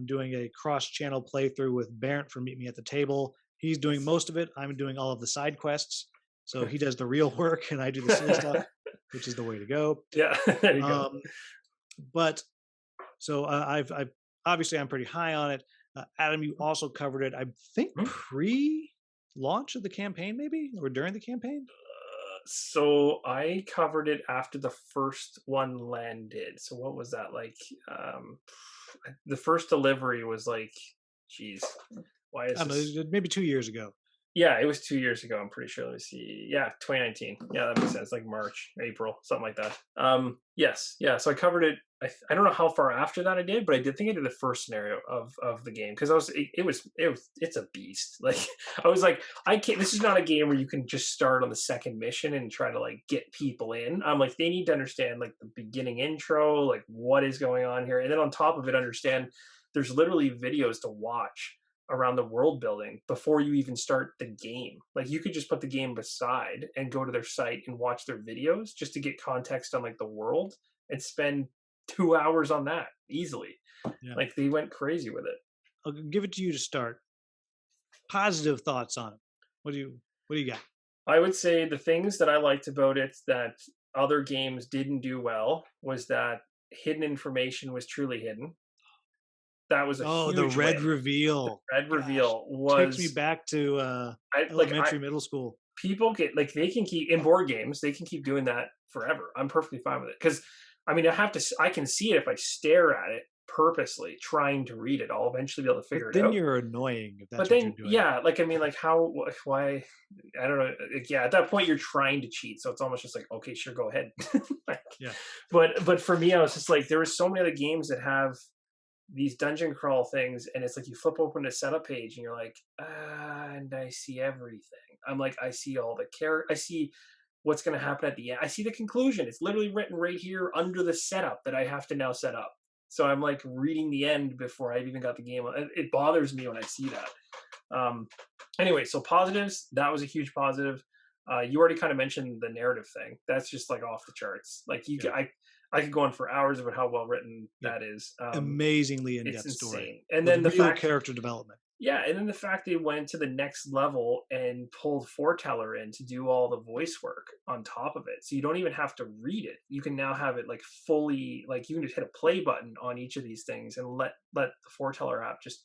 doing a cross-channel playthrough with Barrett from Meet Me at the Table. He's doing most of it. I'm doing all of the side quests. So he does the real work and I do the silly stuff, which is the way to go. Yeah, there you go. But so I've obviously I'm pretty high on it. Adam, you also covered it, I think, pre-launch of the campaign, maybe, or during the campaign. So I covered it after the first one landed. So what was that like? The first delivery was like, geez, why is this? Maybe 2 years ago. Yeah, it was 2 years ago. I'm pretty sure. Let me see. Yeah, 2019. Yeah, that makes sense. Like March, April, something like that. Yes, yeah. So I covered it. I don't know how far after that I did, but I did think I did the first scenario of the game because it's a beast. Like I was like, I can't. This is not a game where you can just start on the second mission and try to like get people in. I'm like, they need to understand like the beginning intro, like what is going on here, and then on top of it, understand there's literally videos to watch around the world building before you even start the game. Like you could just put the game beside and go to their site and watch their videos just to get context on like the world and spend 2 hours on that easily. Yeah. Like they went crazy with it. I'll give it to you to start. Positive thoughts on it. What do you got? I would say the things that I liked about it that other games didn't do well was that hidden information was truly hidden. That was a huge the red win. reveal. The red reveal was takes me back to elementary, middle school. People get like they can keep in board games. They can keep doing that forever. I'm perfectly fine with it because, I mean, I can see it if I stare at it purposely, trying to read it. I'll eventually be able to figure it out. Then you're annoying. If that's but then, what you're doing. Yeah, like I mean, like how, why? I don't know. Like, yeah, at that point you're trying to cheat, so it's almost just like, okay, sure, go ahead. Like, yeah. But for me, I was just like, there were so many other games that have these dungeon crawl things, and it's like you flip open a setup page and you're like, and I see everything. I'm like, I see all the I see what's going to happen at the end. I see the conclusion. It's literally written right here under the setup that I have to now set up. So I'm like reading the end before I've even got the game. It bothers me when I see that. Anyway, so positives, that was a huge positive. You already kind of mentioned the narrative thing. That's just like off the charts. Like I could go on for hours about how well written that is. Amazingly in-depth story. And then the real character development. Yeah, and then the fact they went to the next level and pulled ThreeTale in to do all the voice work on top of it. So you don't even have to read it. You can now have it like fully, like you can just hit a play button on each of these things and let the ThreeTale app just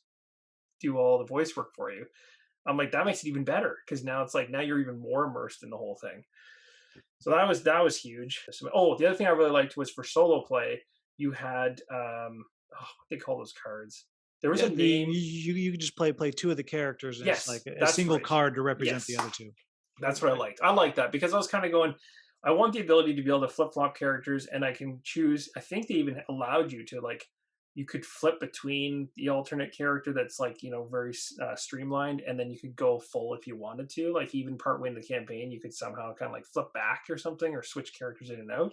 do all the voice work for you. I'm like, that makes it even better because now it's like now you're even more immersed in the whole thing. So that was huge. Oh, the other thing I really liked was for solo play, you had what they call those cards. There was Yeah, a name. you could just play two of the characters, and it's like Yes, a that's single right. card to represent the Yes, other two. that's what I liked. I like that because I was kind of going. I want the ability to be able to flip flop characters, and I can choose. I think they even allowed you to like. You could flip between the alternate character that's like very streamlined, and then you could go full if you wanted to. Like even partway in the campaign, you could somehow kind of like flip back or something, or switch characters in and out.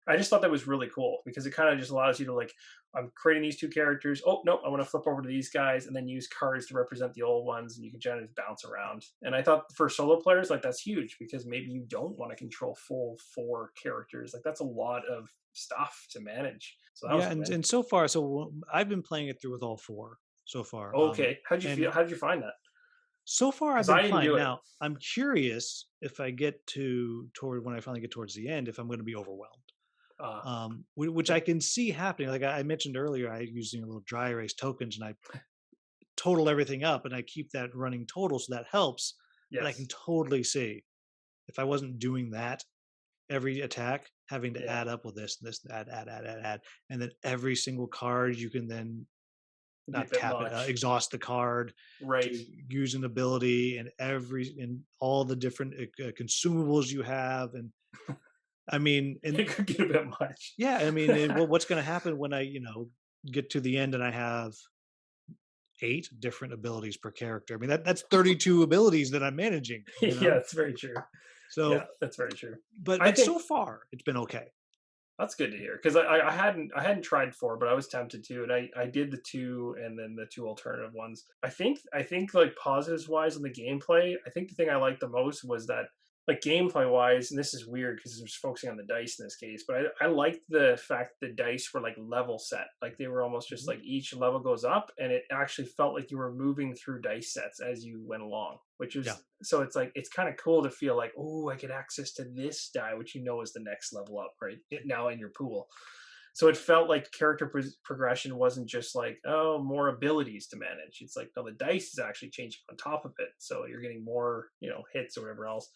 I just thought that was really cool because it kind of just allows you to like, I'm creating these two characters. Oh no, I want to flip over to these guys and then use cards to represent the old ones, and you can generally bounce around. And I thought for solo players, like that's huge because maybe you don't want to control full 4 characters. Like that's a lot of stuff to manage. So that was Yeah, good. and so far, I've been playing it through with all 4 so far. Okay, how'd you and feel? How did you find that? So far, I've Because I been didn't fine. do it. Now, I'm curious if I get toward when I finally get towards the end, if I'm going to be overwhelmed. Which I can see happening. Like I mentioned earlier, I using a little dry erase tokens, and I total everything up, and I keep that running total, so that helps. But I can Yes. totally see if I wasn't doing that every attack, having to Yeah. add up with this and this, add, and then every single card you can then It'd be a not bit tap it, much. exhaust the card Right. to use an ability, and all the different consumables you have, and I mean, and It could get a bit much. yeah, I mean, what's going to happen when I get to the end and I have 8 different abilities per character? I mean, that's 32 abilities that I'm managing. Yeah, that's very true. So, Yeah, that's very true. but I but think so far it's been okay. that's good to hear because I hadn't tried 4, but I was tempted to, and I did the 2 and then the 2 alternative ones. I think like positives wise on the gameplay, I think the thing I liked the most was that like gameplay wise, and this is weird because it's focusing on the dice in this case, but I liked the fact the dice were like level set, like they were almost just Mhm. like each level goes up, and it actually felt like you were moving through dice sets as you went along, which is Yeah. so it's like it's kind of cool to feel like, oh, I get access to this die, which is the next level up right now in your pool. So it felt like character progression wasn't just like, oh, more abilities to manage. It's like, no, the dice is actually changing on top of it, so you're getting more hits or whatever else.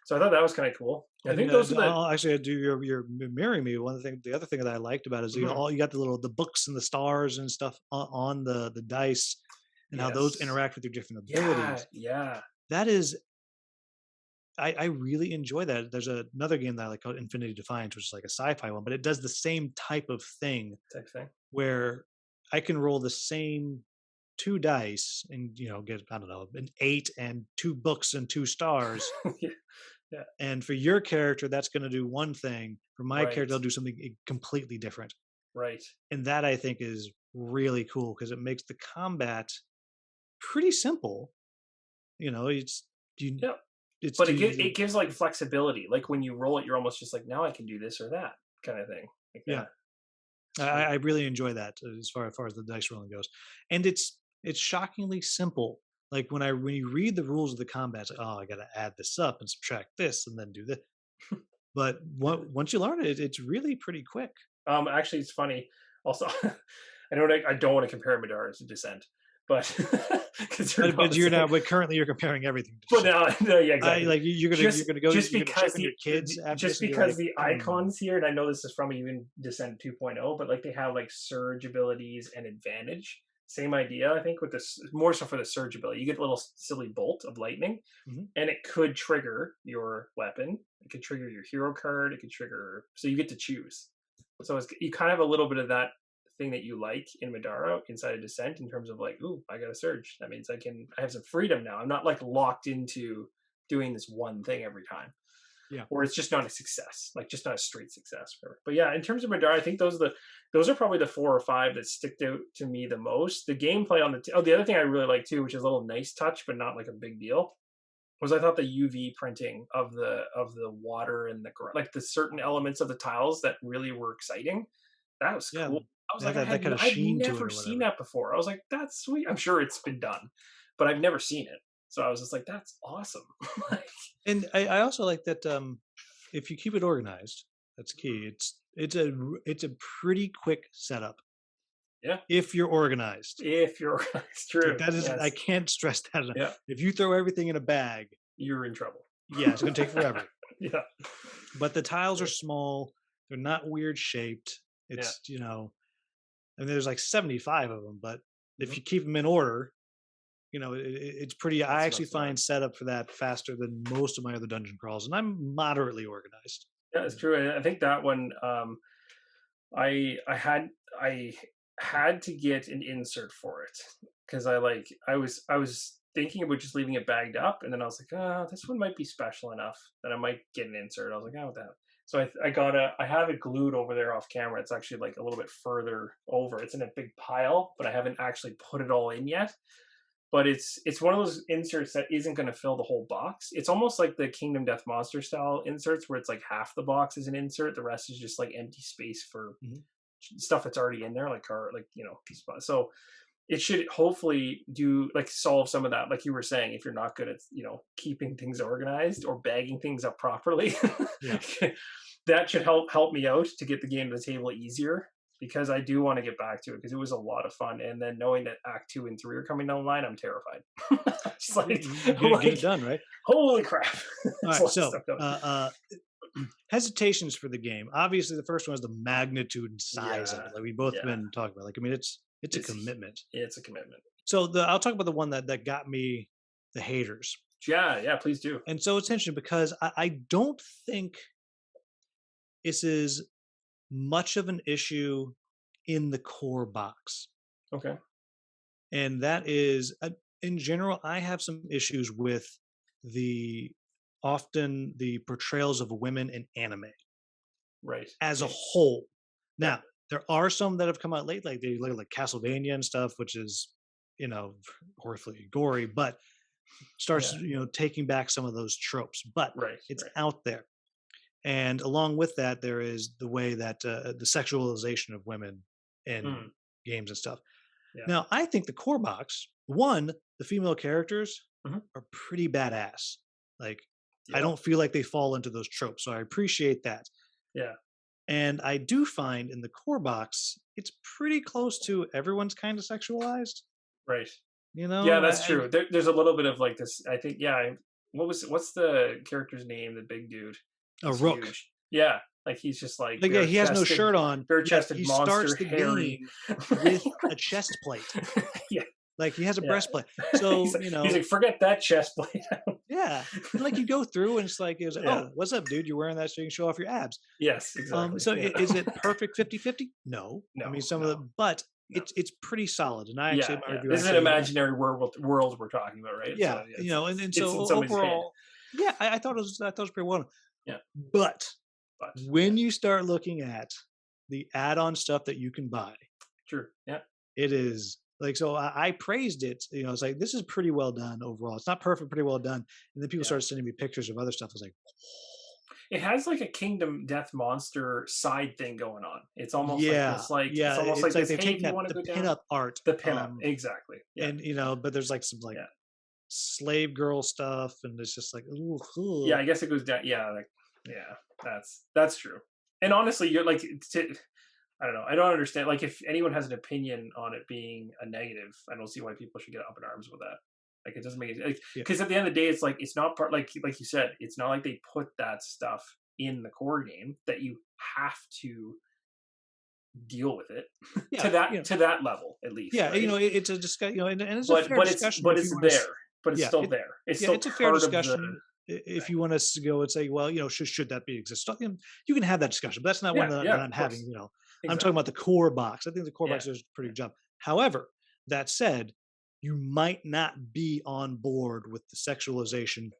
So I thought that was kind of cool. I think those are the Actually, I do. You're mirroring me. The other thing that I liked about it is Mhm. you got the books and the stars and stuff on the dice, and how those Yes. interact with your different Yeah, abilities. yeah. That is, I really enjoy that. There's another game that I like called Infinity Defiance, which is like a sci-fi one, but it does the same type of thing Type thing. where I can roll the same 2 dice and get, I don't know, an 8 and 2 books and 2 stars. Yeah, yeah. And for your character, that's going to do one thing. For my Right. character, they'll do something completely different. Right. And that I think is really cool because it makes the combat pretty simple. It's you. Yeah. It's But it gives like flexibility. Like when you roll it, you're almost just like, now I can do this or that kind of thing. Like Yeah. that. I really enjoy that as far as the dice rolling goes, and it's shockingly simple. Like when you read the rules of the combat, it's like, oh, I got to add this up and subtract this and then do this. But once you learn it, it's really pretty quick. Actually, it's funny. Also, I don't want to compare Middara to Descent, but because But currently you're comparing everything. But no, yeah, exactly. Like you're gonna go just you're gonna check because on your kids after just this and be because like, the icons here, and I know this is from even Descent 2.0, but like they have like surge abilities and advantage. Same idea, I think, with this more so for the surge ability. You get a little silly bolt of lightning, Mhm. and it could trigger your weapon. It could trigger your hero card. It could trigger, so you get to choose. So you kind of have a little bit of that thing that you like in Middara inside of Descent in terms of like, ooh, I got a surge. That means I have some freedom now. I'm not like locked into doing this one thing every time. Yeah. Or it's just not a success, like just not a straight success. But yeah, in terms of Middara, I think those are probably the 4 or 5 that stick out to me the most. The gameplay on the other thing I really like too, which is a little nice touch, but not like a big deal, was I thought the UV printing of the water and like the certain elements of the tiles that really were exciting. That was Yeah. cool. I was Yeah, like, that kind of I've sheen to it never or seen whatever. that before. I was like, that's sweet. I'm sure it's been done, but I've never seen it. So I was just like, that's awesome. Like, And I also like that if you keep it organized, that's key. It's a pretty quick setup. Yeah. If you're organized. If you're organized, true. Like that is, Yes. I can't stress that enough. Yeah. If you throw everything in a bag, You're in trouble. yeah, it's gonna take forever. Yeah. But the tiles are Yeah. small. They're not weird shaped. It's I mean, there's like 75 of them, but if you keep them in order, it's pretty. I That's actually not smart. find setup for that faster than most of my other dungeon crawls, and I'm moderately organized. Yeah, it's true. And I think that one, I I had to get an insert for it because I was thinking about just leaving it bagged up, and then I was like, this one might be special enough that I might get an insert. I was like, what the hell? So I have it glued over there off camera. It's actually like a little bit further over. It's in a big pile, but I haven't actually put it all in yet. But it's one of those inserts that isn't going to fill the whole box. It's almost like the Kingdom Death Monster style inserts, where it's like half the box is an insert, the rest is just like empty space for stuff that's already in there, So it should hopefully solve some of that, like you were saying. If you're not good at keeping things organized or bagging things up properly, that should help me out to get the game to the table easier. Because I do want to get back to it because it was a lot of fun, and then knowing that Act 2 and 3 are coming down the line, I'm terrified. Just get it done, right? Holy crap! All right, so hesitations for the game. Obviously, the first one is the magnitude and size of it. Like we both been talking about. It's a commitment. It's a commitment. So I'll talk about the one that got me the haters. Yeah, please do. And so it's interesting because I don't think this is much of an issue in the core box. Okay. And that is, in general, I have some issues with often the portrayals of women in anime. Right. As a whole. Now, there are some that have come out late, like they look like Castlevania and stuff, which is, horrifically gory, but starts, taking back some of those tropes. But it's out there. And along with that, there is the way that the sexualization of women in games and stuff. Yeah. Now, I think the core box, the female characters are pretty badass. I don't feel like they fall into those tropes. So I appreciate that. Yeah. And I do find in the core box, it's pretty close to everyone's kind of sexualized. Right. Yeah, that's true. There's a little bit of like this, I think, what's the character's name? The big dude. A Rook. Huge. Yeah, he's just like he has no shirt on. Bare-chested he monster, starts the hairy. game with a chest plate. He has a breastplate. So he's like, forget that chest plate. Yeah, and you go through and it's like, oh, what's up, dude? You're wearing that so you can show off your abs. Yes, exactly. So is it perfect 50-50? No. I mean, some of them, but it's pretty solid. And I actually, this is an imaginary world we're talking about, right? Yeah, so, and so overall, I thought it was pretty well. Yeah. But when you start looking at the add-on stuff that you can buy, it is so I praised it. It's like, this is pretty well done overall. It's not perfect, pretty well done. And then people started sending me pictures of other stuff. I was like, it has like a Kingdom Death Monster side thing going on. It's almost it's almost like they're taking the pin-up art. The pin-up, exactly. Yeah. And but there's some slave girl stuff, and it's just like, ooh. Yeah, I guess it goes down. Yeah, that's true. And honestly, you're like, I don't know. I don't understand. Like, if anyone has an opinion on it being a negative, I don't see why people should get up in arms with that. Like, it doesn't make it, because at the end of the day, it's like, it's not part, like you said, it's not like they put that stuff in the core game that you have to deal with it to that level, at least. Yeah, right? it's a discussion, and it's a fair discussion. But it's there. But it's still there. It's still it's a fair discussion. If you want us to go and say, well, should that be exist? You can have that discussion, but that's not one that I'm having. Exactly. I'm talking about the core box. I think the core box does a pretty good job. However, that said, you might not be on board with the sexualization,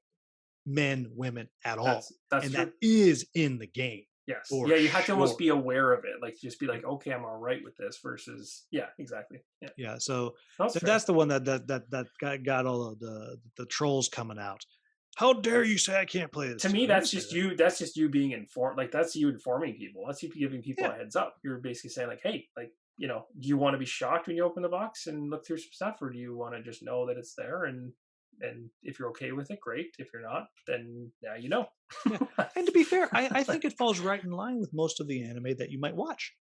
men, women at all, that's and true. that is in the game. Yes. Yeah, you have to almost be aware of it. Like, just be like, okay, I'm all right with this. Versus, exactly. Yeah. So that's the one that got all of the trolls coming out. How dare you say I can't play this? To me, that's just you. That's just you being informed. Like, that's you informing people. That's you giving people a heads up. You're basically saying, like, hey, like, do you want to be shocked when you open the box and look through some stuff, or do you want to just know that it's there? And if you're okay with it, great. If you're not, then now you know. And to be fair, I think it falls right in line with most of the anime that you might watch.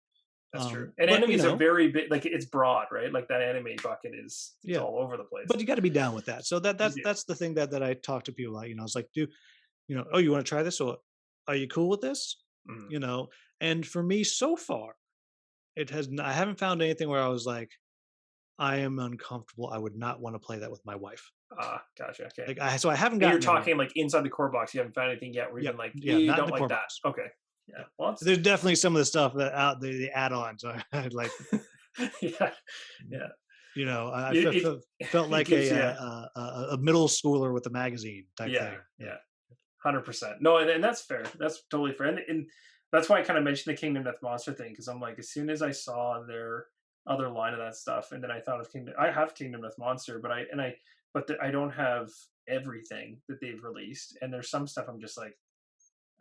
That's true. And animes are very big. Like, it's broad, right? Like, that anime bucket is all over the place. But you got to be down with that. So that's the thing that I talk to people about. It's like, oh, you want to try this? So are you cool with this? Mm-hmm. And for me, so far, I haven't found anything where I was like, I am uncomfortable. I would not want to play that with my wife. Gotcha. Okay. Like so I haven't But you're gotten there yet. talking like inside the core box. You haven't found anything yet where you've Yep. been like, Yeah, you not in don't the like core that. box. Okay. Yeah. Well, There's definitely some of the stuff that out the add-ons. I like, yeah. Yeah. you know, I felt It like gives you. a middle schooler with a magazine type Yeah. thing. Yeah. 100%. No, and that's fair. That's totally fair. And that's why I kind of mentioned the Kingdom Death Monster thing, because I'm like, as soon as I saw their other line of that stuff, and then I thought of Kingdom. I have Kingdom Death Monster, but I don't have everything that they've released, and there's some stuff I'm just like,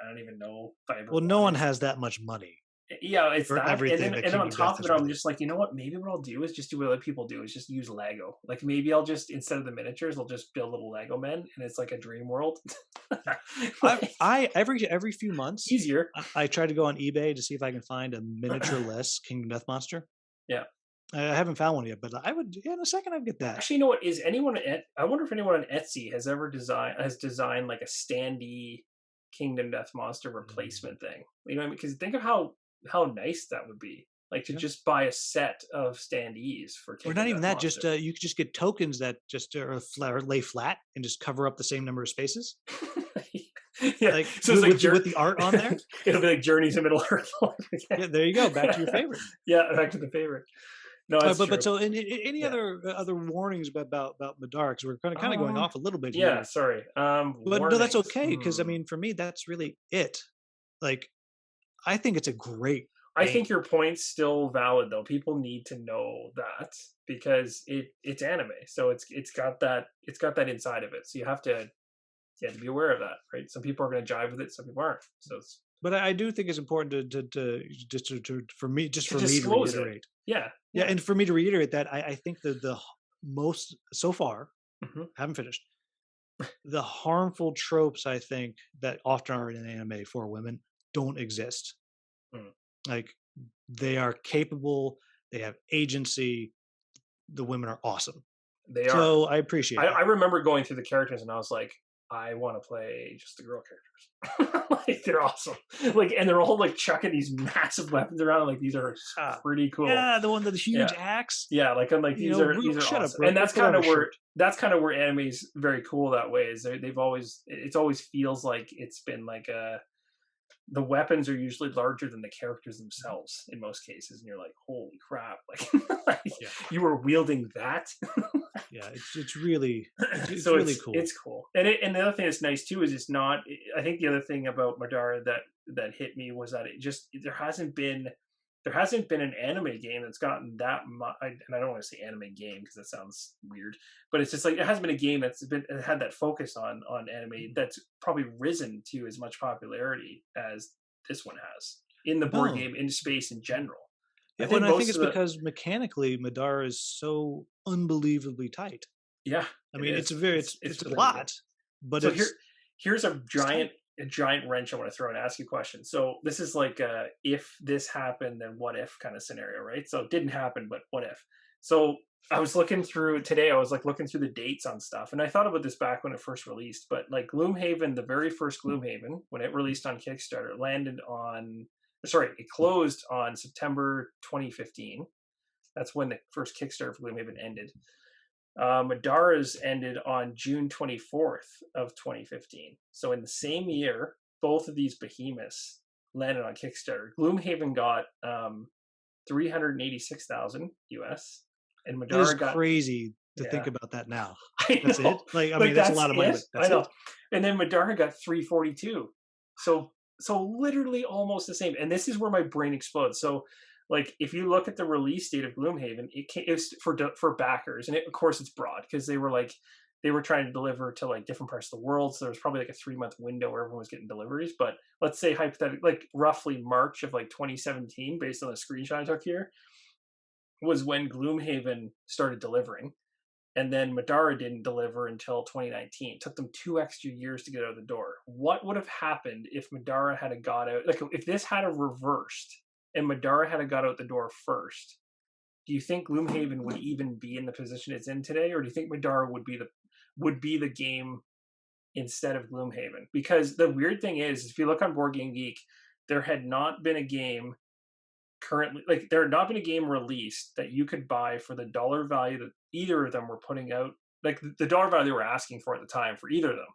I don't even know if I ever Well, no one wanted. has that much money Yeah, it's for that, and everything then that and then on Kingdom Death top of has it, I'm released. just like, you know what? Maybe what I'll do is just do what other people do, is just use Lego. Like maybe I'll just, instead of the miniatures, I'll just build little Lego men, and it's like a dream world. I every few months Easier. I try to go on eBay to see if I can find a miniature-less Kingdom Death Monster. Yeah. I haven't found one yet, but I would, yeah, in a second I'd get that. Actually, you know what? Is anyone at? I wonder if anyone on Etsy has ever designed like a standee Kingdom Death Monster replacement thing. You know what I mean? Because think of how nice that would be. Like to just buy a set of standees for Or Kingdom not even Death that, just Monster. you could just get tokens that just or lay flat and just cover up the same number of spaces. Yeah, Like so it's like with the art on there. It'll be like Journeys in Middle Earth. Yeah, there you go. Back to your favorite. Yeah, back to the favorite. No, that's true. But so any other warnings about Middara? Because we're kind of going off a little bit here. Yeah, sorry. But no, that's Warnings. okay, because I mean, for me, that's really it. Like, I think it's a great I game. think your point's still valid though. People need to know that because it's anime, so it's got that inside of it. So you have to be aware of that, right? Some people are going to jive with it, some people aren't. So it's, But I do think it's important for me to disclose it. reiterate. Yeah, And for me to reiterate that I think that the most so far, Mhm. haven't finished, the harmful tropes I think that often are in anime for women don't exist. Mm. Like, they are capable, they have agency, the women are awesome. They are. So I appreciate it. I remember going through the characters and I was like, I want to play just the girl characters. Like they're awesome. Like, and they're all like chucking these massive weapons around. Like these are pretty cool. Yeah, the one with the huge axe. Yeah, like I'm like these are shut awesome. up, bro. And that's Put on kind of a where anime's very cool that way. Is they've always, it always feels like it's been like the weapons are usually larger than the characters themselves in most cases, and you're like, holy crap! Like, you were wielding that. Yeah, it's really so really cool. It's cool, and the other thing that's nice too is it's not. I think the other thing about Middara that hit me was that there hasn't been an anime game that's gotten that much. And I don't want to say anime game because that sounds weird, but it's just like it hasn't been a game that's had that focus on anime that's probably risen to as much popularity as this one has in the board game in space in general. I think it's because mechanically Middara is so unbelievably tight. Yeah, I mean it's a lot, but so here's a giant wrench I want to throw and ask you a question. So this is like if this happened, then what if kind of scenario, right? So it didn't happen, but what if? So I was looking through today, I was like looking through the dates on stuff, and I thought about this back when it first released, but like Gloomhaven, the very first Gloomhaven, when it released on Kickstarter, it closed on September 2015. That's when the first Kickstarter for Gloomhaven ended. Middara's ended on June 24th of 2015. So in the same year, both of these behemoths landed on Kickstarter. Gloomhaven got 386,000 US, and Middara got crazy to think about that now. That's it. Like I mean, that's a lot of money. But I know. And then Middara got 342. So literally almost the same. And this is where my brain explodes. So like if you look at the release date of Gloomhaven, it was for backers, and of course it's broad because they were trying to deliver to like different parts of the world, so there was probably like a 3-month window where everyone was getting deliveries. But let's say hypothetically, like roughly March of like 2017, based on the screenshot I took here, was when Gloomhaven started delivering, and then Middara didn't deliver until 2019. It took them 2 extra years to get out of the door. What would have happened if Middara had got out? Like if this had reversed and Middara had got out the door first, do you think Gloomhaven would even be in the position it's in today, or do you think Middara would be the game instead of Gloomhaven? Because the weird thing is, if you look on Board Game Geek, there had not been a game currently, like, there had not been a game released that you could buy for the dollar value that either of them were putting out. Like the dollar value they were asking for at the time for either of them,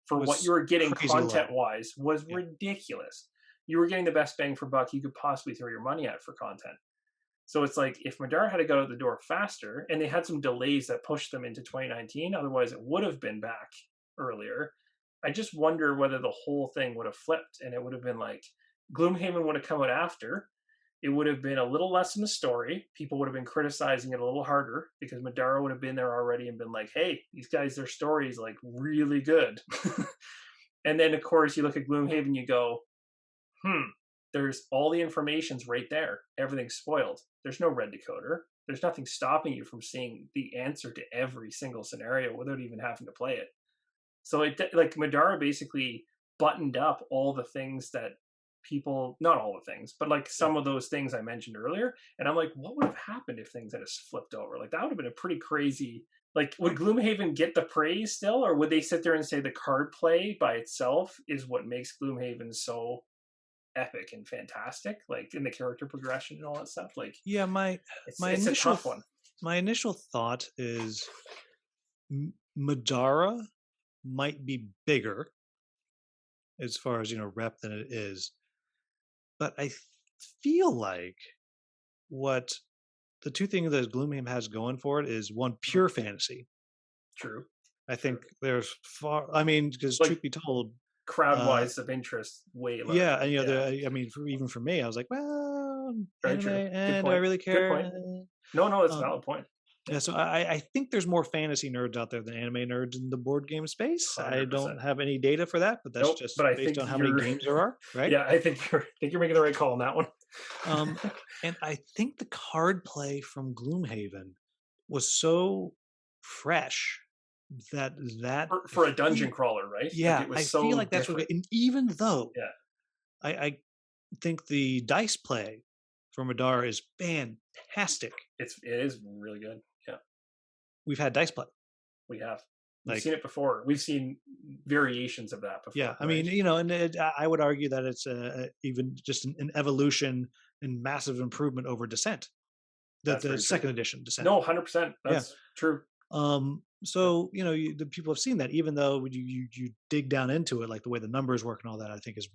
for what you Was were getting crazy low. content wise, was Yeah. ridiculous. You were getting the best bang for buck you could possibly throw your money at for content. So it's like if Middara had got out the door faster, and they had some delays that pushed them into 2019, otherwise it would have been back earlier. I just wonder whether the whole thing would have flipped, and it would have been like Gloomhaven would have come out after. It would have been a little less in the story. People would have been criticizing it a little harder because Middara would have been there already and been like, "Hey, these guys, their story is like really good." And then, of course, you look at Gloomhaven, you go, there's all the information's right there. Everything's spoiled. There's no red decoder. There's nothing stopping you from seeing the answer to every single scenario without even having to play it. So it, like, Middara basically buttoned up all the things that people, not all the things, but like some of those things I mentioned earlier. And I'm like, what would have happened if things had just flipped over? Like, that would have been a pretty crazy, like, would Gloomhaven get the praise still, or would they sit there and say the card play by itself is what makes Gloomhaven so epic and fantastic, like in the character progression and all that stuff? Like, Yeah, my it's initial a tough one. My initial thought is Middara might be bigger as far as rep than it is, but I feel like what the two things that Gloomhaven has going for it is one, pure fantasy. True. I think there's far. I mean, because Like, truth be told, crowd wise of interest way larger. yeah, and I mean, even for me, I was like, well, Very anime, true. Good and do I point. really care? Good point. No, it's a valid point. Yeah, so I think there's more fantasy nerds out there than anime nerds in the board game space. 100%. I don't have any data for that, but that's Nope, just but I based think on how many you're- games there are, right? Yeah, I think you're making the right call on that one. And I think the card play from Gloomhaven was so fresh that for a dungeon crawler, right? Yeah, like, it was I so feel like that's different. what. And even though, Yeah. I think the dice play for Middara is fantastic. It is really good. Yeah, We've had dice play. we have. We've Like- seen it before. We've seen variations of that before. Yeah, I right? mean, and I would argue that it's even just an evolution and massive improvement over Descent, That's the very second edition Descent. No, 100%. That's true. So the people have seen that, even though you dig down into it, like the way the numbers work and all that, I think is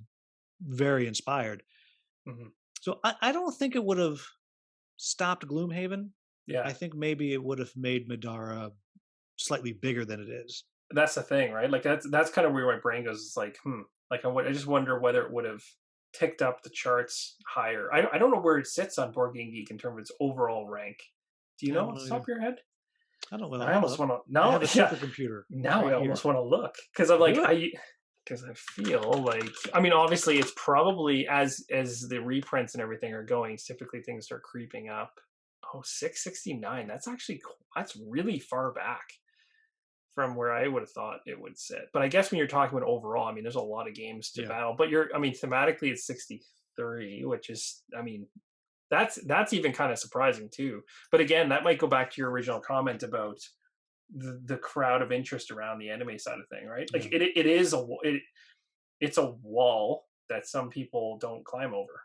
very inspired. Mhm. So I don't think it would have stopped Gloomhaven. Yeah, I think maybe it would have made Middara slightly bigger than it is. that's the thing, right? Like that's kind of where my brain goes. It's like, like I just wonder whether it would have ticked up the charts higher. I don't know where it sits on Board Game Geek in terms of its overall rank. Do you I know don't off the know top of your head? I don't know. I almost want to. I Now, have a yeah, supercomputer. now right I here. almost want to look because I'm like Do because I feel like, I mean, obviously it's probably as the reprints and everything are going, typically things start creeping up. Oh, 669. That's actually that's really far back from where I would have thought it would sit. But I guess when you're talking about overall, I mean, there's a lot of games to battle. But thematically it's 63, which is, I mean, that's even kind of surprising too. But again, that might go back to your original comment about the crowd of interest around the anime side of thing, right? Like it's a wall that some people don't climb over.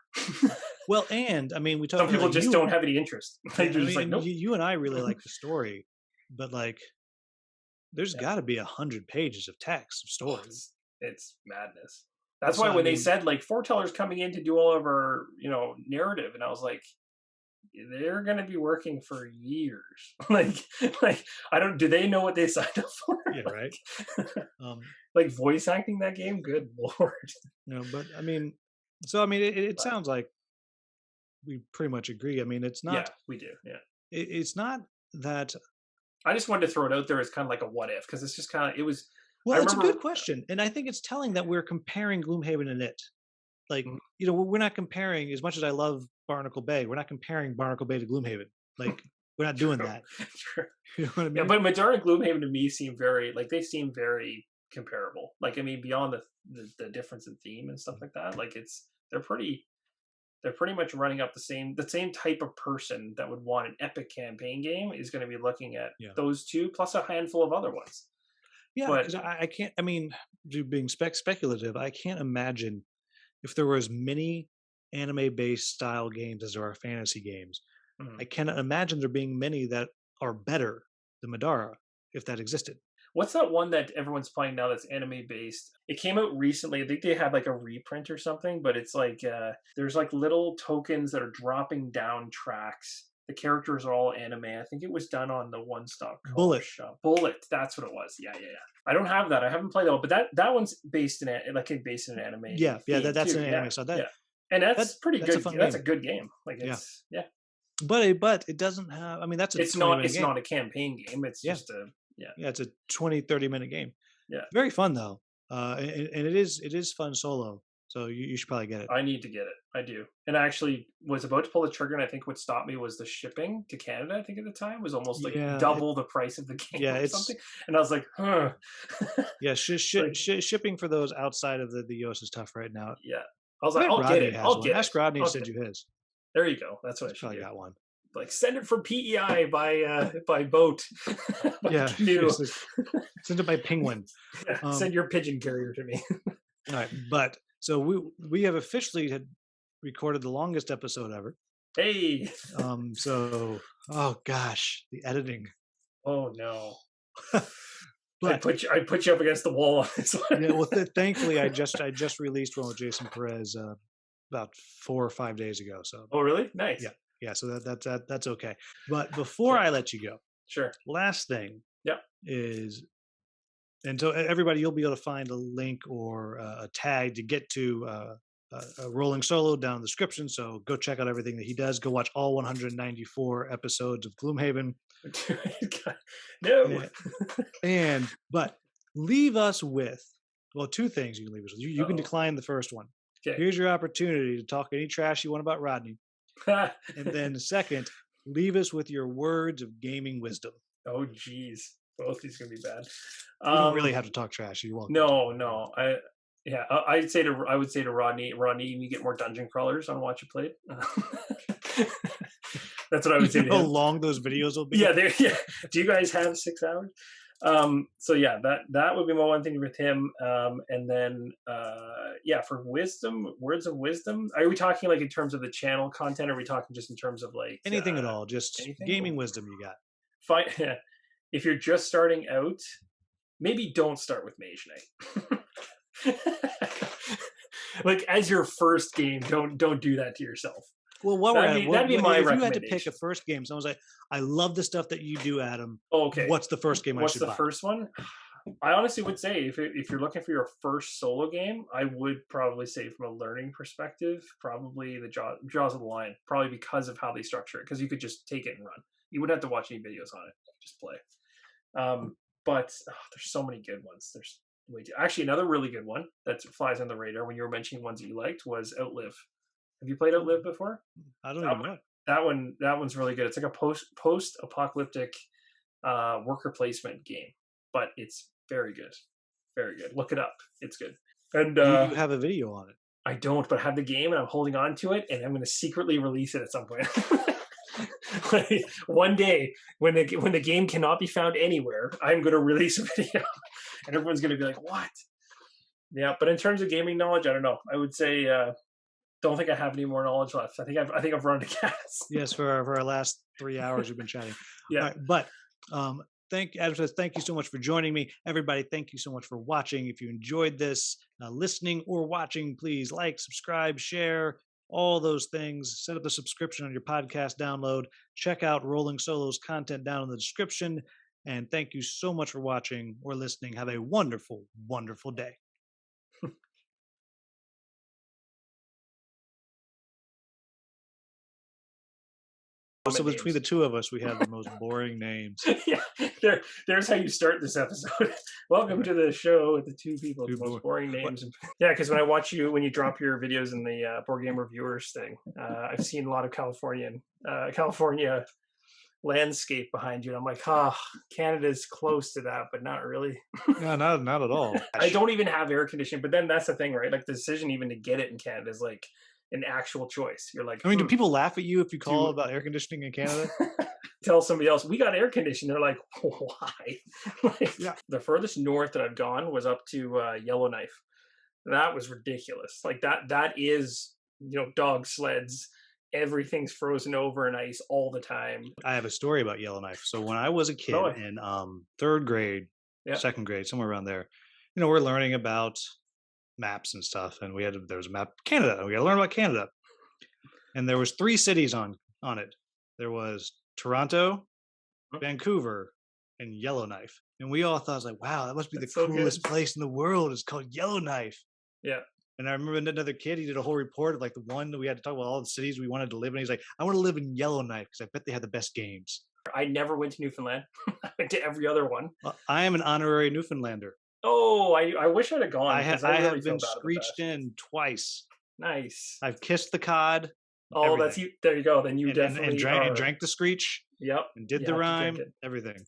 Well, and I mean, we talk. Some people like just don't have any interest. Like, they're I just like, mean, nope. you and I really like the story, but like, there's got to be 100 pages of text of stories. It's madness. That's So, why I when they mean- said like foretellers coming in to do all of our narrative, and I was like, they're going to be working for years. like I don't. Do they know what they signed up for? Yeah, right. Like voice acting that game. Good lord. But I mean, so I mean, it sounds like we pretty much agree. I mean, it's not. Yeah, we do. Yeah. It's not that. I just wanted to throw it out there as kind of like a what if, because it's just kind of, it was. Well, it's a remember- good question, and I think it's telling that we're comparing Gloomhaven and it. Like, Mhm. we're not comparing. As much as I love Barnacle Bay, we're not comparing Barnacle Bay to Gloomhaven. Like, we're not doing that. True. You know what I mean? Yeah, but Middara and Gloomhaven to me seem very comparable. Like, I mean, beyond the difference in theme and stuff like that, like they're pretty much running up the same type of person that would want an epic campaign game is going to be looking at those two plus a handful of other ones. Yeah, But- because I can't. I mean, being speculative, I can't imagine if there were as many anime-based style games as there are fantasy games. Mhm. I cannot imagine there being many that are better than Middara, if that existed. What's that one that everyone's playing now that's anime based? It came out recently. I think they had like a reprint or something, but it's like there's like little tokens that are dropping down tracks. The characters are all anime. I think it was done on the One Stop Bullet. Shop. Bullet. That's what it was. Yeah. I don't have that. I haven't played that one, but that one's based in based in an anime. Yeah, that's too. an anime. So yeah. And that's pretty that's a good. fun That's game. a good game. Like Yeah. it's yeah. But it doesn't have. I mean, that's a It's 20 not. minute It's game. not a campaign game. It's Yeah. just a yeah. Yeah, it's a 20, 30-minute game. Yeah. Very fun though. And it is fun solo. So you should probably get it. I need to get it. I do. And I actually was about to pull the trigger, and I think what stopped me was the shipping to Canada. I think at the time was almost like double the price of the game or something. And I was like, huh. Yeah, shipping for those outside of the US is tough right now. Yeah. I was like, I'll get it. I'll get it. Ask Rodney to send you his. There you go. That's what I should probably do. got one. Like send it from PEI by boat. Yeah. Canoe. Send it by penguin. Yeah, send your pigeon carrier to me. All right, but so we have officially had recorded the longest episode ever. Hey. So oh gosh, the editing. Oh no. But I put you up against the wall on this one. Yeah, well, thankfully I just released one with Jason Perez about 4 or 5 days ago. So oh really? Nice. Yeah. So that's okay. But before I let you go, sure. Last thing. Yep. Is, and so everybody, you'll be able to find a link or a tag to get to a Rolling Solo down in the description. So go check out everything that he does. Go watch all 194 episodes of Gloomhaven. No. But leave us with, well, 2 things you can leave us with. You can decline the first one. Okay. Here's your opportunity to talk any trash you want about Rodney. And then second, leave us with your words of gaming wisdom. Oh, geez. Both these are going to be bad. You don't really have to talk trash. You won't. No. I would say to Rodney, you need to get more dungeon crawlers on Watch It Played. That's what I would say to him. How long those videos will be? Yeah. Do you guys have 6 hours? So yeah, that would be my one thing with him. And then for wisdom, words of wisdom. Are we talking like in terms of the channel content? Or are we talking just in terms of like anything at all? Just anything? Gaming wisdom you got. Fine. If you're just starting out, maybe don't start with Mage Knight. Like as your first game, don't do that to yourself. Well, that'd be my recommendation. If you had to pick a first game, someone's like, "I love the stuff that you do, Adam." Oh, okay. What's the first game I should buy? What's the first one? I honestly would say if you're looking for your first solo game, I would probably say from a learning perspective, probably the Jaws of the Lion, probably because of how they structure it, because you could just take it and run. You wouldn't have to watch any videos on it, just play. But there's so many good ones. There's actually another really good one that flies on the radar when you were mentioning ones that you liked was Outlive. Have you played Outlive before? I don't even know. That one's really good. It's like a post-apocalyptic worker placement game, but it's very good. Very good. Look it up. It's good. And you have a video on it. I don't, but I have the game and I'm holding on to it, and I'm going to secretly release it at some point. Like, one day when the game cannot be found anywhere, I'm going to release a video, and everyone's going to be like, "What?" Yeah, but in terms of gaming knowledge, I don't know. I would say don't think I have any more knowledge left. I think I've run to gas. Yes, for our last 3 hours we've been chatting. Yeah, right, but thank you so much for joining me, everybody. Thank you so much for watching. If you enjoyed this, listening or watching, please like, subscribe, share. All those things. Set up a subscription on your podcast download. Check out Rolling Solo's content down in the description. And thank you so much for watching or listening. Have a wonderful, wonderful day. So between the two of us, we have the most boring names. Yeah, there's how you start this episode. Welcome to the show with the two people with the most boring names. Yeah, because when I watch you, when you drop your videos in the board game reviewers thing, I've seen a lot of California landscape behind you, and I'm like, Canada's close to that, but not really. No, not at all. I don't even have air conditioning, but then that's the thing, right? Like the decision even to get it in Canada is like an actual choice. You're like, I mean, do people laugh at you if you call about air conditioning in Canada? Tell somebody else we got air conditioning. They're like, why? Like, yeah. The furthest north that I've gone was up to Yellowknife. That was ridiculous. Like that is dog sleds. Everything's frozen over in ice all the time. I have a story about Yellowknife. So when I was a kid Oh, in third grade, yeah. second grade, somewhere around there, we're learning about maps and stuff, and there was a map of Canada, and we got to learn about Canada. And there was 3 cities on it. There was Toronto, Vancouver, and Yellowknife. And we all thought, I was like, wow, that must be That's the so coolest good. place in the world. It's called Yellowknife. Yeah. And I remember another kid, he did a whole report of like the one that we had to talk about all the cities we wanted to live in. He's like, I want to live in Yellowknife because I bet they had the best games. I never went to Newfoundland. I went to every other one. I am an honorary Newfoundlander. Oh, I wish I'd have gone. I really have been feel bad screeched in twice. Nice. I've kissed the cod. Oh, everything. that's you. There you go. Then you definitely and drank the screech. Yep. And did the rhyme. Everything.